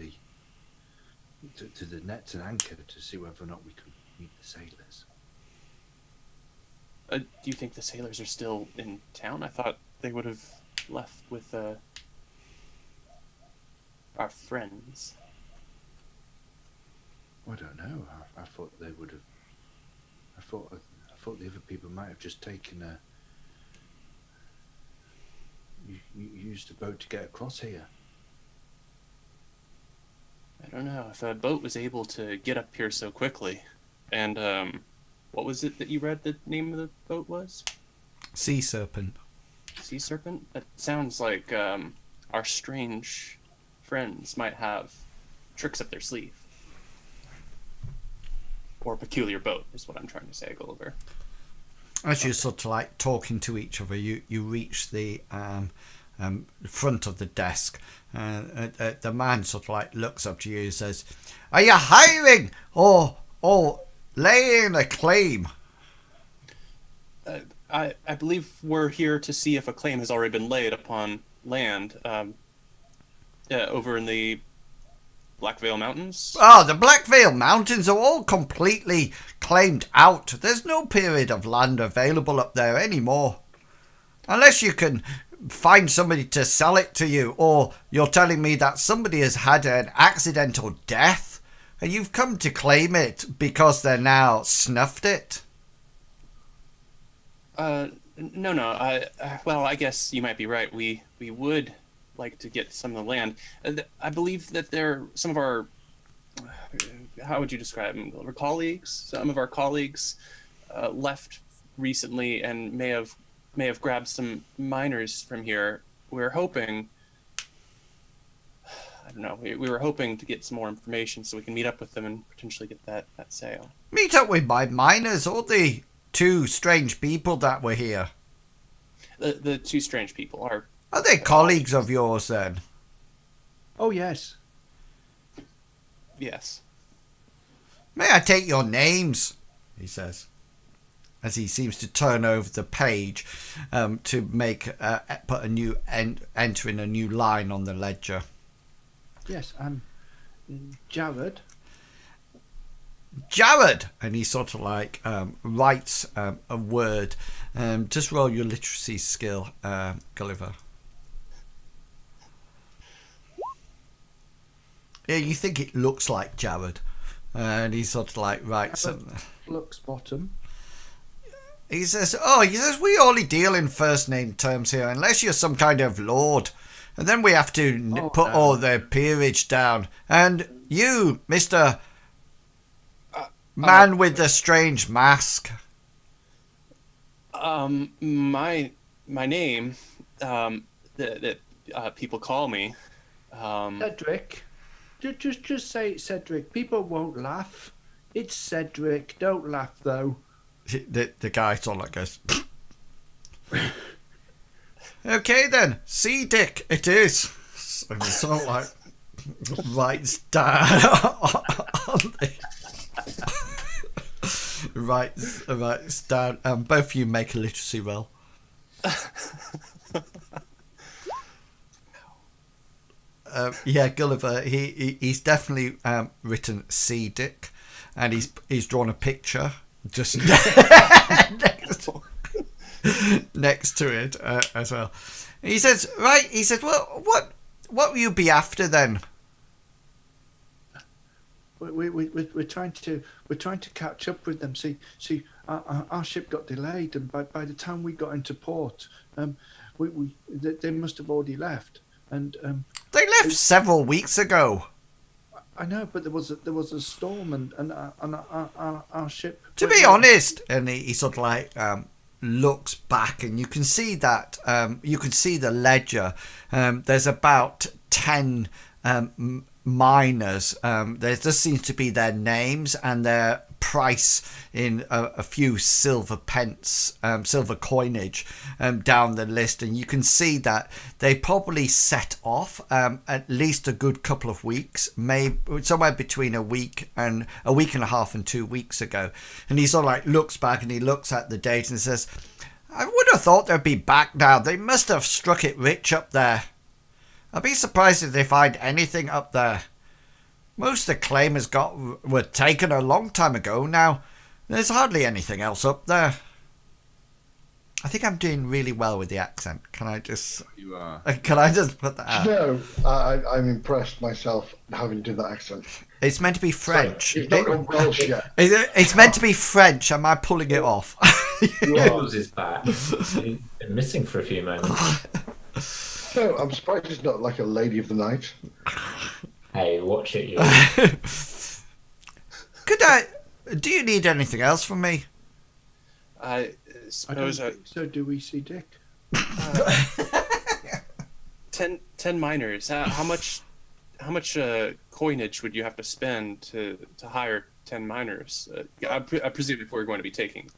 the nets and anchor to see whether or not we could meet the sailors. Do you think the sailors are still in town? I thought they would have left with our friends. I don't know. I thought they would have. I thought the other people might have just taken used a boat to get across here. I don't know. If a boat was able to get up here so quickly, and what was it that you read the name of the boat was? Sea Serpent. Sea Serpent? That sounds like our strange friends might have tricks up their sleeve. Or a peculiar boat is what I'm trying to say, Gulliver. As you're sort of like talking to each other, you reach the front of the desk. The man sort of like looks up to you and says, "Are you hiring or laying a claim?" I believe we're here to see if a claim has already been laid upon land over in the Blackvale Mountains. Oh, the Blackvale Mountains are all completely claimed out. There's no period of land available up there anymore. Unless you can find somebody to sell it to you, or you're telling me that somebody has had an accidental death and you've come to claim it because they're now snuffed it. No. Well, I guess you might be right. We would like to get some of the land. I believe that some of our, how would you describe them? Some of our colleagues left recently and may have grabbed some miners from here. We're hoping, I don't know, we were hoping to get some more information so we can meet up with them and potentially get that sale. Meet up with my miners or the two strange people that were here? The two strange people are they colleagues of yours then? Oh, yes. Yes. May I take your names? He says, as he seems to turn over the page to make put a new enter in a new line on the ledger. Yes, Jared. Jared, and he sort of like writes a word. Just roll your literacy skill, Gulliver. Yeah, you think it looks like Jared, and he sort of like writes something. Looks bottom. He says, we only deal in first name terms here, unless you're some kind of lord. And then we have to put all their peerage down. And you, Mr. Man with the strange mask. My name, that people call me. Cedric. Just say it's Cedric. People won't laugh. It's Cedric. Don't laugh though. The guy sort of like goes, "Okay then, see Dick, it is." And he sort of like writes down on writes down. Both of you make a literacy roll. Yeah, Gulliver. He's definitely written "See Dick," and he's drawn a picture just next to it as well. And he says, "Right." He said, "Well, what will you be after then?" We're trying to catch up with them. See, our ship got delayed, and by the time we got into port, they must have already left. And they left several weeks ago. I know, but there was a storm, and our ship. To be honest, and he sort of like looks back, and you can see that you can see the ledger. There's about 10 miners. There just seems to be their names and their price in a few silver pence, silver coinage down the list, and you can see that they probably set off at least a good couple of weeks, maybe somewhere between a week and a half and 2 weeks ago. And he sort of like looks back and he looks at the date and says, "I would have thought they'd be back now. They must have struck it rich up there. I'd be surprised if they find anything up there. Most of the claimers were taken a long time ago now. There's hardly anything else up there." I think I'm doing really well with the accent. Can I just... You are. Can I just put that out? No, I'm impressed myself having to do that accent. It's meant to be French. It's not gone Welsh yet. It's meant to be French. Am I pulling it off? Rose is back. He's been missing for a few moments. No, I'm surprised it's not like a lady of the night. Hey, watch it, you. Do you need anything else from me? I I don't suppose think so. Do we see Dick? 10 miners. How much coinage would you have to spend to hire 10 miners? I presume if we're going to be taking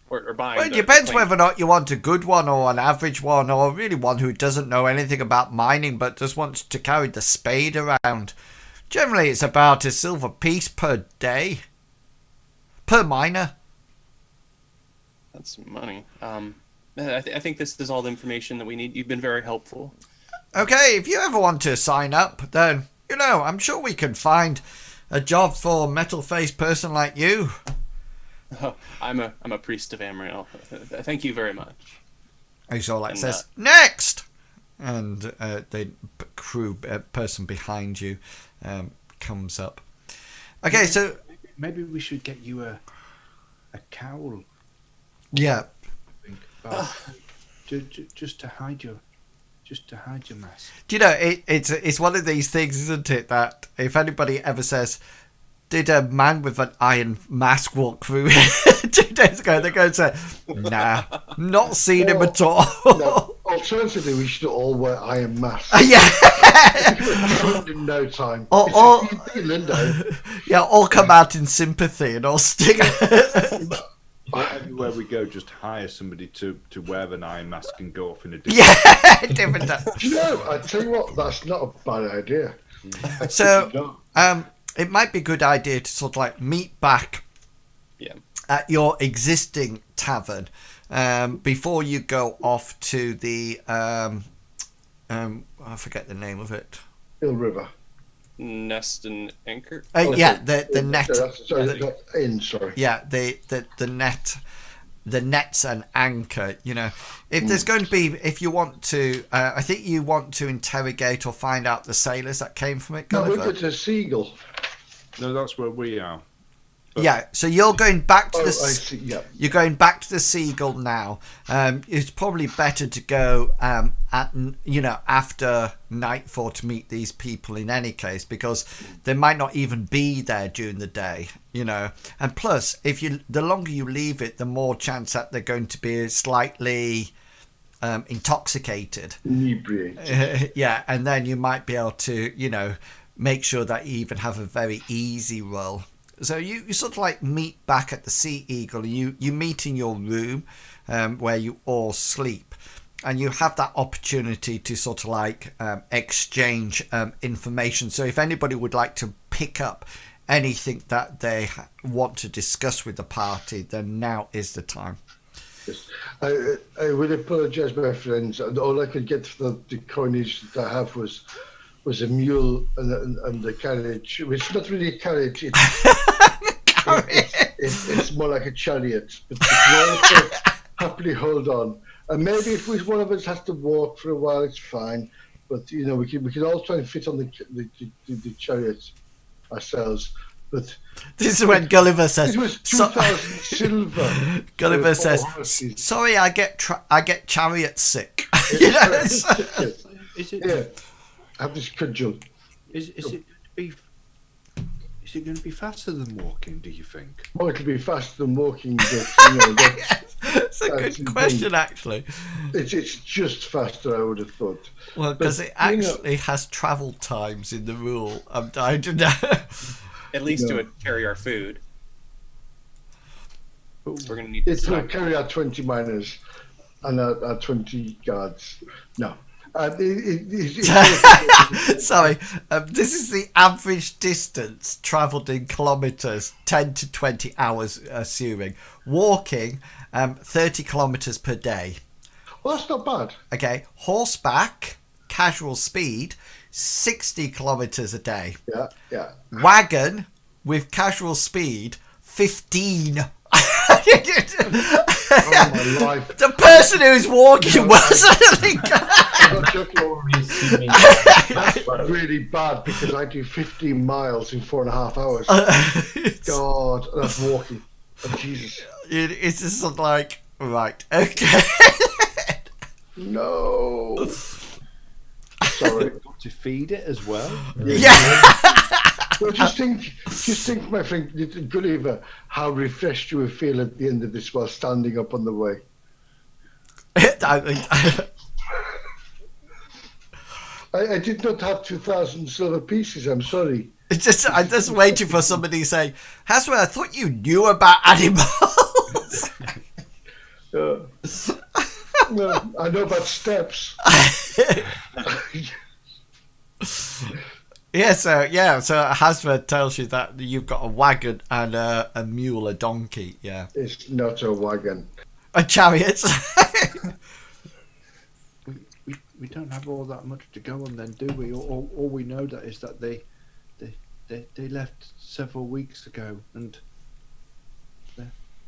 or buying. Well, it the depends claim. whether or not you want a good one or an average one or really one who doesn't know anything about mining but just wants to carry the spade around. Generally, it's about a silver piece per day. Per miner. That's money. I think this is all the information that we need. You've been very helpful. Okay, if you ever want to sign up, then, I'm sure we can find a job for a metal-faced person like you. Oh, I'm a priest of Amriel. Thank you very much. And so like And, says, next! And the crew person behind you comes up. Okay, so... Maybe we should get you a cowl. Yeah. I think, but just to hide your mask. Do you know, it's one of these things, isn't it, that if anybody ever says, did a man with an iron mask walk through 2 days ago, they're going to say, nah, not seen him at all. No, alternatively, we should all wear iron masks. Yeah. In no time. Or- It's a thing, Lindo. Yeah, all come out in sympathy and all stick. Everywhere we go, just hire somebody to wear an iron mask and go off in a different. Yeah, different. Do you know, I tell you what, that's not a bad idea. So, it might be a good idea to sort of like meet back Yeah. at your existing tavern before you go off to the I forget the name of it. Hill River. Nest and anchor. Yeah, the net. Sorry. Yeah, the net, the nets and anchor. If there's going to be, if you want to, I think you want to interrogate or find out the sailors that came from it. No, we Gulliver. go to Seagull. No, that's where we are. Yeah, so you're going back to I the. see, yeah. You're going back to the Seagull now. It's probably better to go after nightfall to meet these people in any case, because they might not even be there during the day. And plus, the longer you leave it, the more chance that they're going to be slightly intoxicated. Inebriated. Yeah, and then you might be able to make sure that you even have a very easy roll. So you sort of like meet back at the Sea Eagle. You meet in your room where you all sleep, and you have that opportunity to sort of like exchange information. So if anybody would like to pick up anything that they want to discuss with the party, then now is the time. Yes. I would apologise, my friends. All I could get for the coinage that I have was a mule and the carriage. It's not really a carriage. It's more like a chariot. But to happily hold on. And maybe if one of us has to walk for a while, it's fine. But we can all try and fit on the chariot ourselves. But this is when Gulliver says, it was 2,000 silver. Gulliver says, horses. sorry, I get chariot sick. Is it? Yeah. Have this cudgel. Is it going to be faster than walking? Do you think? Well, it'll be faster than walking. But, It's a good question, actually. It's just faster, I would have thought. Well, because it actually has travel times in the rule. I'm dying to know. At least No. to carry our food. We're going to need It will to carry our 20 miners and our 20 guards. No. Sorry, this is the average distance travelled in kilometres, 10 to 20 hours, assuming. Walking, 30 kilometres per day. Well, that's not bad. Okay, horseback, casual speed, 60 kilometres a day. Yeah. Wagon, with casual speed, 15. Oh, my life. The person who's walking wasn't. I'm not joking. Already assuming That's really bad because I do 15 miles in 4.5 hours. God, that's walking. Oh, Jesus. It's just sort of like, right, okay. No. Sorry. Got to feed it as well. Yeah. Well, just think, my friend Gulliver, how refreshed you will feel at the end of this while standing up on the way. I did not have 2,000 silver pieces. I'm sorry. I'm just waiting for somebody to say, Hasbro, I thought you knew about animals. No, I know about steps. So Hasbro tells you that you've got a wagon and a mule, a donkey. Yeah, It's not a wagon. a chariot. We don't have all that much to go on then, do we? All we know that is that they left several weeks ago, and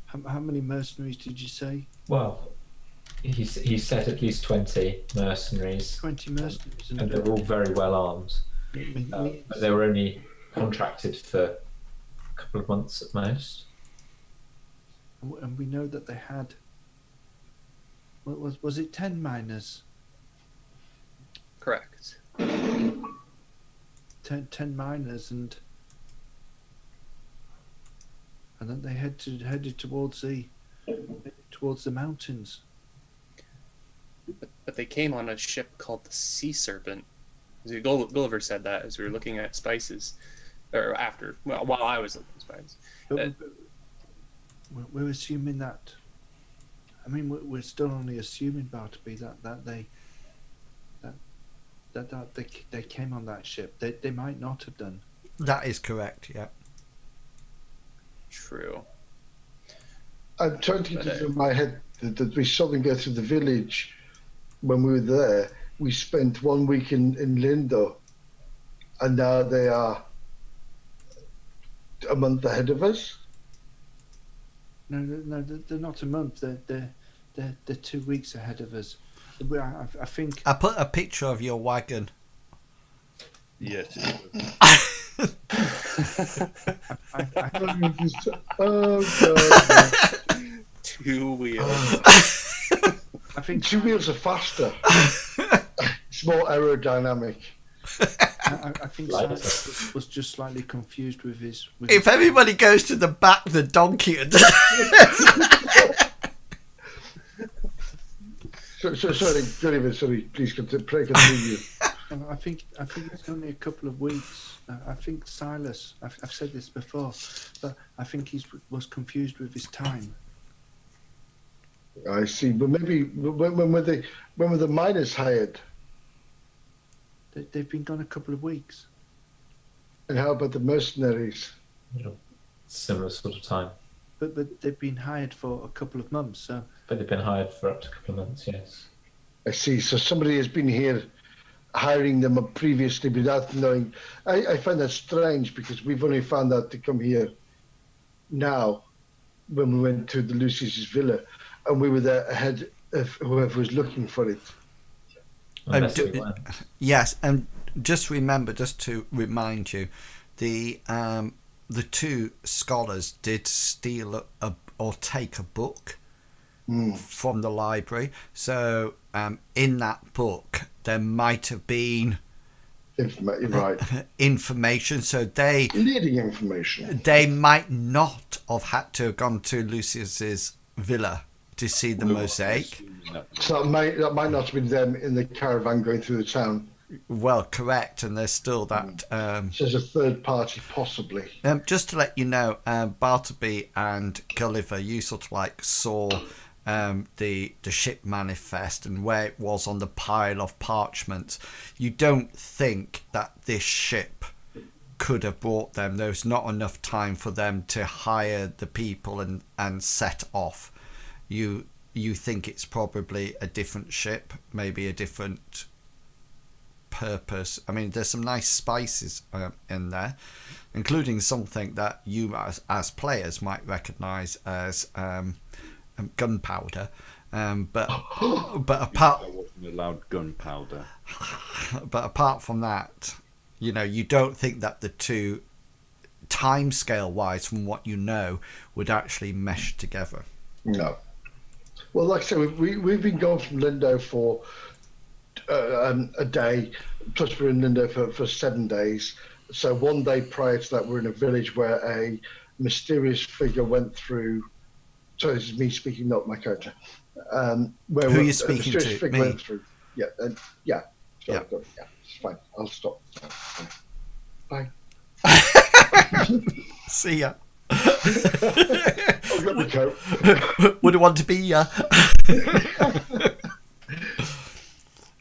how many mercenaries did you say? Well, he said at least 20 mercenaries, 20 mercenaries, and they're all very well armed. But they were only contracted for a couple of months at most. and we know that they had. Was it 10 miners? Correct. 10 miners, and then they headed towards the mountains. But they came on a ship called the Sea Serpent. Gulliver said that as we were looking at spices, or after, well, while I was looking at spices. But we're assuming that. I mean, we're still only assuming, Bartleby, that they came on that ship. They might not have done. That is correct. Yeah. True. I'm trying to get it in my head that we saw them go through the village when we were there. We spent 1 week in Lindo, and now they are a month ahead of us. No, they're not a month. They're 2 weeks ahead of us. I think. I put a picture of your wagon. Yes. Oh God! 2 wheels. I think 2 wheels are faster. It's more aerodynamic. I think Silas was just slightly confused with his. If everybody goes to the back, the donkey. Sorry, please continue. I think it's only a couple of weeks. I think Silas. I've said this before, but I think he was confused with his time. I see, but maybe when were the miners hired? They've been gone a couple of weeks. And how about the mercenaries? Similar sort of time. But they've been hired for a couple of months. So. But they've been hired for up to a couple of months, yes. I see. So somebody has been here hiring them previously without knowing. I find that strange because we've only found out to come here now when we went to the Lucius's villa, and we were there ahead of whoever was looking for it. Yes, and just remember, just to remind you, the two scholars did steal or take a book from the library. So in that book, there might have been information. So leading information. They might not have had to have gone to Lucius's villa to see the mosaic. So that might not have been them in the caravan going through the town. Well, correct, and there's still that. So there's a third party, possibly. Just to let you know, Bartleby and Gulliver, you sort of like saw the ship manifest and where it was on the pile of parchments. You don't think that this ship could have brought them. There's not enough time for them to hire the people and set off. You think it's probably a different ship, maybe a different purpose. I mean, there's some nice spices in there, including something that you as players might recognize as gunpowder. But apart, I wasn't allowed gunpowder. But apart from that, you don't think that the two, time scale wise, from what you know, would actually mesh together. No. Well, like I said, we've been going from Lindo for a day, plus we're in Lindo for 7 days. So 1 day prior to that, we're in a village where a mysterious figure went through. So this is me speaking, not my character. Who are you speaking to? Me. Went through. Yeah, So, Yeah. yeah, it's fine. I'll stop. Bye. See ya. I'll get my coat. Would you want to be ya?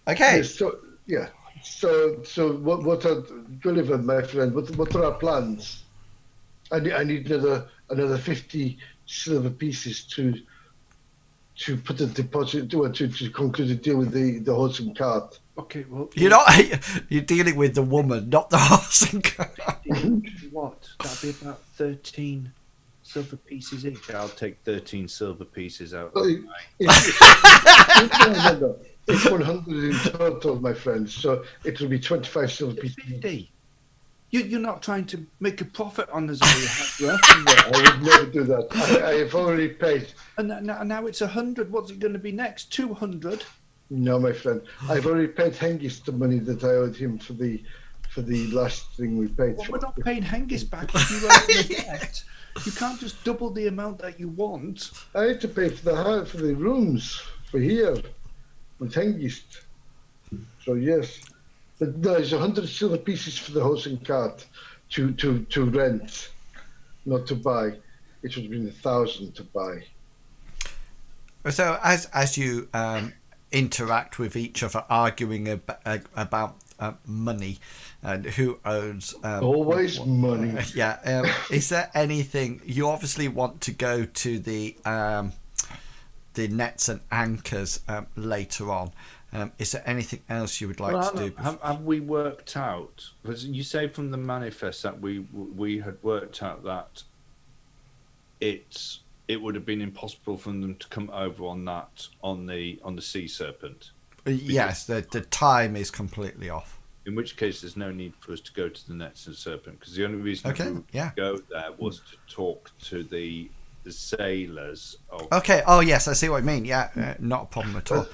Okay. So yeah. So what are Gulliver, my friend? What are our plans? I need another 50 silver pieces to put a deposit to conclude a deal with the horse and cart. Okay, well, You're not. You're dealing with the woman, not the horse and cart. what? That'd be about 13 silver pieces each. I'll take 13 silver pieces out. No, it's 100 in total, my friend. So it will be 25 silver pieces. 50. You're not trying to make a profit on this, are you, Hasbro? No, I would never do that. I have already paid. And now it's 100. What's it going to be next? 200? No, my friend. I've already paid Hengist the money that I owed him for the last thing we paid Well, for. we're not paying Hengist back if you owe the debt. You can't just double the amount that you want. I had to pay for the rooms for here with Hengist. So yes. But no, it's 100 silver pieces for the horse and cart to rent, not to buy. It would have been 1,000 to buy. So as you interact with each other, arguing about money and who owns Always money. Yeah. Is there anything you obviously want to go to the nets and anchors later on? Is there anything else you would like to do? Have we worked out? Because you say from the manifest that we had worked out that it would have been impossible for them to come over on the sea serpent. Yes, the time is completely off. In which case, there's no need for us to go to the nets and serpent, because the only reason we would go there was to talk to the sailors. Okay. Oh yes, I see what you mean. Yeah, not a problem at all.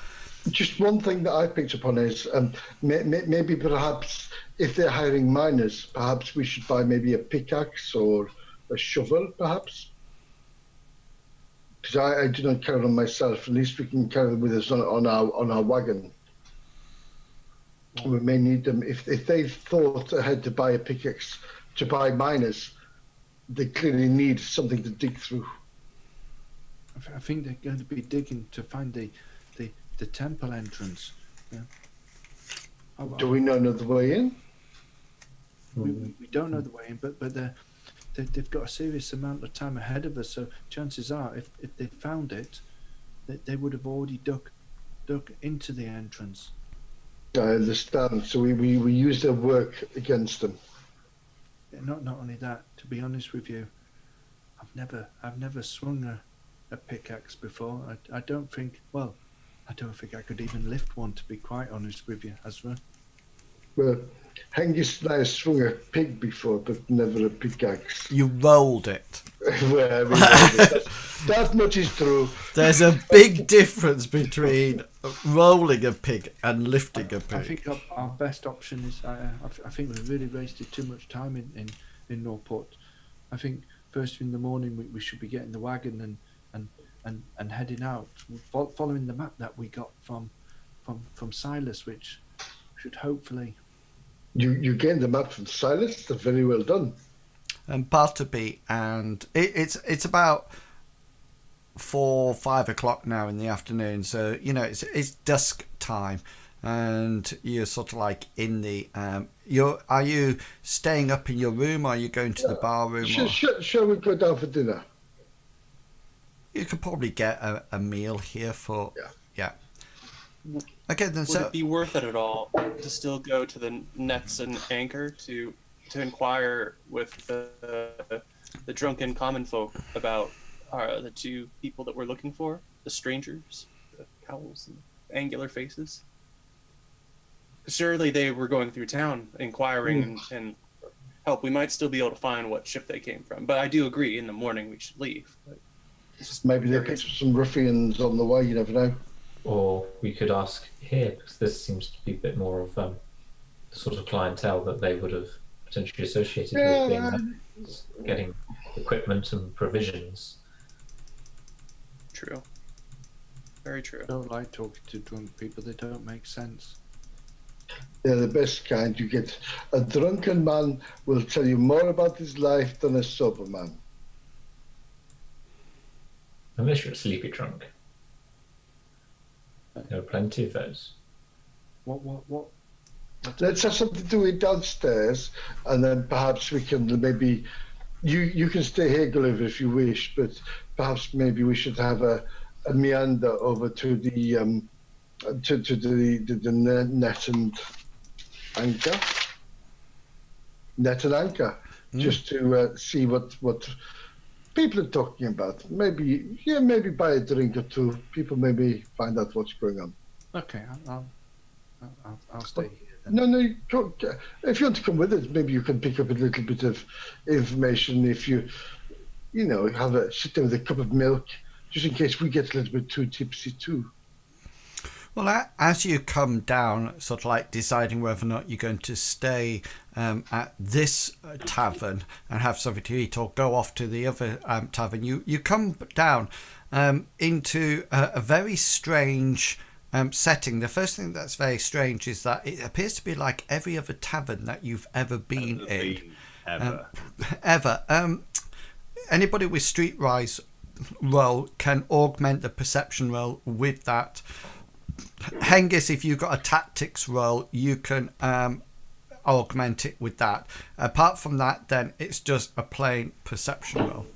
Just one thing that I picked up on is maybe perhaps if they're hiring miners, perhaps we should buy maybe a pickaxe or a shovel, perhaps. Because I do not carry them myself. At least we can carry them with us on our wagon. We may need them if they thought ahead to buy a pickaxe to buy miners. They clearly need something to dig through. I think they're going to be digging to find the temple entrance. Yeah. Do we know the way in? We don't know the way in, but they've got a serious amount of time ahead of us. So chances are, if they found it, they would have already dug into the entrance. I understand. So we use their work against them. Yeah, not only that, to be honest with you, I've never swung a pickaxe before. I don't think I could even lift one, to be quite honest with you, Ezra. Well, Hengist and I have swung a pig before, but never a pickaxe. You rolled it. Well, that much is true. There's a big difference between rolling a pig and lifting a pig. I think our best option is. I think we've really wasted too much time in Norport. I think first thing in the morning we should be getting the wagon and heading out, following the map that we got from Silas, which should hopefully. You gained the map from Silas. That's very well done. And Bartleby, and it's about 4-5 o'clock now in the afternoon, so it's dusk time, and you're sort of like in the are you staying up in your room, or are you going to the bar room? Shall we go down for dinner? You could probably get a meal here for yeah. Okay, then Would it be worth it at all to still go to the nets and anchor to inquire with the drunken common folk about the two people that we're looking for, the strangers, the cowls and angular faces? Surely they were going through town inquiring and help. We might still be able to find what ship they came from, but I do agree in the morning we should leave. Maybe they picked up some ruffians on the way, you never know. Or we could ask here, because this seems to be a bit more of the sort of clientele that they would have potentially associated with being there, getting equipment and provisions. True. Very true. I don't like talking to drunk people. They don't make sense. They're the best kind. You get a drunken man will tell you more about his life than a sober man. Unless you're a sleepy drunk. There are plenty of those. What? Let's have something to eat downstairs, and then perhaps we can maybe. You can stay here, Gulliver, if you wish, but perhaps maybe we should have a meander over to the net and anchor. Net and anchor, just to see what people are talking about. Maybe buy a drink or two. People maybe find out what's going on. Okay, I'll stay here then. No, if you want to come with us, maybe you can pick up a little bit of information. If you have a sit down with a cup of milk, just in case we get a little bit too tipsy too. Well, as you come down, sort of like deciding whether or not you're going to stay at this tavern and have something to eat, or go off to the other tavern, you come down into a very strange setting. The first thing that's very strange is that it appears to be like every other tavern that you've ever been in. Ever. Anybody with Streetwise roll can augment the perception roll with that. Hengist, if you've got a tactics roll, you can augment it with that. Apart from that, then it's just a plain perception roll.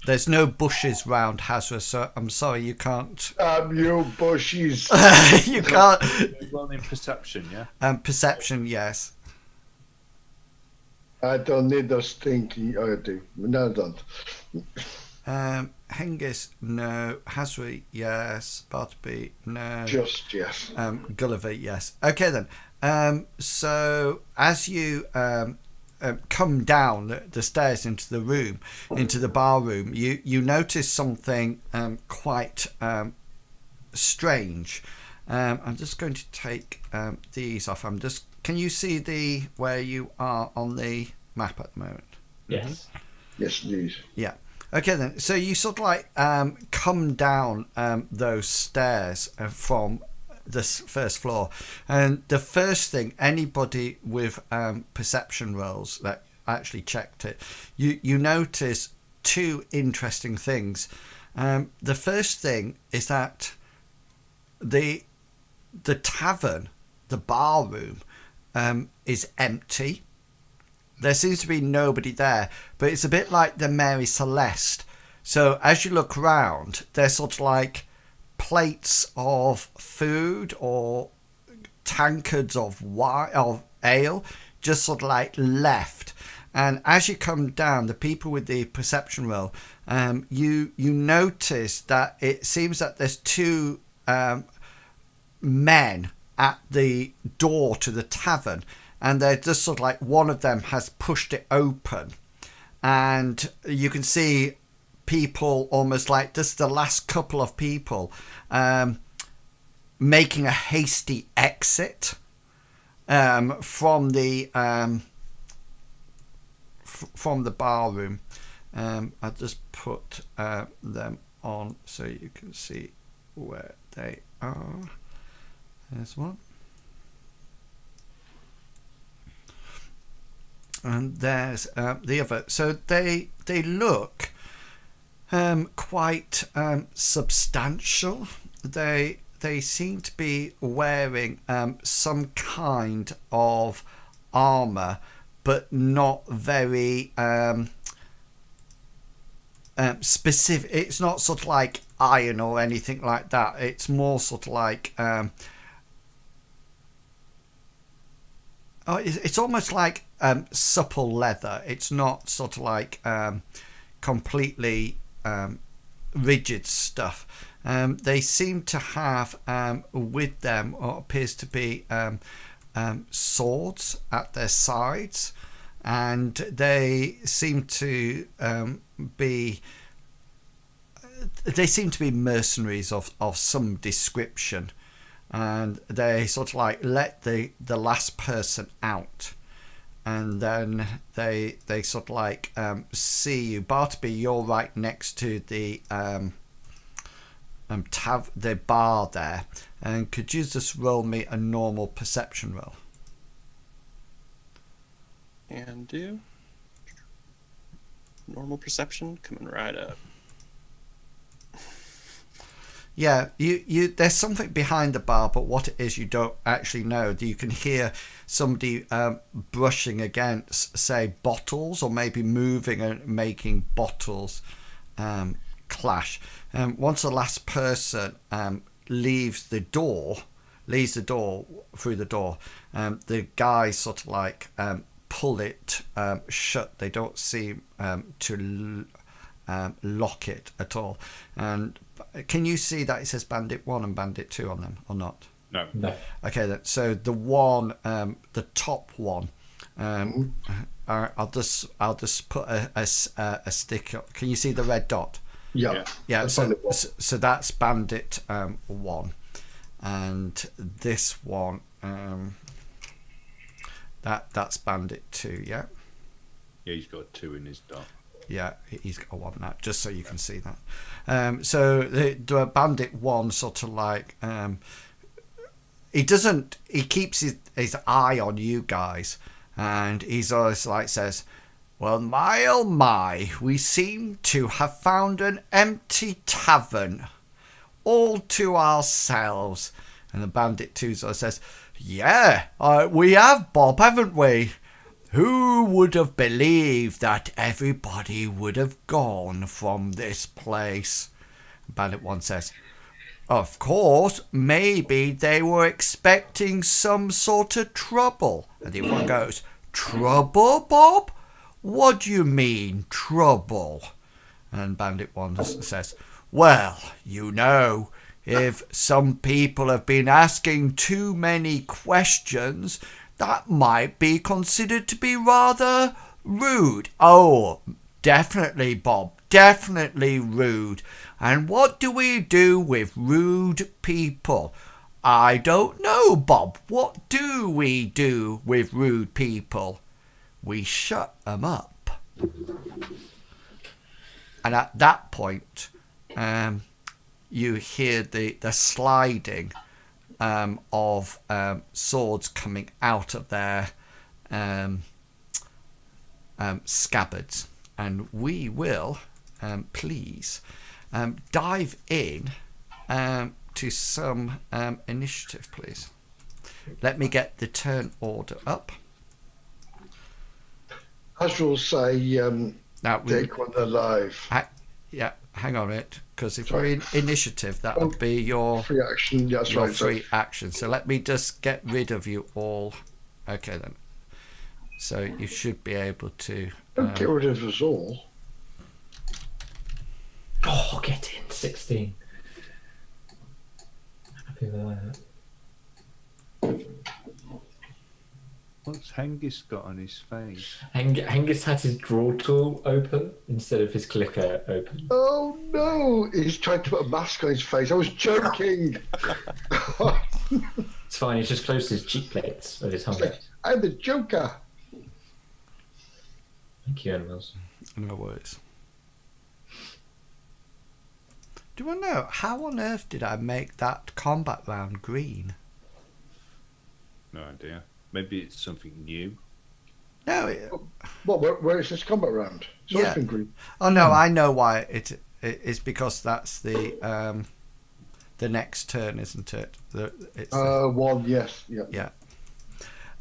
There's no bushes round Hazra, so I'm sorry, you can't. You bushes. You can't. Rolling perception, yeah. Perception, yes. I don't need those stinky. Oh, I do. No, I don't. Hengist, no. Hazra, yes. Bartleby, no. Just yes. Gulliver, yes. Okay then. So as you come down the stairs into the room, into the bar room, you notice something quite strange. I'm just going to take these off. Can you see where you are on the map at the moment? Yes. Yes, please. Yeah. Okay then. So you sort of like come down those stairs from this first floor, and the first thing, anybody with perception rolls that actually checked it, you notice two interesting things. The first thing is that the tavern, the bar room, is empty. There seems to be nobody there, but it's a bit like the Mary Celeste. So as you look around, there's sort of like plates of food or tankards of wine, of ale, just sort of like left. And as you come down, the people with the perception roll, you notice that it seems that there's two men at the door to the tavern, and they're just sort of like, one of them has pushed it open, and you can see people almost like just the last couple of people making a hasty exit from the bar room. I'll just put them on so you can see where they are. There's one. And there's the other. So they look quite substantial. They seem to be wearing some kind of armor, but not very specific. It's not sort of like iron or anything like that. It's more sort of like it's almost like supple leather. It's not sort of like completely rigid stuff. They seem to have with them what appears to be swords at their sides, and they seem to be mercenaries of some description, and they sort of like let the last person out, and then they sort of like see you. Bartleby, you're right next to the the bar there. And could you just roll me a normal perception roll? And do. Normal perception coming right up. Yeah, you there's something behind the bar, but what it is you don't actually know. You can hear somebody brushing against, say, bottles, or maybe moving and making bottles clash. Once the last person leaves the door through the door, the guys sort of like pull it shut. They don't seem to lock it at all. And can you see that it says Bandit 1 and Bandit 2 on them or not? No. Okay, then. So the one, the top one, I'll just put a stick up. Can you see the red dot? Yeah. Yeah. That's So Bandit 1. so that's Bandit 1, and this one that's Bandit 2. Yeah. Yeah, he's got a 2 in his dot. Yeah, he's got a 1 now, just so you can see that. So the Bandit 1 sort of like he keeps his eye on you guys, and he's always like says, well, my oh my, we seem to have found an empty tavern all to ourselves. And the Bandit 2 sort of says, yeah, we have, Bob, haven't we? Who would have believed that everybody would have gone from this place? Bandit 1 says, of course, maybe they were expecting some sort of trouble. And the other one goes, trouble, Bob? What do you mean, trouble? And Bandit 1 says, well, you know, if some people have been asking too many questions, that might be considered to be rather rude. Oh, definitely, Bob, definitely rude. And what do we do with rude people? I don't know, Bob. What do we do with rude people? We shut them up. And at that point, you hear the sliding of swords coming out of their scabbards. And we will, please, dive in to some initiative, please. Let me get the turn order up. As you'll say, Now, take one alive. yeah, hang on it, because if we're in initiative, that would be your Free action, that's your right. free action. So let me just get rid of you all. Okay then. So you should be able to. Don't get rid of us all. Oh, get in 16. Happy with that. What's Hengist got on his face? Hengist had his draw tool open instead of his clicker open. Oh no! He's trying to put a mask on his face. I was joking. It's fine, he's just closed his cheek plates with his helmet. I'm the Joker. Thank you, animals. No worries. Do I know how on earth did I make that combat round green? No idea. Maybe it's something new. No. Where is this combat round? It's always been green. Oh no, I know why it is, because that's the next turn, isn't it? One, yes, yeah.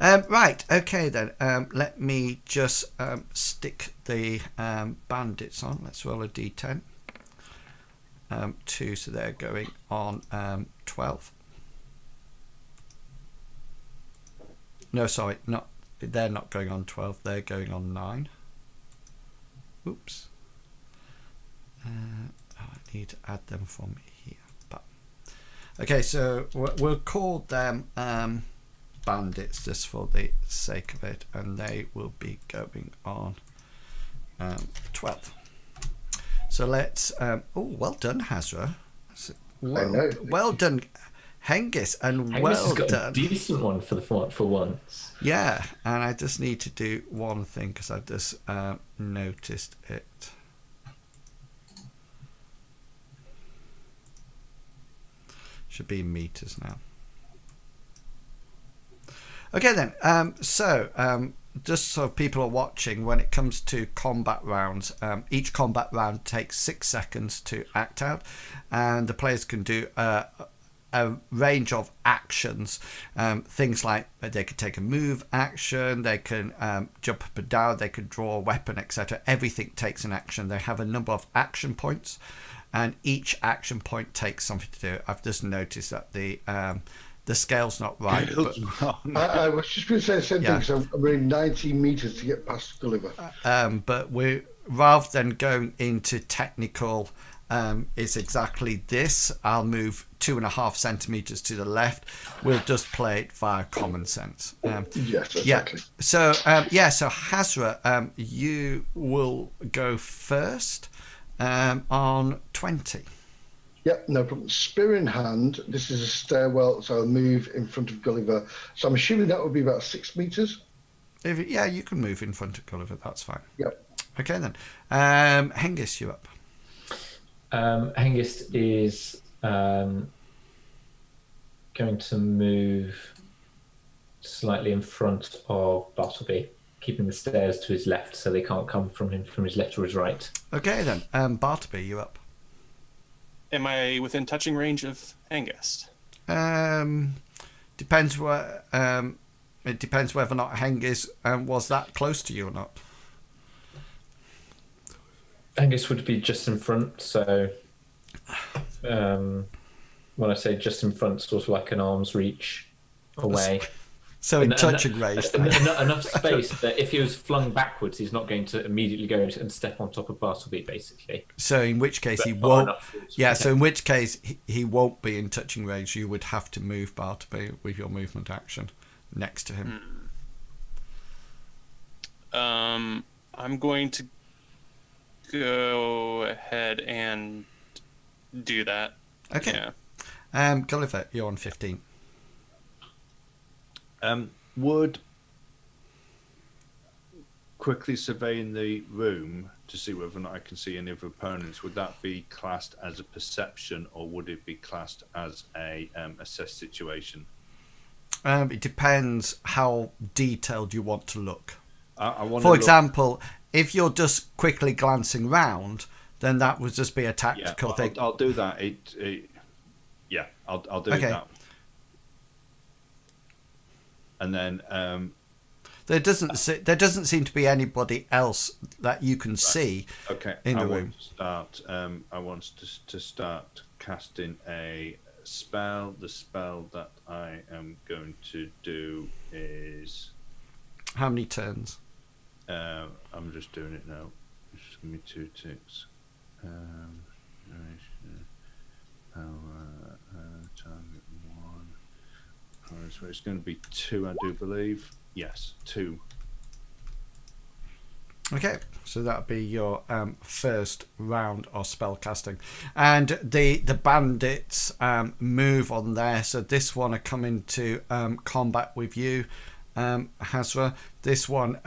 Yeah. Right. Okay then. Let me just stick the bandits on. Let's roll a d10. 2, so they're going on 12. No, sorry, not. They're not going on 12. They're going on 9. Oops. I need to add them from here. But okay, so we'll call them bandits just for the sake of it, and they will be going on 12. So let's. Oh, well done, Hazra. Well done, Hengist, and Hengist well has got done. a decent one for once. Yeah, and I just need to do one thing because I just noticed it. Should be in meters now. Okay then. Just so people are watching, when it comes to combat rounds, each combat round takes 6 seconds to act out, and the players can do a range of actions. Things like they could take a move action, they can jump up and down, they could draw a weapon, etc. Everything takes an action. They have a number of action points, and each action point takes something to do. I've just noticed that the scale's not right. But, I was just going to say the same thing, so I'm running 90 meters to get past Gulliver. But we, rather than going into technical, it's exactly this. I'll move 2.5 centimeters to the left. We'll just play it via common sense. Yes, exactly. Yeah. So Hazra, you will go first on 20. Yep, no problem. Spear in hand. This is a stairwell, so I'll move in front of Gulliver. So I'm assuming that would be about 6 meters. You can move in front of Gulliver. That's fine. Yep. Okay then. Hengist, you up? Hengist is going to move slightly in front of Bartleby, keeping the stairs to his left so they can't come from him from his left or his right. Okay then. Bartleby, you up? Am I within touching range of Hengist? Depends where. It depends whether or not Hengist was that close to you or not. Hengist would be just in front, so when I say just in front, sort of like an arm's reach away. So in touching range. Enough space that if he was flung backwards, he's not going to immediately go and step on top of Bartleby, basically. So in which case he won't. Yeah. So in which case he won't be in touching range. You would have to move Bartleby with your movement action next to him. I'm going to go ahead and do that. Okay. Yeah. Gulliver, you're on 15. Would quickly surveying the room to see whether or not I can see any other opponents, would that be classed as a perception, or would it be classed as a assess situation? It depends how detailed you want to look. I want For example, if you're just quickly glancing round, then that would just be a tactical thing. I'll do that. I'll do that. And then there doesn't seem to be anybody else that you can see in the room. I want to start casting a spell. The spell that I am going to do is... How many turns? I'm just doing it now. Just give me 2 ticks. Target 1. So it's going to be 2, I do believe. Yes, 2. Okay, so that'll be your first round of spell casting, and the bandits move on there. So this one are coming to combat with you, Hazra. This one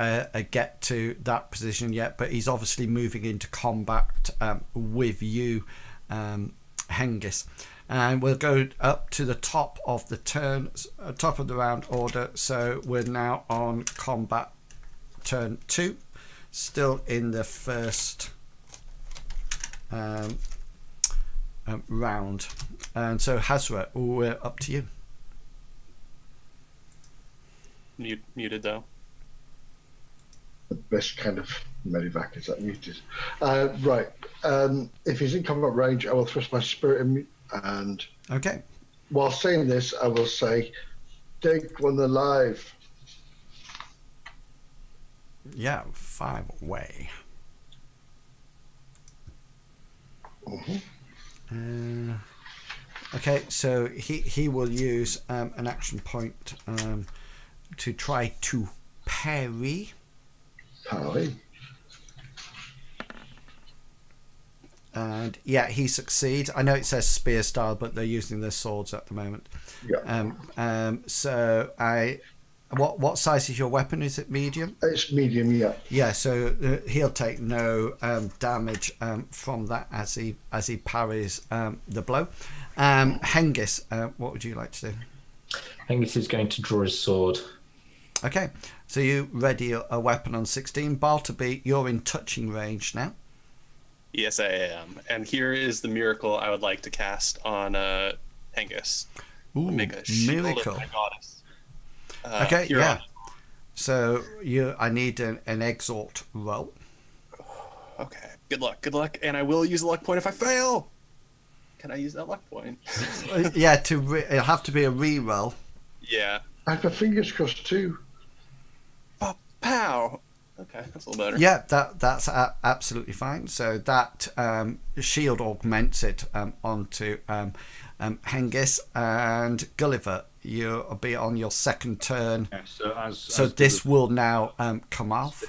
get to that position yet, but he's obviously moving into combat with you, Hengist. And we'll go up to the top of the top of the round order. So we're now on combat turn 2, still in the first round. And so Hazra, we're up to you. Muted though. The best kind of medevac is that muted. Right. If he's in combat range, I will thrust my spirit in. And okay, while saying this, I will say, take one alive. Yeah, 5 away. Okay, so he will use an action point to try to parry. Parry. And yeah, he succeeds. I know it says spear style, but they're using their swords at the moment. Yeah. So what size is your weapon? Is it medium? It's medium, yeah. Yeah. So he'll take no damage from that as he parries the blow. Hengist, what would you like to do? Angus is going to draw his sword. Okay, so you ready a weapon on 16. Bartleby, you're in touching range now. Yes, I am. And here is the miracle I would like to cast on Hengist. Ooh, Make a shield miracle. of my goddess. Okay, here yeah. So I need an exhort roll. Okay. Good luck. Good luck. And I will use a luck point if I fail. Can I use that luck point? Yeah, it'll have to be a re-roll. Yeah. I have my fingers crossed too. Pow. Okay, that's a little better. Yeah, that's absolutely fine. So that shield augments it onto Hengist, and Gulliver, you'll be on your second turn. Yeah, so So this will now come off.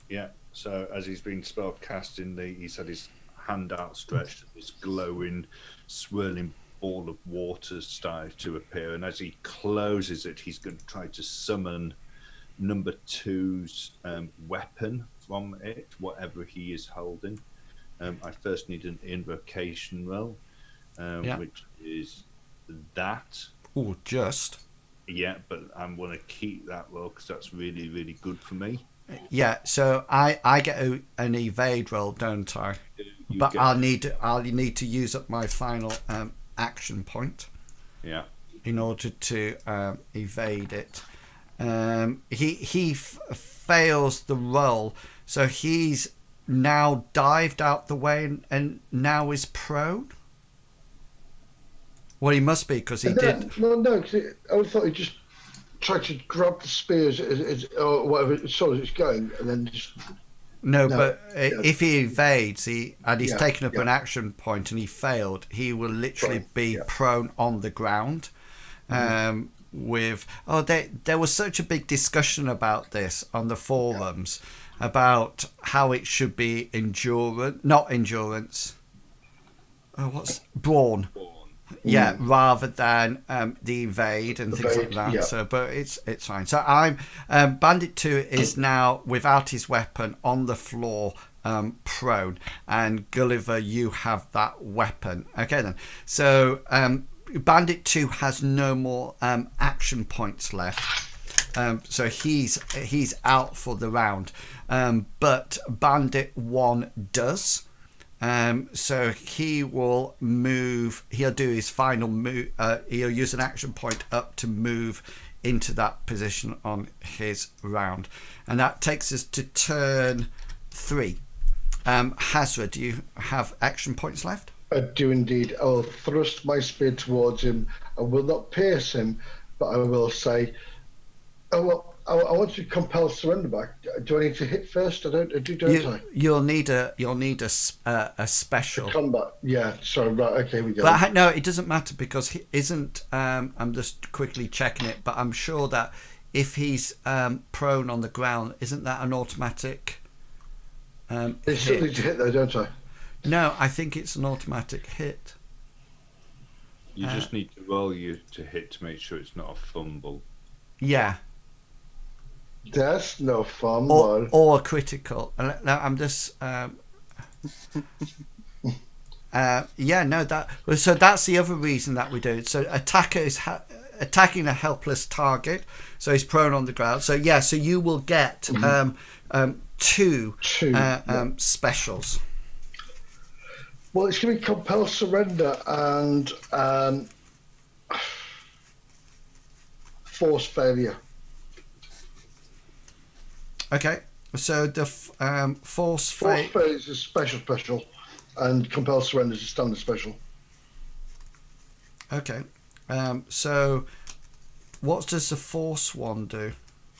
Yeah, so as he's been spell casting, he's had his hand outstretched, this glowing, swirling ball of water started to appear, and as he closes it, he's going to try to summon number 2's weapon from it, whatever he is holding. I first need an invocation roll, which is that. Oh, just. Yeah, but I'm going to keep that roll because that's really, really good for me. Yeah, so I get an evade roll, don't I? But I'll need to use up my final action point. Yeah. In order to evade it. He fails the roll, so he's now dived out the way and now is prone. Well, he must be because he did. Well, no, because I thought he just tried to grab the spears or whatever as soon as it's going, and then just. No, but if he evades, he's taken up yeah. an action point and he failed, he will literally Right, be yeah. prone on the ground. There was such a big discussion about this on the forums about how it should be not endurance. What's brawn? Yeah, rather than the evade and things like that. Yeah. So, but it's fine. So I'm Bandit 2 is now without his weapon on the floor, prone, and Gulliver, you have that weapon. Okay then. So Bandit 2 has no more action points left. So he's out for the round. But Bandit 1 does. So he will move. He'll do his final move. He'll use an action point up to move into that position on his round, and that takes us to turn 3. Hazra, do you have action points left? I do indeed. I will thrust my spear towards him. I will not pierce him, but I will say, "Oh well, I want to compel surrender back. Do I need to hit first? Don't I? You'll need a special Combat. Yeah. Sorry. Right. Okay. We go. But no, it doesn't matter because he isn't. I'm just quickly checking it, but I'm sure that if he's prone on the ground, isn't that an automatic? They still need to hit though, don't I? No, I think it's an automatic hit. You just need to roll you to hit to make sure it's not a fumble. Yeah. That's no fun. Or a critical. No, I'm just. So that's the other reason that we do it. So attacker is attacking a helpless target, so he's prone on the ground. So so you will get two specials. Well, it's going to be compel surrender and force failure. Okay, so the force failure is a special, and compel surrender is a standard special. Okay, so what does the force one do?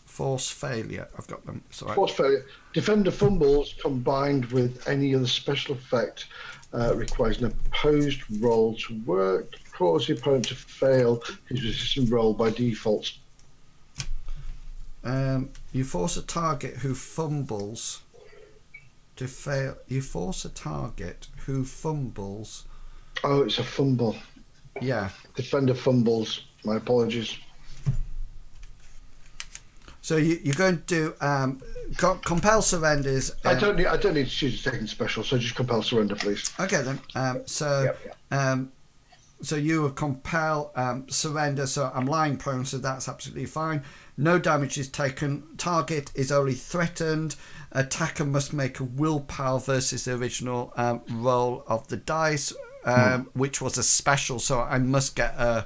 Force failure. I've got them. Sorry. Force failure. Defender fumbles combined with any other special effect requires an opposed roll to work, cause the opponent to fail his resistance roll by default. You force a target who fumbles to fail. You force a target who fumbles. Oh, it's a fumble. Yeah. Defender fumbles. My apologies. So you're going to do compel surrenders. I don't need to choose a second special, so just compel surrender, please. Okay then. So you will compel surrender. So I'm lying prone, so that's absolutely fine. No damage is taken. Target is only threatened. Attacker must make a willpower versus the original roll of the dice, which was a special. So I must get a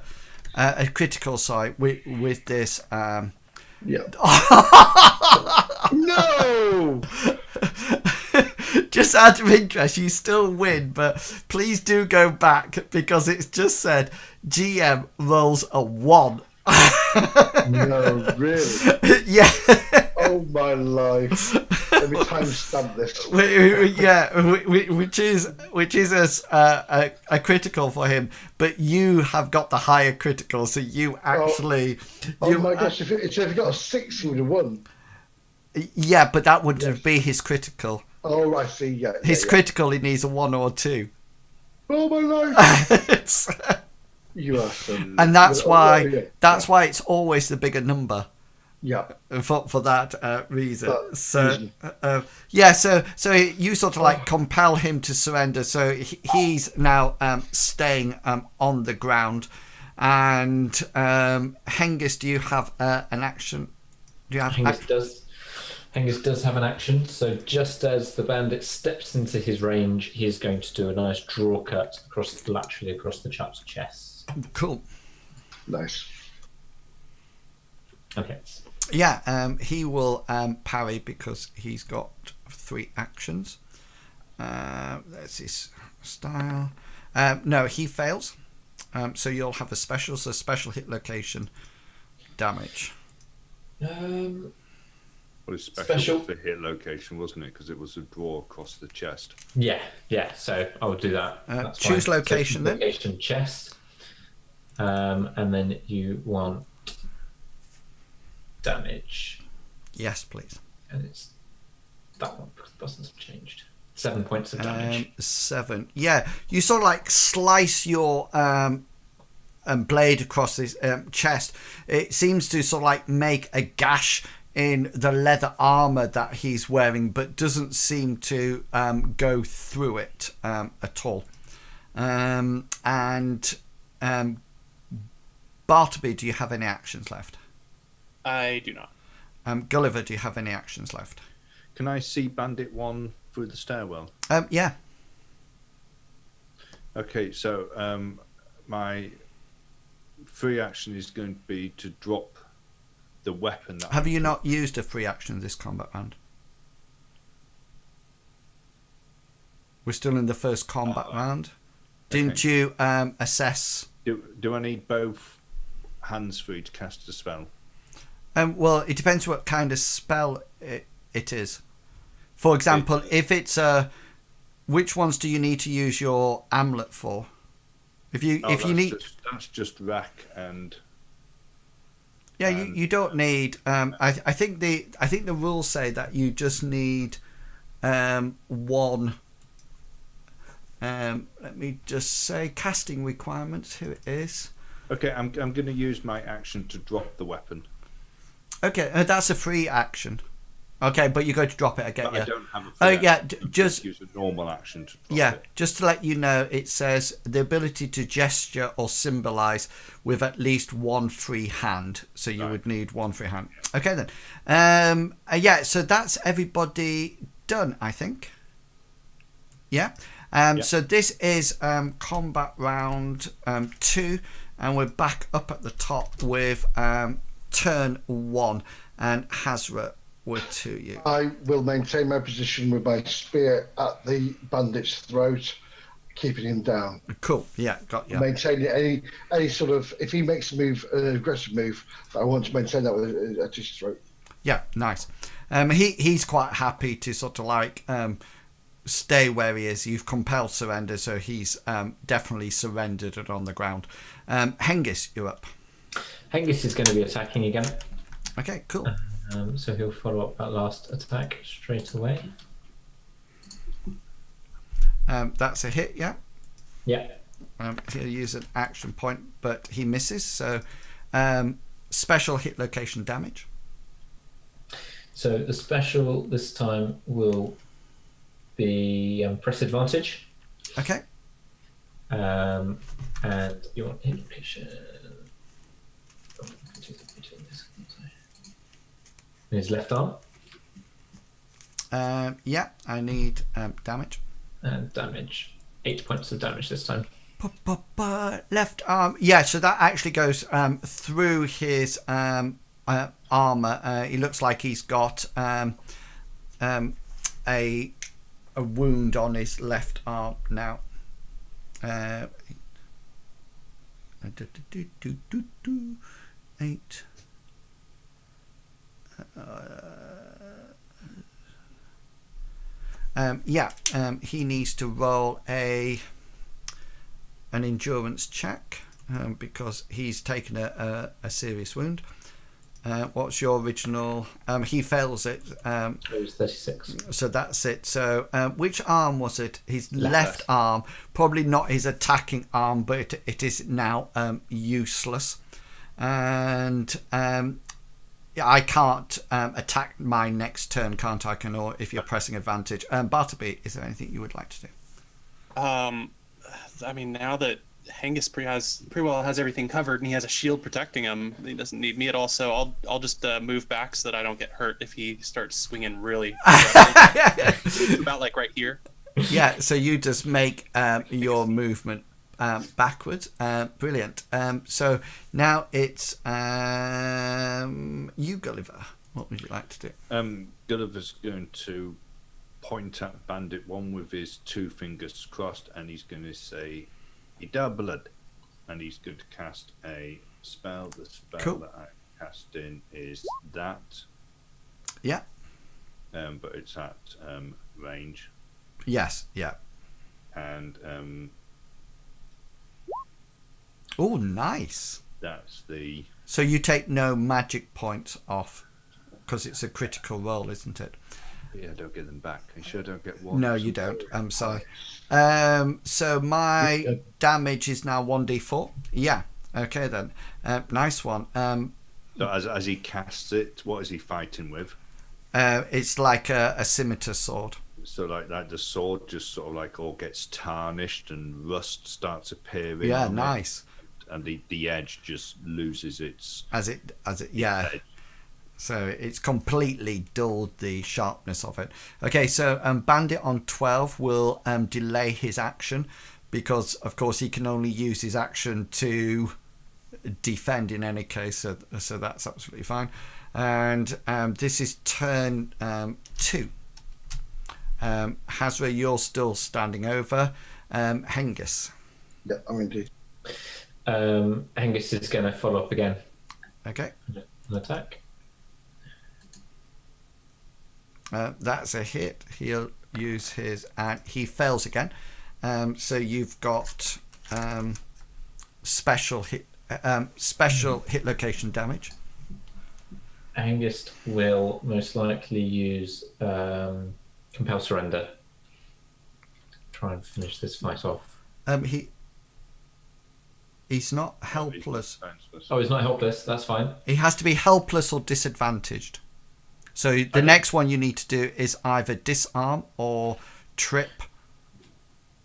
critical side with this. Yeah. No. Just out of interest, you still win, but please do go back because it's just said GM rolls a 1. No, really? Yeah. Oh my life! Let me timestamp this. Yeah, which is a critical for him, but you have got the higher critical, so you actually. Oh my gosh! If he got a 6, he would have won. Yeah, but that wouldn't be his critical. Oh, I see. Yeah. His critical, he needs a 1 or 2. Oh my life! You are some. And that's why why it's always the bigger number. Yeah. For that reason. Reason. So you sort of like compel him to surrender. So he's now staying on the ground. And Hengist, do you have an action? Do you have? Hengist does have an action. So just as the bandit steps into his range, he is going to do a nice draw cut laterally across the chap's chest. Cool. Nice. Okay. Yeah, he will parry because he's got 3 actions. That's his style. No, he fails. So you'll have a special hit location damage. Well, it's special for hit location, wasn't it? Because it was a draw across the chest. Yeah. So I will do that. Choose location then. Location chest. And then you want damage. Yes, please. And it's that one because the buttons have changed. 7 points of damage. 7. Yeah, you sort of like slice your blade across his chest. It seems to sort of like make a gash in the leather armor that he's wearing, but doesn't seem to go through it at all. Bartleby, do you have any actions left? I do not. Gulliver, do you have any actions left? Can I see Bandit 1 through the stairwell? Yeah. Okay, so my free action is going to be to drop the weapon. Have you not used a free action this combat round? We're still in the first combat round. Didn't you assess? Do I need both hands free to cast a spell? Well, it depends what kind of spell it is. For example, if it's which ones do you need to use your amulet for? If you need, that's just rack and. Yeah, you don't need. I think the rules say that you just need one. Let me just say casting requirements. Here it is. Okay, I'm going to use my action to drop the weapon. Okay, that's a free action. Okay, but you're going to drop it again. But I don't have a free action. Just use a normal action to drop it. Just to let you know, it says the ability to gesture or symbolize with at least one free hand. So you would need one free hand. Okay then. So that's everybody done, I think. Yeah. So this is combat round 2, and we're back up at the top with turn 1, and Hazra, we're to you. I will maintain my position with my spear at the bandit's throat, keeping him down. Cool. Yeah, got you. Maintaining any sort of, if he makes a move, an aggressive move, I want to maintain that at his throat. Yeah, nice. He's quite happy to sort of like stay where he is. You've compelled surrender, so he's definitely surrendered and on the ground. Hengist, you're up. Hengist is going to be attacking again. Okay, cool. So he'll follow up that last attack straight away. That's a hit, yeah? Yeah. He'll use an action point, but he misses. So special hit location damage. So the special this time will be press advantage. Okay. And your information. His left arm. Yeah, I need damage. And damage. 8 points of damage this time. Left arm. Yeah, so that actually goes through his armor. He looks like he's got a wound on his left arm now. 8. He needs to roll an endurance check because he's taken a serious wound. What's your original? He fails it. It was 36. So that's it. So which arm was it? His left arm. Probably not his attacking arm, but it is now useless. And I can't attack my next turn, can't I? Or if you're pressing advantage. Bartleby, is there anything you would like to do? I mean, now that Hengist pretty well has everything covered, and he has a shield protecting him, he doesn't need me at all. So I'll just move back so that I don't get hurt if he starts swinging really. About like right here. Yeah. So you just make your movement backwards. Brilliant. So now it's you, Gulliver. What would you like to do? Gulliver's going to point at Bandit 1 with his 2 fingers crossed, and he's going to say, "He doubled," and he's going to cast a spell. The spell that I'm casting is that. Yeah. But it's at range. Yes. Yeah. And oh, nice. That's the. So you take no magic points off because it's a critical roll, isn't it? Yeah, I don't get them back. I sure don't get one. No, you don't. I'm sorry. So my damage is now 1d4. Yeah. Okay then. Nice one. So as he casts it, what is he fighting with? It's like a scimitar sword. So like that, the sword just sort of like all gets tarnished and rust starts appearing. Yeah, nice. And the edge just loses its. As it yeah. Edge. So it's completely dulled the sharpness of it. Okay, so Bandit on 12 will delay his action because, of course, he can only use his action to defend in any case. So that's absolutely fine. And this is turn 2. Hazra, you're still standing over. Hengist. Yeah, I'm indeed. Hengist is going to follow up again. Okay. An attack. That's a hit. He'll use his, and he fails again. So you've got special hit location damage. Hengist will most likely use compel surrender. Try and finish this fight off. He's not helpless. Oh, he's not helpless. That's fine. He has to be helpless or disadvantaged. So the next one you need to do is either disarm or trip.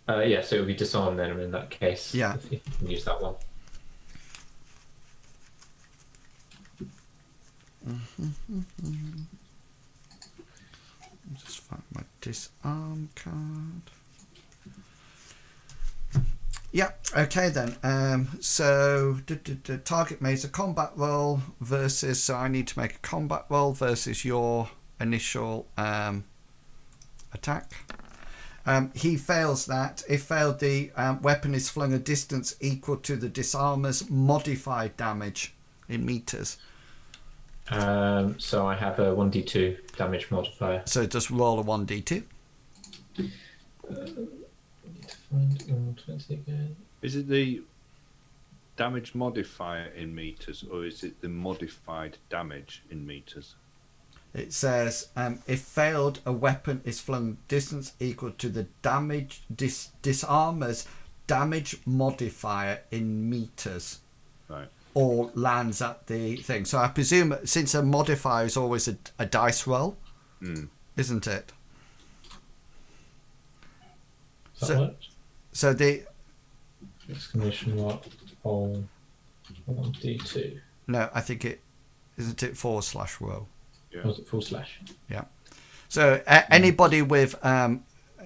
Yeah, so it would be disarm then in that case. Yeah. If you can use that one. Just find my disarm card. Yeah, okay then. So the target makes a combat roll versus, so I need to make a combat roll versus your initial attack. He fails that. If failed, the weapon is flung a distance equal to the disarmer's modified damage in meters. So I have a 1d2 damage modifier. So just roll a 1d2. Is it the damage modifier in meters, or is it the modified damage in meters? It says, if failed, a weapon is flung distance equal to the damage disarmer's damage modifier in meters. Right. Or lands at the thing. So I presume, since a modifier is always a dice roll, isn't it? So Exclamation mark. Roll 1d2. No, I think it isn't it /row. Yeah. Was it /? Yeah. So anybody with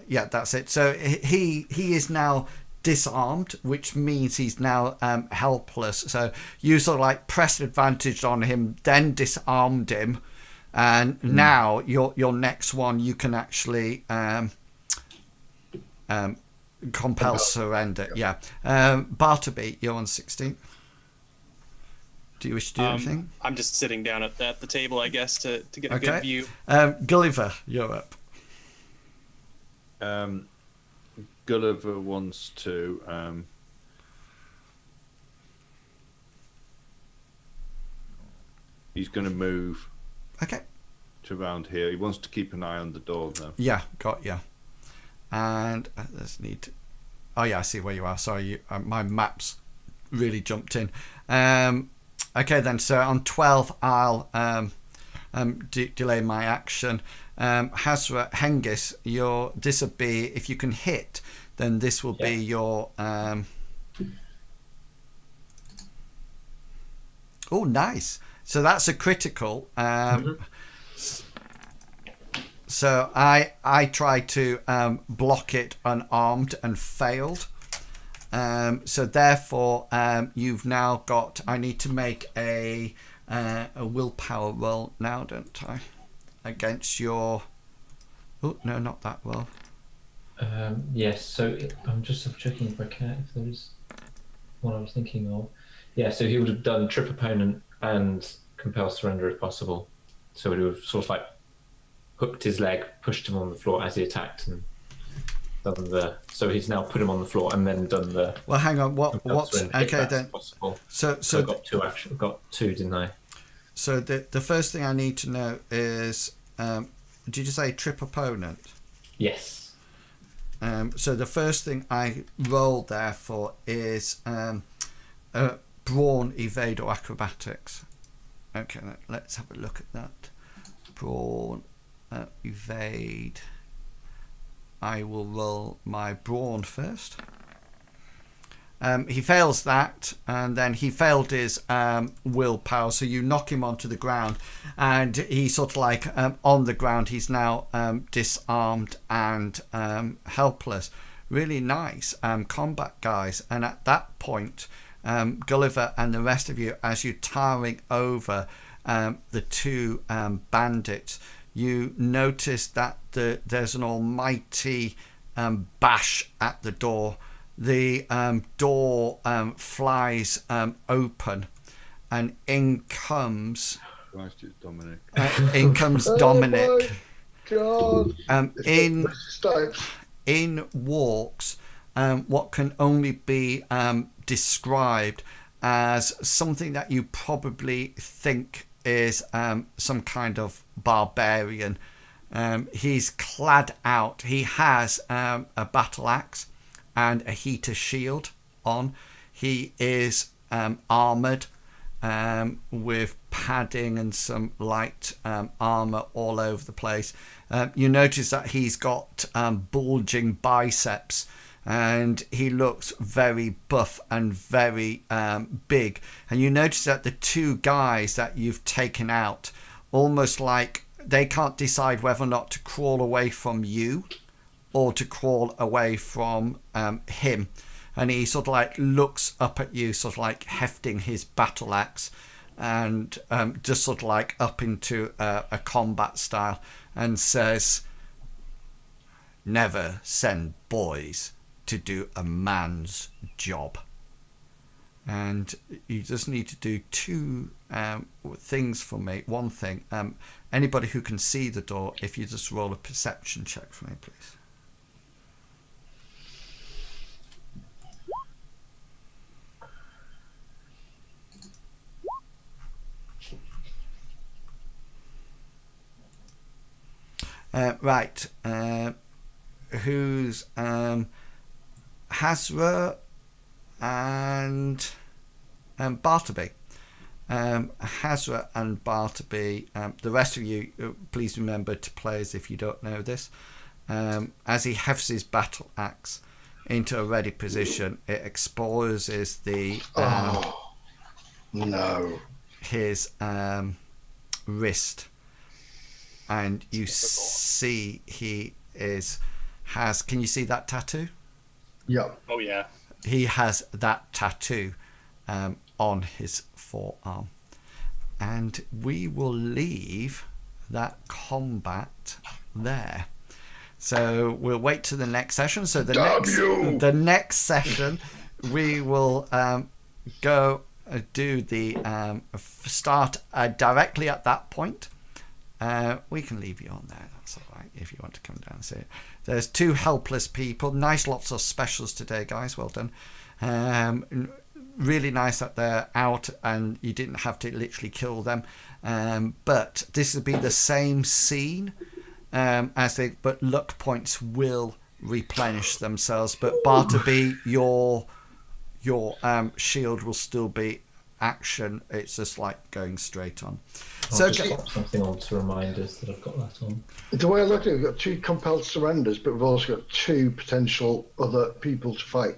yeah, that's it. So he is now disarmed, which means he's now helpless. So you sort of like pressed advantage on him, then disarmed him, and now your next one you can actually compel surrender. Yeah. Bartleby, you're on 16. Do you wish to do anything? I'm just sitting down at the table, I guess, to get a good view. Gulliver, you're up. Gulliver wants to he's going to move Okay. to around here. He wants to keep an eye on the door though. Yeah, got you. And let's need to... Oh yeah, I see where you are. Sorry, my maps really jumped in. Okay then, so on 12 I'll delay my action. Hazra, Hengist, this will be, if you can hit, then this will be your... Oh, nice. So that's a critical. So I tried to block it unarmed and failed. So therefore, you've now got... I need to make a willpower roll now, don't I? Against your... Oh, no, not that well. Yes, so I'm just checking if I can, if there's one I was thinking of. Yeah, so he would have done trip opponent and compel surrender if possible. So he would have sort of like hooked his leg, pushed him on the floor as he attacked, and done the... So he's now put him on the floor and then done the... Well, hang on. What's okay then? Possible. So I got two actually. Got two, didn't I? So the first thing I need to know is, did you say trip opponent? Yes. So the first thing I rolled there for is brawn, evade, or acrobatics. Okay, let's have a look at that. Brawn, evade. I will roll my brawn first. He fails that, and then he failed his willpower, so you knock him onto the ground, and he's sort of like on the ground. He's now disarmed and helpless. Really nice combat, guys. And at that point, Gulliver and the rest of you, as you're towering over the two bandits, you notice that there's an almighty bash at the door. The door flies open, and in comes Christ, it's Dominic. Dominic. Oh my God! In walks what can only be described as something that you probably think is some kind of barbarian. He's clad out. He has a battle axe and a heater shield on. He is armoured with padding and some light armour all over the place. You notice that he's got bulging biceps, and he looks very buff and very big. And you notice that the two guys that you've taken out, almost like they can't decide whether or not to crawl away from you or to crawl away from him. And he sort of like looks up at you, sort of like hefting his battle axe, and just sort of like up into a combat style, and says, "Never send boys to do a man's job." And you just need to do two things for me. One thing, anybody who can see the door, if you just roll a perception check for me, please. Right. Who's Hazra and Bartleby? Hazra and Bartleby. The rest of you, please remember to play as if you don't know this. As he hefts his battle axe, into a ready position. It exposes the No. his wrist, and you see has. Can you see that tattoo? Yeah. Oh yeah. He has that tattoo on his forearm, and we will leave that combat there. So we'll wait to the next session. So the next session, we will go do the start directly at that point. We can leave you on there. That's all right if you want to come down and see it. There's 2 helpless people. Nice, lots of specials today, guys. Well done. Really nice that they're out and you didn't have to literally kill them. But this will be the same scene but luck points will replenish themselves. But Bartleby, your shield will still be action. It's just like going straight on. I'll just pop something on to remind us that I've got that on. The way I look at it, we've got 2 compelled surrenders, but we've also got 2 potential other people to fight.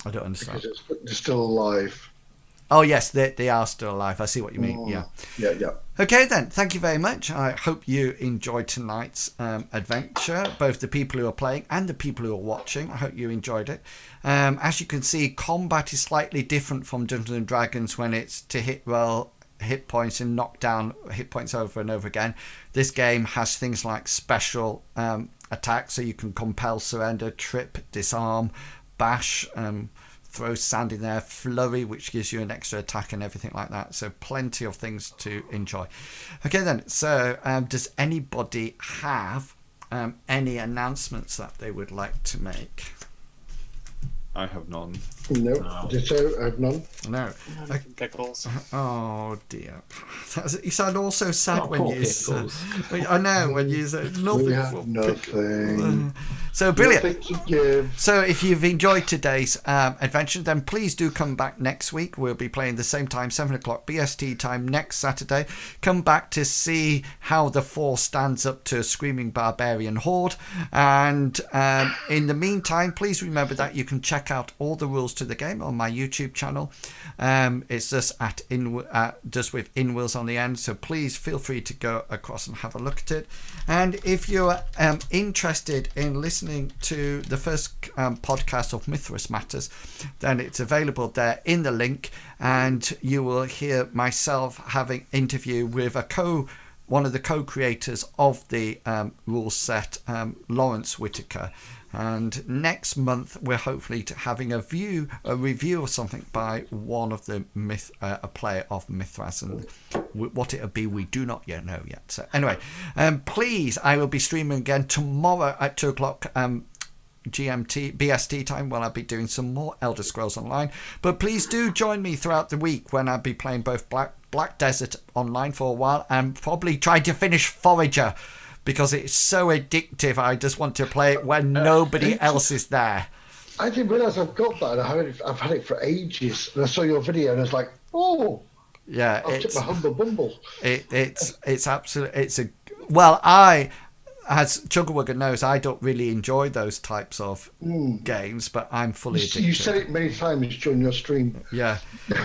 I don't understand. Because they're still alive. Oh yes, they are still alive. I see what you mean. Yeah. Okay then, thank you very much. I hope you enjoyed tonight's adventure, both the people who are playing and the people who are watching. I hope you enjoyed it. As you can see, combat is slightly different from Dungeons and Dragons when it's to hit roll hit points and knock down hit points over and over again. This game has things like special attacks, so you can compel surrender, trip, disarm, bash, throw sand in there, flurry, which gives you an extra attack and everything like that. So plenty of things to enjoy. Okay then, so does anybody have any announcements that they would like to make? I have none. No. Ditto, I have none. No. Pickles. Oh dear. You sound all so sad Oh, when poor you Pickles. I know, when you say nothing. We have nothing. So brilliant. Nothing to give. So if you've enjoyed today's adventure, then please do come back next week. We'll be playing the same time, 7 o'clock BST time next Saturday. Come back to see how the Force stands up to a screaming barbarian horde. And in the meantime, please remember that you can check out all the rules to the game on my YouTube channel. It's just just with InWills on the end. So please feel free to go across and have a look at it. And if you're interested in listening to the first podcast of Mithras Matters, then it's available there in the link, and you will hear myself having interview with one of the co-creators of the rule set, Lawrence Whitaker. And next month we're hopefully having a review or something by one of the a player of Mithras, and what it'll be we do not yet know yet. So anyway, please, I will be streaming again tomorrow at 2 o'clock GMT BST time when I'll be doing some more Elder Scrolls Online. But please do join me throughout the week when I'll be playing both Black Desert Online for a while and probably trying to finish Forager, because it's so addictive. I just want to play it when nobody else is there. I didn't realise I've got that. I've had it for ages. And I saw your video and I was like, oh, yeah, I'll take my humble bumble. It's absolutely, I, as Chuggerwugger knows, I don't really enjoy those types of games, but I'm fully addicted. You said it many times during your stream. Yeah.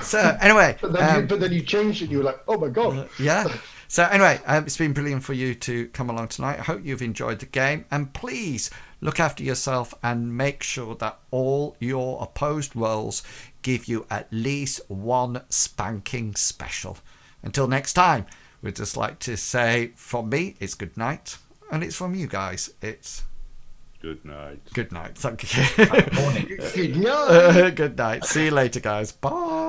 So anyway, but then you changed it and you were like, oh my God. Yeah. So anyway, it's been brilliant for you to come along tonight. I hope you've enjoyed the game, and please look after yourself and make sure that all your opposed rolls give you at least one spanking special. Until next time, we'd just like to say, from me, it's good night, and it's from you guys, it's good night. Good night. Thank you. Morning. Good night. Good night. See you later, guys. Bye.